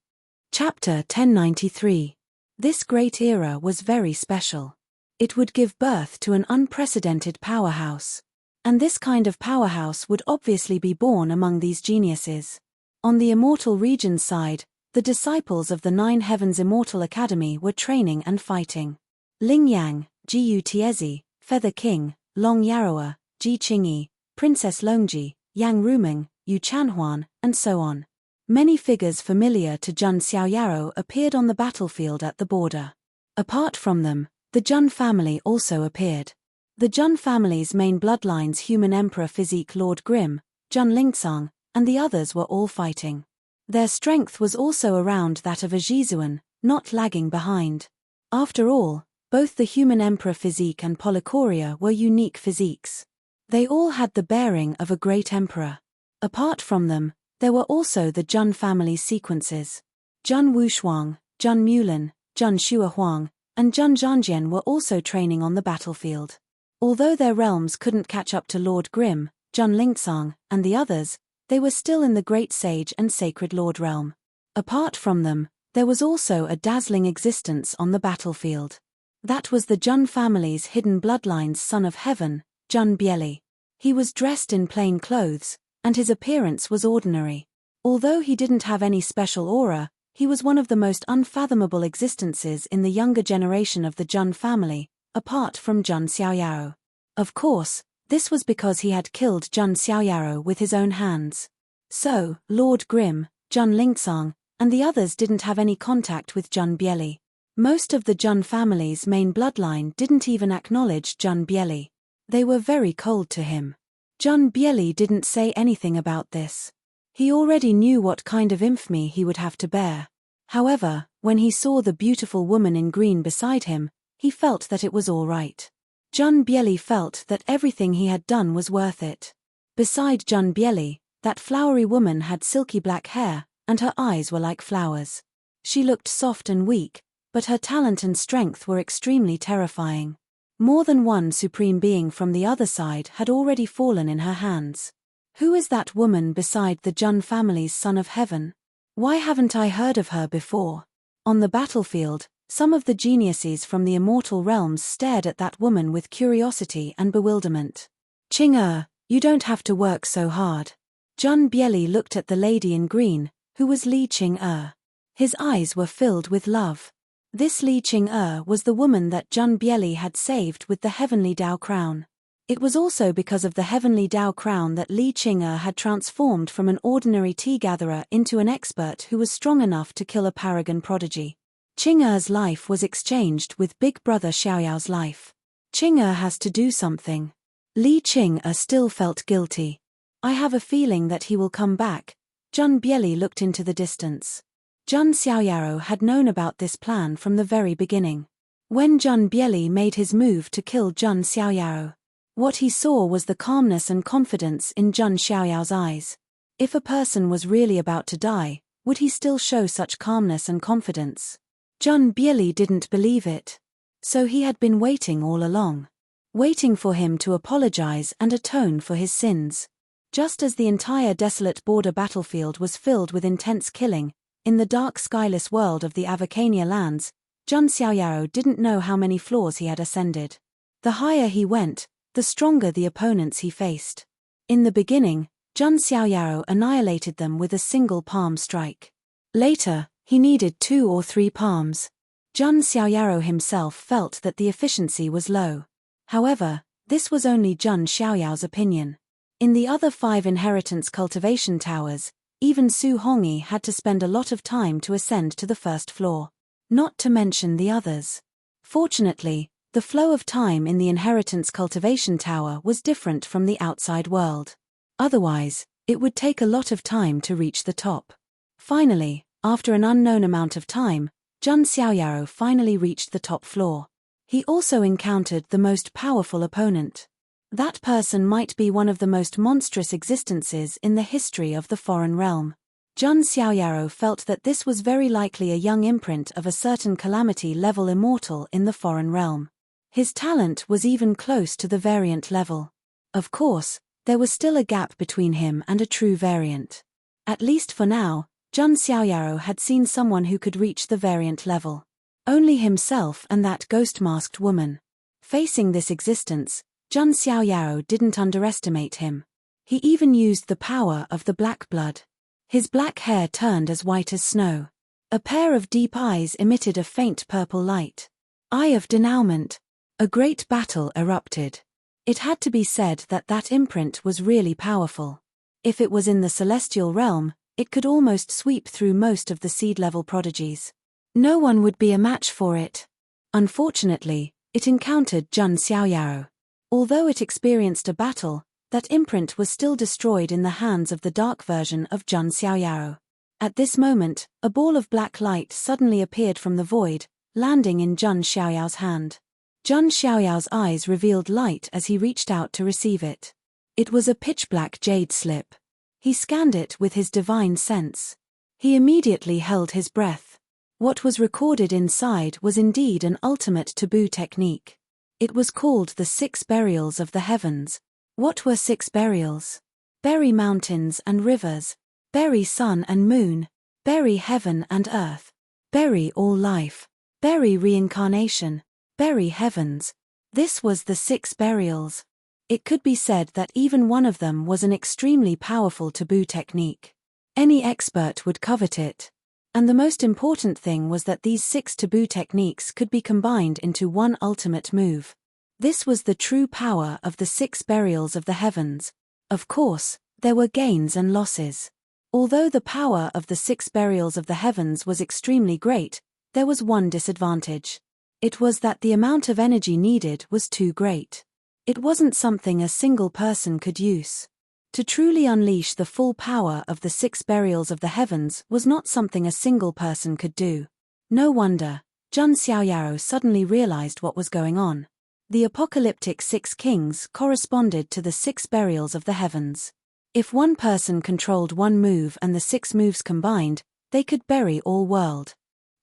Chapter 1093. This great era was very special. It would give birth to an unprecedented powerhouse. And this kind of powerhouse would obviously be born among these geniuses. On the Immortal Region's side, the disciples of the 9 Heavens Immortal Academy were training and fighting. Ling Yang, Jiu Tiezi, Feather King, Long Yaroa, Ji Qingyi, Princess Longji, Yang Ruming, Yu Chanhuan, and so on. Many figures familiar to Jun Xiaoyaro appeared on the battlefield at the border. Apart from them, the Jun family also appeared. The Jun family's main bloodlines, human Emperor Physique Lord Grim, Jun Lingtsang, and the others were all fighting. Their strength was also around that of a Jizuan, not lagging behind. After all, both the human Emperor Physique and Polychoria were unique physiques. They all had the bearing of a great emperor. Apart from them, there were also the Jun family sequences. Jun Wushuang, Jun Mulin, Zhun Shuahuang, and Zhun Zhanjian were also training on the battlefield. Although their realms couldn't catch up to Lord Grimm, Zhun Lingcang, and the others, they were still in the Great Sage and Sacred Lord realm. Apart from them, there was also a dazzling existence on the battlefield. That was the Zhun family's hidden bloodline's son of heaven, Zhun Bieli. He was dressed in plain clothes, and his appearance was ordinary. Although he didn't have any special aura, he was one of the most unfathomable existences in the younger generation of the Zhun family, apart from Zhun Xiaoyao. Of course, this was because he had killed Zhun Xiaoyao with his own hands. So, Lord Grimm, Zhun Lingcang, and the others didn't have any contact with Zhun Bieli. Most of the Zhun family's main bloodline didn't even acknowledge Zhun Bieli. They were very cold to him. Zhun Bieli didn't say anything about this. He already knew what kind of infamy he would have to bear. However, when he saw the beautiful woman in green beside him, he felt that it was all right. Zhun Bieli felt that everything he had done was worth it. Beside Zhun Bieli, that flowery woman had silky black hair, and her eyes were like flowers. She looked soft and weak, but her talent and strength were extremely terrifying. More than one supreme being from the other side had already fallen in her hands. Who is that woman beside the Zhun family's son of heaven? Why haven't I heard of her before? On the battlefield, some of the geniuses from the immortal realms stared at that woman with curiosity and bewilderment. Qing you don't have to work so hard. Zhun Bieli looked at the lady in green, who was Li Qing. His eyes were filled with love. This Li Qing was the woman that Zhun Bieli had saved with the heavenly Dao crown. It was also because of the heavenly Dao crown that Li Qing had transformed from an ordinary tea-gatherer into an expert who was strong enough to kill a paragon prodigy. Qing life was exchanged with Big Brother Xiaoyao's life. Qing has to do something. Li Qing still felt guilty. I have a feeling that he will come back. Zhun Bieli looked into the distance. Zhun Xiaoyao had known about this plan from the very beginning. When Zhun Bieli made his move to kill Zhun Xiaoyao, what he saw was the calmness and confidence in Zhun Xiaoyao's eyes. If a person was really about to die, would he still show such calmness and confidence? Zhun Bieli didn't believe it. So he had been waiting all along. Waiting for him to apologize and atone for his sins. Just as the entire desolate border battlefield was filled with intense killing, in the dark skyless world of the Avacania lands, Zhun Xiaoyao didn't know how many floors he had ascended. The higher he went, the stronger the opponents he faced. In the beginning, Zhun Xiaoyao annihilated them with a single palm strike. Later, he needed 2 or 3 palms. Zhun Xiaoyao himself felt that the efficiency was low. However, this was only Zhun Xiaoyao's opinion. In the other 5 inheritance cultivation towers, even Su Hongyi had to spend a lot of time to ascend to the first floor. Not to mention the others. Fortunately, the flow of time in the inheritance cultivation tower was different from the outside world. Otherwise, it would take a lot of time to reach the top. Finally, after an unknown amount of time, Zhun Xiaoyao finally reached the top floor. He also encountered the most powerful opponent. That person might be one of the most monstrous existences in the history of the foreign realm. Zhun Xiaoyao felt that this was very likely a young imprint of a certain calamity-level immortal in the foreign realm. His talent was even close to the variant level. Of course, there was still a gap between him and a true variant. At least for now, Zhun Xiaoyao had seen someone who could reach the variant level. Only himself and that ghost-masked woman. Facing this existence, Zhun Xiaoyao didn't underestimate him. He even used the power of the black blood. His black hair turned as white as snow. A pair of deep eyes emitted a faint purple light. Eye of denouement. A great battle erupted. It had to be said that that imprint was really powerful. If it was in the celestial realm, it could almost sweep through most of the seed-level prodigies. No one would be a match for it. Unfortunately, it encountered Zhun Xiaoyao. Although it experienced a battle, that imprint was still destroyed in the hands of the dark version of Zhun Xiaoyao. At this moment, a ball of black light suddenly appeared from the void, landing in Zhun Xiaoyao's hand. Zhun Xiaoyao's eyes revealed light as he reached out to receive it. It was a pitch-black jade slip. He scanned it with his divine sense. He immediately held his breath. What was recorded inside was indeed an ultimate taboo technique. It was called the 6 burials of the heavens. What were 6 burials? Bury mountains and rivers. Bury sun and moon. Bury heaven and earth. Bury all life. Bury reincarnation. Bury heavens. This was the 6 burials. It could be said that even one of them was an extremely powerful taboo technique. Any expert would covet it. And the most important thing was that these 6 taboo techniques could be combined into one ultimate move. This was the true power of the 6 burials of the heavens. Of course, there were gains and losses. Although the power of the 6 burials of the heavens was extremely great, there was one disadvantage. It was that the amount of energy needed was too great. It wasn't something a single person could use. To truly unleash the full power of the 6 burials of the heavens was not something a single person could do. No wonder, Jun Xiaoyao suddenly realized what was going on. The apocalyptic 6 kings corresponded to the 6 burials of the heavens. If one person controlled one move and the 6 moves combined, they could bury all world.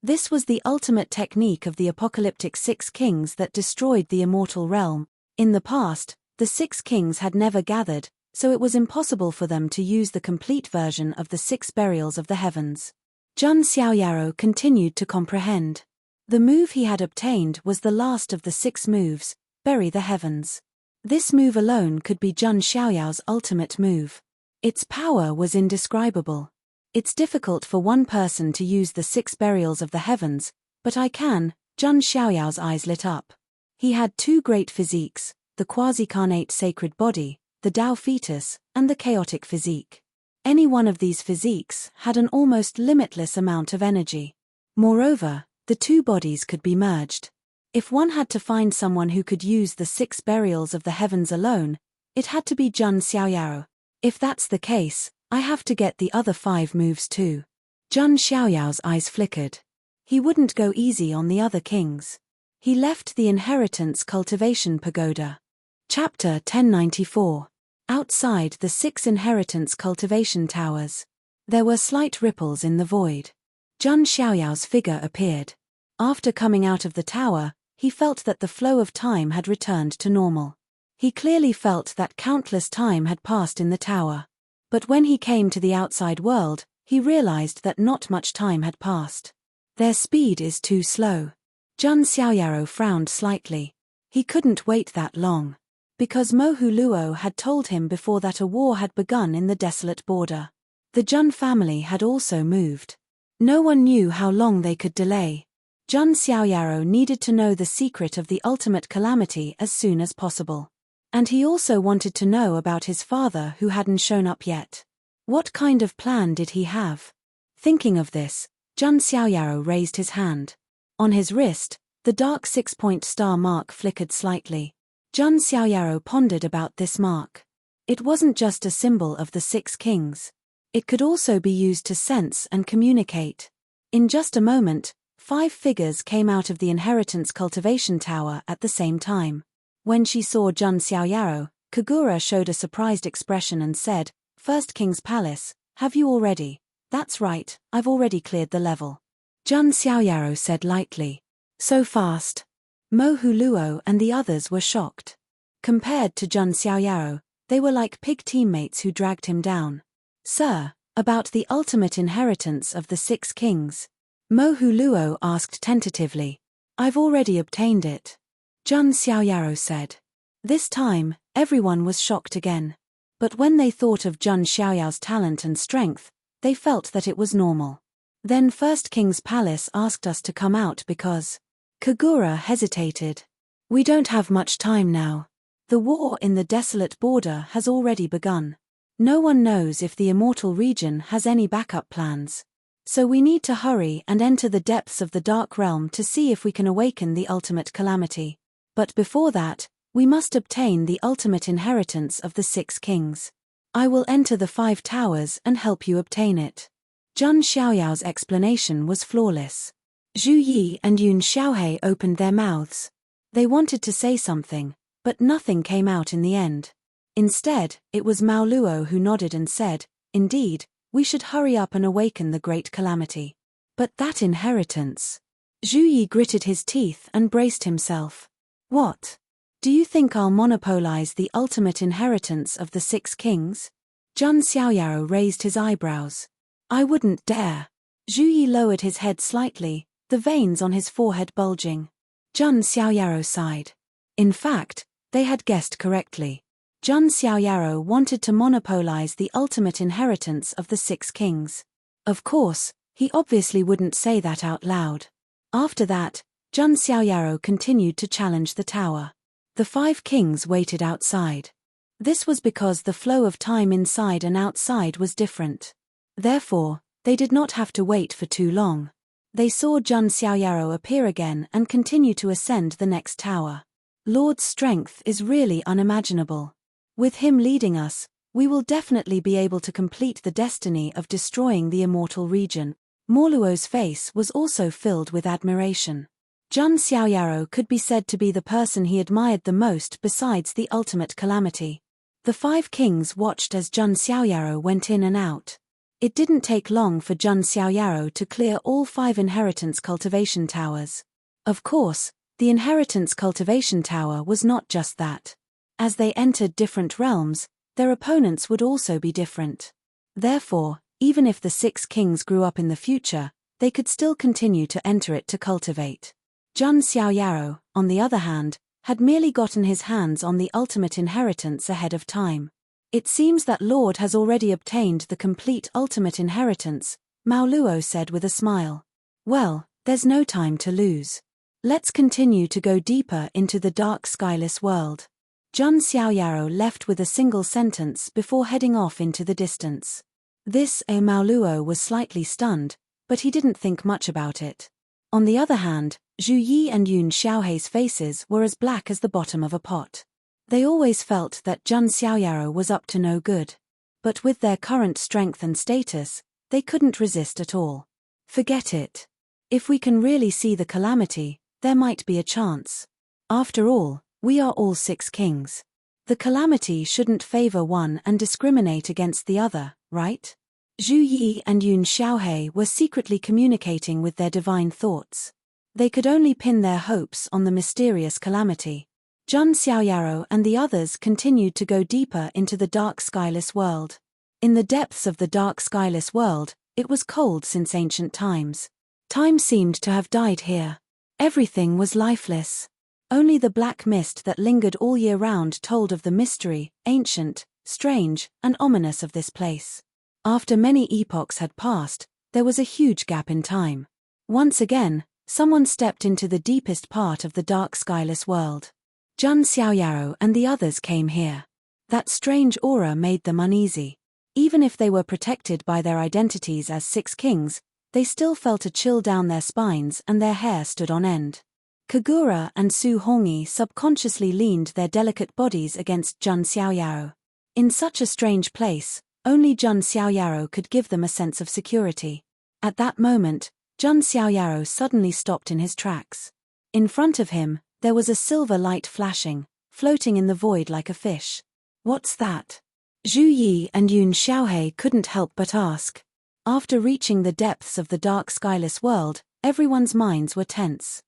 This was the ultimate technique of the apocalyptic 6 kings that destroyed the immortal realm. In the past, the 6 kings had never gathered, so it was impossible for them to use the complete version of the 6 burials of the heavens. Jun Xiaoyao continued to comprehend. The move he had obtained was the last of the 6 moves, bury the heavens. This move alone could be Jun Xiaoyao's ultimate move. Its power was indescribable. It's difficult for one person to use the 6 burials of the heavens, but I can. Jun Xiaoyao's eyes lit up. He had 2 great physiques, the quasi-carnate sacred body, the Tao fetus, and the chaotic physique. Any one of these physiques had an almost limitless amount of energy. Moreover, the 2 bodies could be merged. If one had to find someone who could use the 6 burials of the heavens alone, it had to be Jun Xiaoyao. If that's the case, I have to get the other 5 moves too. Jun Xiaoyao's eyes flickered. He wouldn't go easy on the other kings. He left the inheritance cultivation pagoda. Chapter 1094. Outside the 6 inheritance cultivation towers. There were slight ripples in the void. Jun Xiaoyao's figure appeared. After coming out of the tower, he felt that the flow of time had returned to normal. He clearly felt that countless time had passed in the tower. But when he came to the outside world, he realized that not much time had passed. Their speed is too slow. Jun Xiaoyao frowned slightly. He couldn't wait that long. Because Mo Huluo had told him before that a war had begun in the desolate border. The Jun family had also moved. No one knew how long they could delay. Jun Xiaoyao needed to know the secret of the ultimate calamity as soon as possible. And he also wanted to know about his father who hadn't shown up yet. What kind of plan did he have? Thinking of this, Jun Xiaoyao raised his hand. On his wrist, the dark 6-point star mark flickered slightly. Jun Xiaoyao pondered about this mark. It wasn't just a symbol of the 6 kings. It could also be used to sense and communicate. In just a moment, 5 figures came out of the inheritance cultivation tower at the same time. When she saw Jun Xiaoyao, Kagura showed a surprised expression and said, "First King's Palace, have you already?" "That's right, I've already cleared the level." Jun Xiaoyao said lightly. "So fast." Mo Huluo and the others were shocked. Compared to Jun Xiaoyao, they were like pig teammates who dragged him down. "Sir, about the ultimate inheritance of the 6 kings." Mo Huluo asked tentatively. "I've already obtained it," Jun Xiaoyao said. This time, everyone was shocked again. But when they thought of Jun Xiaoyao's talent and strength, they felt that it was normal. Then First King's Palace asked us to come out because... Kagura hesitated. "We don't have much time now. The war in the desolate border has already begun. No one knows if the immortal region has any backup plans. So we need to hurry and enter the depths of the dark realm to see if we can awaken the ultimate calamity. But before that, we must obtain the ultimate inheritance of the 6 kings. I will enter the 5 towers and help you obtain it." Jun Xiaoyao's explanation was flawless. Zhu Yi and Yun Xiaohei opened their mouths. They wanted to say something, but nothing came out in the end. Instead, it was Mao Luo who nodded and said, "Indeed, we should hurry up and awaken the great calamity." But that inheritance. Zhu Yi gritted his teeth and braced himself. What? Do you think I'll monopolize the ultimate inheritance of the 6 kings? Zhun Xiaoyao raised his eyebrows. I wouldn't dare. Zhu Yi lowered his head slightly, the veins on his forehead bulging. Zhun Xiaoyao sighed. In fact, they had guessed correctly. Zhun Xiaoyao wanted to monopolize the ultimate inheritance of the 6 kings. Of course, he obviously wouldn't say that out loud. After that, Zhun Xiaoyao continued to challenge the tower. The 5 kings waited outside. This was because the flow of time inside and outside was different. Therefore, they did not have to wait for too long. They saw Zhun Xiaoyao appear again and continue to ascend the next tower. Lord's strength is really unimaginable. With him leading us, we will definitely be able to complete the destiny of destroying the immortal region. Morluo's face was also filled with admiration. Zhun Xiaoyao could be said to be the person he admired the most besides the ultimate calamity. The 5 kings watched as Zhun Xiaoyao went in and out. It didn't take long for Zhun Xiaoyao to clear all 5 inheritance cultivation towers. Of course, the inheritance cultivation tower was not just that. As they entered different realms, their opponents would also be different. Therefore, even if the 6 kings grew up in the future, they could still continue to enter it to cultivate. Zhun Xiaoyao, on the other hand, had merely gotten his hands on the ultimate inheritance ahead of time. It seems that Lord has already obtained the complete ultimate inheritance, Mao Luo said with a smile. Well, there's no time to lose. Let's continue to go deeper into the dark skyless world. Zhun Xiaoyao left with a single sentence before heading off into the distance. Mao Luo was slightly stunned, but he didn't think much about it. On the other hand, Zhu Yi and Yun Xiaohei's faces were as black as the bottom of a pot. They always felt that Zhun Xiaoyao was up to no good. But with their current strength and status, they couldn't resist at all. Forget it. If we can really see the calamity, there might be a chance. After all, we are all 6 kings. The calamity shouldn't favor one and discriminate against the other, right? Zhu Yi and Yun Xiaohei were secretly communicating with their divine thoughts. They could only pin their hopes on the mysterious calamity. Zhun Xiaoyao and the others continued to go deeper into the dark skyless world. In the depths of the dark skyless world, it was cold since ancient times. Time seemed to have died here. Everything was lifeless. Only the black mist that lingered all year round told of the mystery, ancient, strange, and ominous of this place. After many epochs had passed, there was a huge gap in time. Once again, someone stepped into the deepest part of the dark skyless world. Zhun Xiaoyao and the others came here. That strange aura made them uneasy. Even if they were protected by their identities as 6 kings, they still felt a chill down their spines and their hair stood on end. Kagura and Su Hongyi subconsciously leaned their delicate bodies against Zhun Xiaoyao. In such a strange place, only Zhun Xiaoyao could give them a sense of security. At that moment, Zhun Xiaoyao suddenly stopped in his tracks. In front of him, there was a silver light flashing, floating in the void like a fish. What's that? Zhu Yi and Yun Xiaohei couldn't help but ask. After reaching the depths of the dark skyless world, everyone's minds were tense.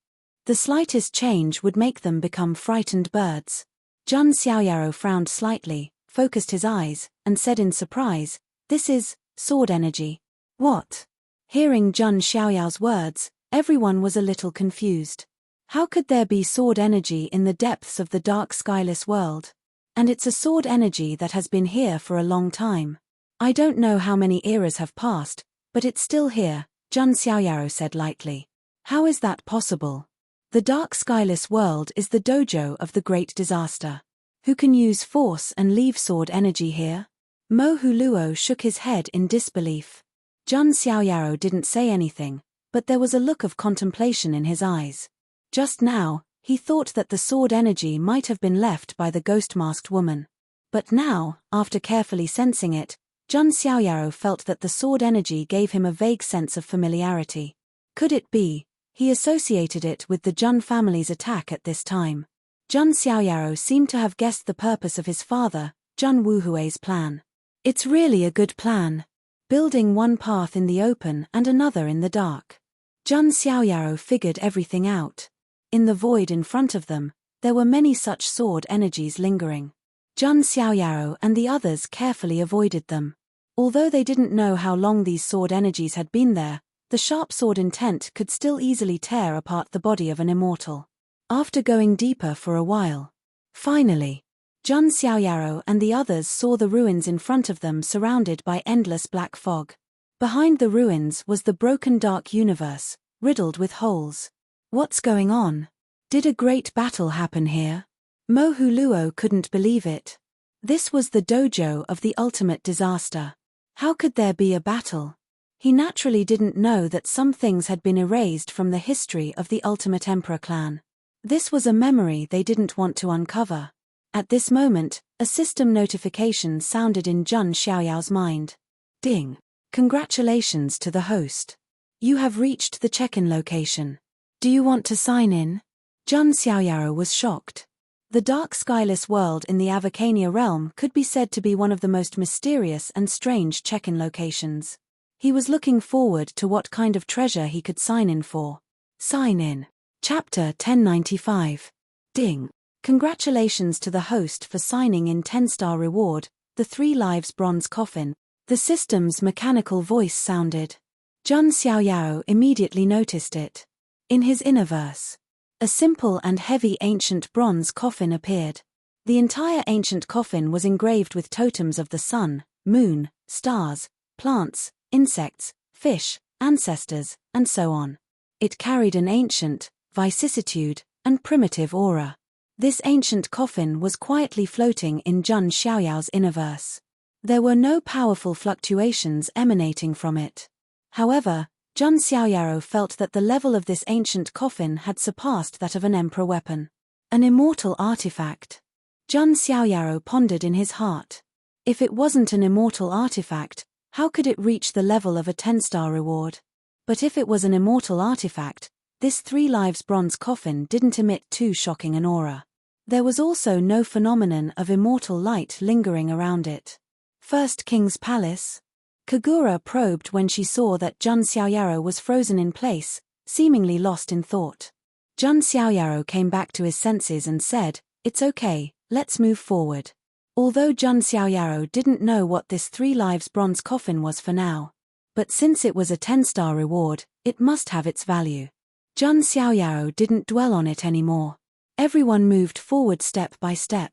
The slightest change would make them become frightened birds. Zhun Xiaoyao frowned slightly, focused his eyes, and said in surprise, "This is sword energy." What? Hearing Zhun Xiaoyao's words, everyone was a little confused. How could there be sword energy in the depths of the dark skyless world? And it's a sword energy that has been here for a long time. I don't know how many eras have passed, but it's still here, Zhun Xiaoyao said lightly. How is that possible? The dark skyless world is the dojo of the great disaster. Who can use force and leave sword energy here? Mo Huluo shook his head in disbelief. Zhun Xiaoyao didn't say anything, but there was a look of contemplation in his eyes. Just now, he thought that the sword energy might have been left by the ghost-masked woman. But now, after carefully sensing it, Zhun Xiaoyao felt that the sword energy gave him a vague sense of familiarity. Could it be? He associated it with the Zhun family's attack at this time. Zhun Xiaoyao seemed to have guessed the purpose of his father, Zhun Wuhui's plan. It's really a good plan. Building one path in the open and another in the dark. Jun Xiaoyao figured everything out. In the void in front of them, there were many such sword energies lingering. Jun Xiaoyao and the others carefully avoided them. Although they didn't know how long these sword energies had been there, the sharp sword intent could still easily tear apart the body of an immortal. After going deeper for a while, finally, Jun Xiaoyao and the others saw the ruins in front of them surrounded by endless black fog. Behind the ruins was the broken dark universe, riddled with holes. What's going on? Did a great battle happen here? Mo Huluo couldn't believe it. This was the dojo of the ultimate disaster. How could there be a battle? He naturally didn't know that some things had been erased from the history of the Ultimate Emperor clan. This was a memory they didn't want to uncover. At this moment, a system notification sounded in Jun Xiaoyao's mind. Ding! Congratulations to the host. You have reached the check-in location. Do you want to sign in? Jun Xiaoyao was shocked. The dark skyless world in the Avacania realm could be said to be one of the most mysterious and strange check-in locations. He was looking forward to what kind of treasure he could sign in for. Sign in. Chapter 1095. Ding. Congratulations to the host for signing in 10-star reward, the 3 lives bronze coffin. The system's mechanical voice sounded. Jun Xiaoyao immediately noticed it. In his inner verse, a simple and heavy ancient bronze coffin appeared. The entire ancient coffin was engraved with totems of the sun, moon, stars, plants, insects, fish, ancestors, and so on. It carried an ancient, vicissitude, and primitive aura. This ancient coffin was quietly floating in Jun Xiaoyao's inner verse. There were no powerful fluctuations emanating from it. However, Jun Xiaoyao felt that the level of this ancient coffin had surpassed that of an emperor weapon. An immortal artifact. Jun Xiaoyao pondered in his heart. If it wasn't an immortal artifact, how could it reach the level of a 10-star reward? But if it was an immortal artifact, this 3 lives bronze coffin didn't emit too shocking an aura. There was also no phenomenon of immortal light lingering around it. First King's Palace? Kagura probed when she saw that Jun Xiaoyao was frozen in place, seemingly lost in thought. Jun Xiaoyao came back to his senses and said, "It's okay, let's move forward." Although Jun Xiaoyao didn't know what this 3 lives bronze coffin was for now. But since it was a 10-star reward, it must have its value. Jun Xiaoyao didn't dwell on it anymore. Everyone moved forward step by step.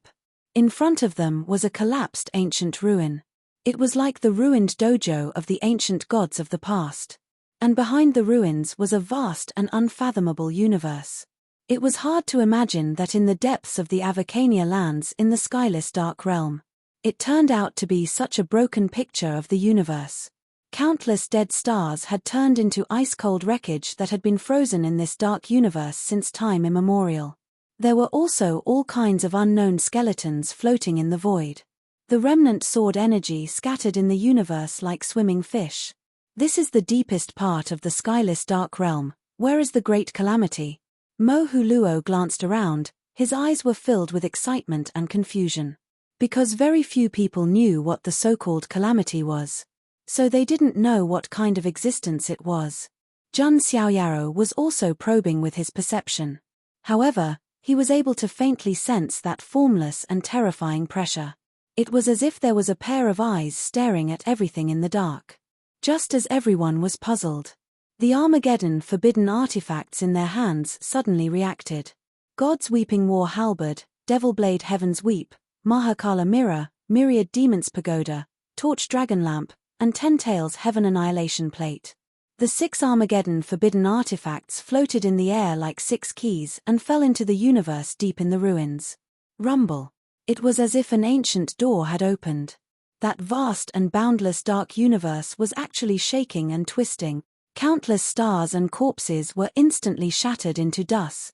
In front of them was a collapsed ancient ruin. It was like the ruined dojo of the ancient gods of the past. And behind the ruins was a vast and unfathomable universe. It was hard to imagine that in the depths of the Avacania lands in the skyless dark realm. It turned out to be such a broken picture of the universe. Countless dead stars had turned into ice-cold wreckage that had been frozen in this dark universe since time immemorial. There were also all kinds of unknown skeletons floating in the void. The remnant sword energy scattered in the universe like swimming fish. This is the deepest part of the skyless dark realm. Where is the great calamity? Mo Huluo glanced around, his eyes were filled with excitement and confusion. Because very few people knew what the so-called calamity was. So they didn't know what kind of existence it was. Jun Xiaoyao was also probing with his perception. However, he was able to faintly sense that formless and terrifying pressure. It was as if there was a pair of eyes staring at everything in the dark. Just as everyone was puzzled, the Armageddon forbidden artifacts in their hands suddenly reacted. God's Weeping War Halberd, Devil Blade Heaven's Weep, Mahakala Mirror, Myriad Demons Pagoda, Torch Dragon Lamp, and 10 Tails Heaven Annihilation Plate. The 6 Armageddon forbidden artifacts floated in the air like 6 keys and fell into the universe deep in the ruins. Rumble. It was as if an ancient door had opened. That vast and boundless dark universe was actually shaking and twisting. Countless stars and corpses were instantly shattered into dust.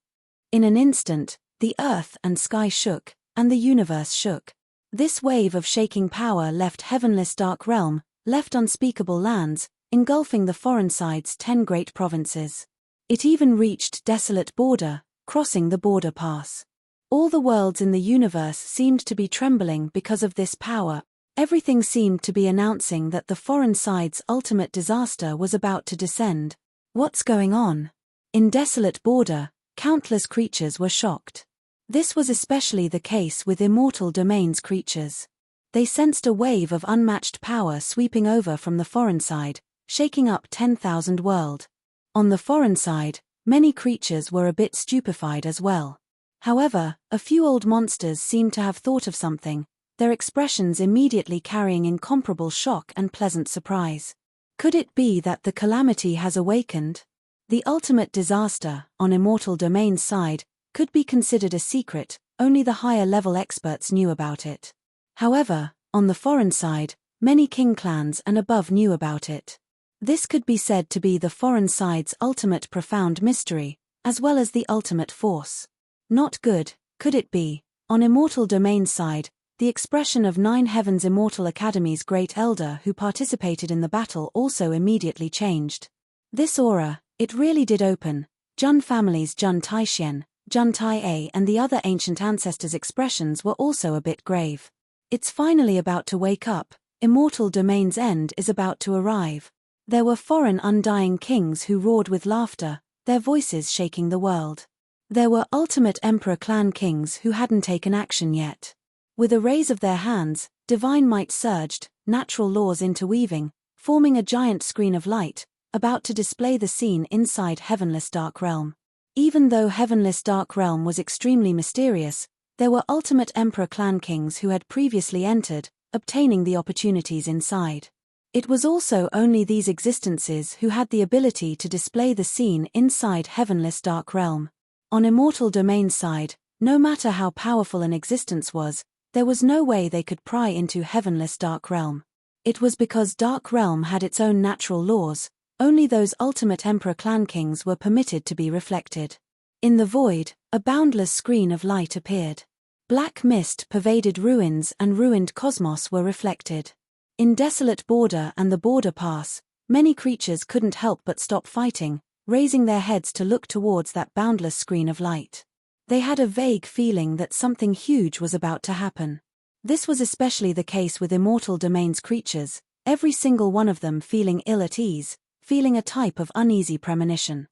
In an instant, the earth and sky shook, and the universe shook. This wave of shaking power left heavenless dark realm, left unspeakable lands, engulfing the foreign side's 10 great provinces. It even reached desolate border, crossing the border pass. All the worlds in the universe seemed to be trembling because of this power. Everything seemed to be announcing that the foreign side's ultimate disaster was about to descend. What's going on? In desolate border, countless creatures were shocked. This was especially the case with immortal domains creatures. They sensed a wave of unmatched power sweeping over from the foreign side, shaking up 10,000 world. On the foreign side, many creatures were a bit stupefied as well. However, a few old monsters seemed to have thought of something, their expressions immediately carrying incomparable shock and pleasant surprise. Could it be that the calamity has awakened? The ultimate disaster, on immortal domain's side, could be considered a secret, only the higher-level experts knew about it. However, on the foreign side, many king clans and above knew about it. This could be said to be the foreign side's ultimate profound mystery, as well as the ultimate force. Not good, could it be? On immortal domain's side, the expression of 9 Heavens Immortal Academy's great elder who participated in the battle also immediately changed. This aura, it really did open. Jun family's Jun Taishen, Jun Tai and the other ancient ancestors' expressions were also a bit grave. It's finally about to wake up, immortal domain's end is about to arrive. There were foreign undying kings who roared with laughter, their voices shaking the world. There were ultimate emperor clan kings who hadn't taken action yet. With a raise of their hands, divine might surged, natural laws interweaving, forming a giant screen of light, about to display the scene inside Heavenless Dark Realm. Even though Heavenless Dark Realm was extremely mysterious, there were ultimate emperor clan kings who had previously entered, obtaining the opportunities inside. It was also only these existences who had the ability to display the scene inside Heavenless Dark Realm. On immortal domain's side, no matter how powerful an existence was, there was no way they could pry into Heavenless Dark Realm. It was because Dark Realm had its own natural laws, only those ultimate emperor clan kings were permitted to be reflected. In the void, a boundless screen of light appeared. Black mist pervaded ruins and ruined cosmos were reflected. In desolate border and the border pass, many creatures couldn't help but stop fighting, raising their heads to look towards that boundless screen of light. They had a vague feeling that something huge was about to happen. This was especially the case with immortal domains creatures, every single one of them feeling ill at ease, feeling a type of uneasy premonition.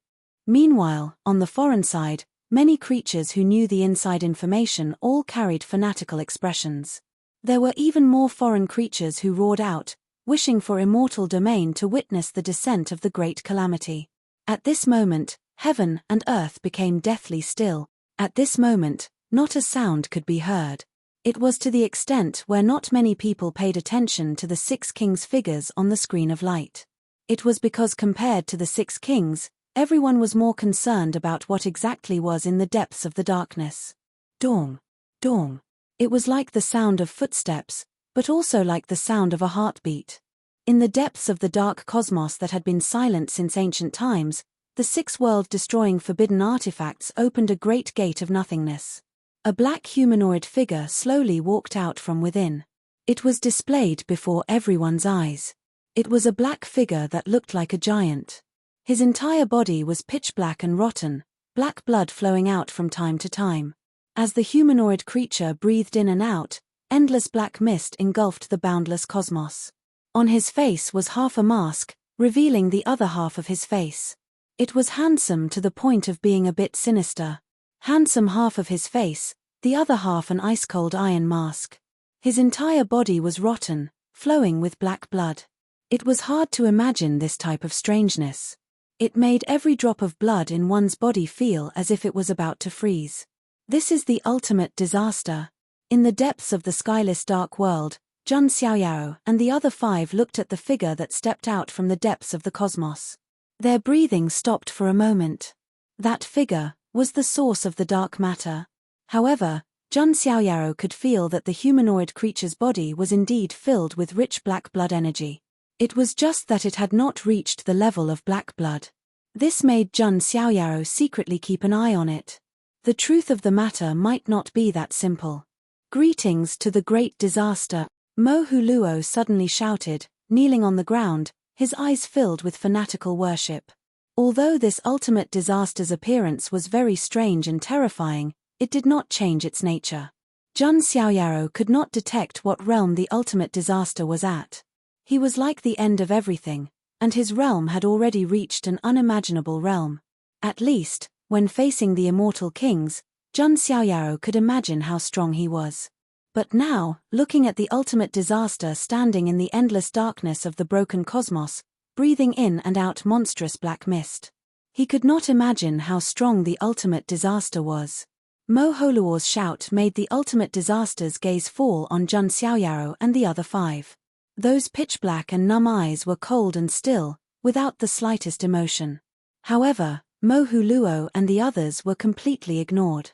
Meanwhile, on the foreign side, many creatures who knew the inside information all carried fanatical expressions. There were even more foreign creatures who roared out, wishing for immortal domain to witness the descent of the great calamity. At this moment, heaven and earth became deathly still. At this moment, not a sound could be heard. It was to the extent where not many people paid attention to the 6 kings' figures on the screen of light. It was because compared to the 6 kings, everyone was more concerned about what exactly was in the depths of the darkness. Dong. Dong. It was like the sound of footsteps, but also like the sound of a heartbeat. In the depths of the dark cosmos that had been silent since ancient times, the 6 world-destroying forbidden artifacts opened a great gate of nothingness. A black humanoid figure slowly walked out from within. It was displayed before everyone's eyes. It was a black figure that looked like a giant. His entire body was pitch black and rotten, black blood flowing out from time to time. As the humanoid creature breathed in and out, endless black mist engulfed the boundless cosmos. On his face was half a mask, revealing the other half of his face. It was handsome to the point of being a bit sinister. Handsome half of his face, the other half an ice-cold iron mask. His entire body was rotten, flowing with black blood. It was hard to imagine this type of strangeness. It made every drop of blood in one's body feel as if it was about to freeze. This is the ultimate disaster. In the depths of the skyless dark world, Jun Xiaoyao and the other 5 looked at the figure that stepped out from the depths of the cosmos. Their breathing stopped for a moment. That figure was the source of the dark matter. However, Jun Xiaoyao could feel that the humanoid creature's body was indeed filled with rich black blood energy. It was just that it had not reached the level of black blood. This made Jun Xiaoyao secretly keep an eye on it. The truth of the matter might not be that simple. Greetings to the great disaster, Mo Huluo suddenly shouted, kneeling on the ground, his eyes filled with fanatical worship. Although this ultimate disaster's appearance was very strange and terrifying, it did not change its nature. Jun Xiaoyao could not detect what realm the ultimate disaster was at. He was like the end of everything, and his realm had already reached an unimaginable realm. At least, when facing the immortal kings, Jun Xiaoyao could imagine how strong he was. But now, looking at the ultimate disaster standing in the endless darkness of the broken cosmos, breathing in and out monstrous black mist, he could not imagine how strong the ultimate disaster was. Mo Holuor's shout made the ultimate disaster's gaze fall on Jun Xiaoyao and the other 5. Those pitch-black and numb eyes were cold and still, without the slightest emotion. However, Mo Huluo and the others were completely ignored.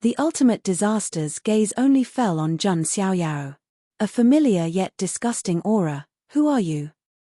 The ultimate disaster's gaze only fell on Jun Xiaoyao. A familiar yet disgusting aura. Who are you?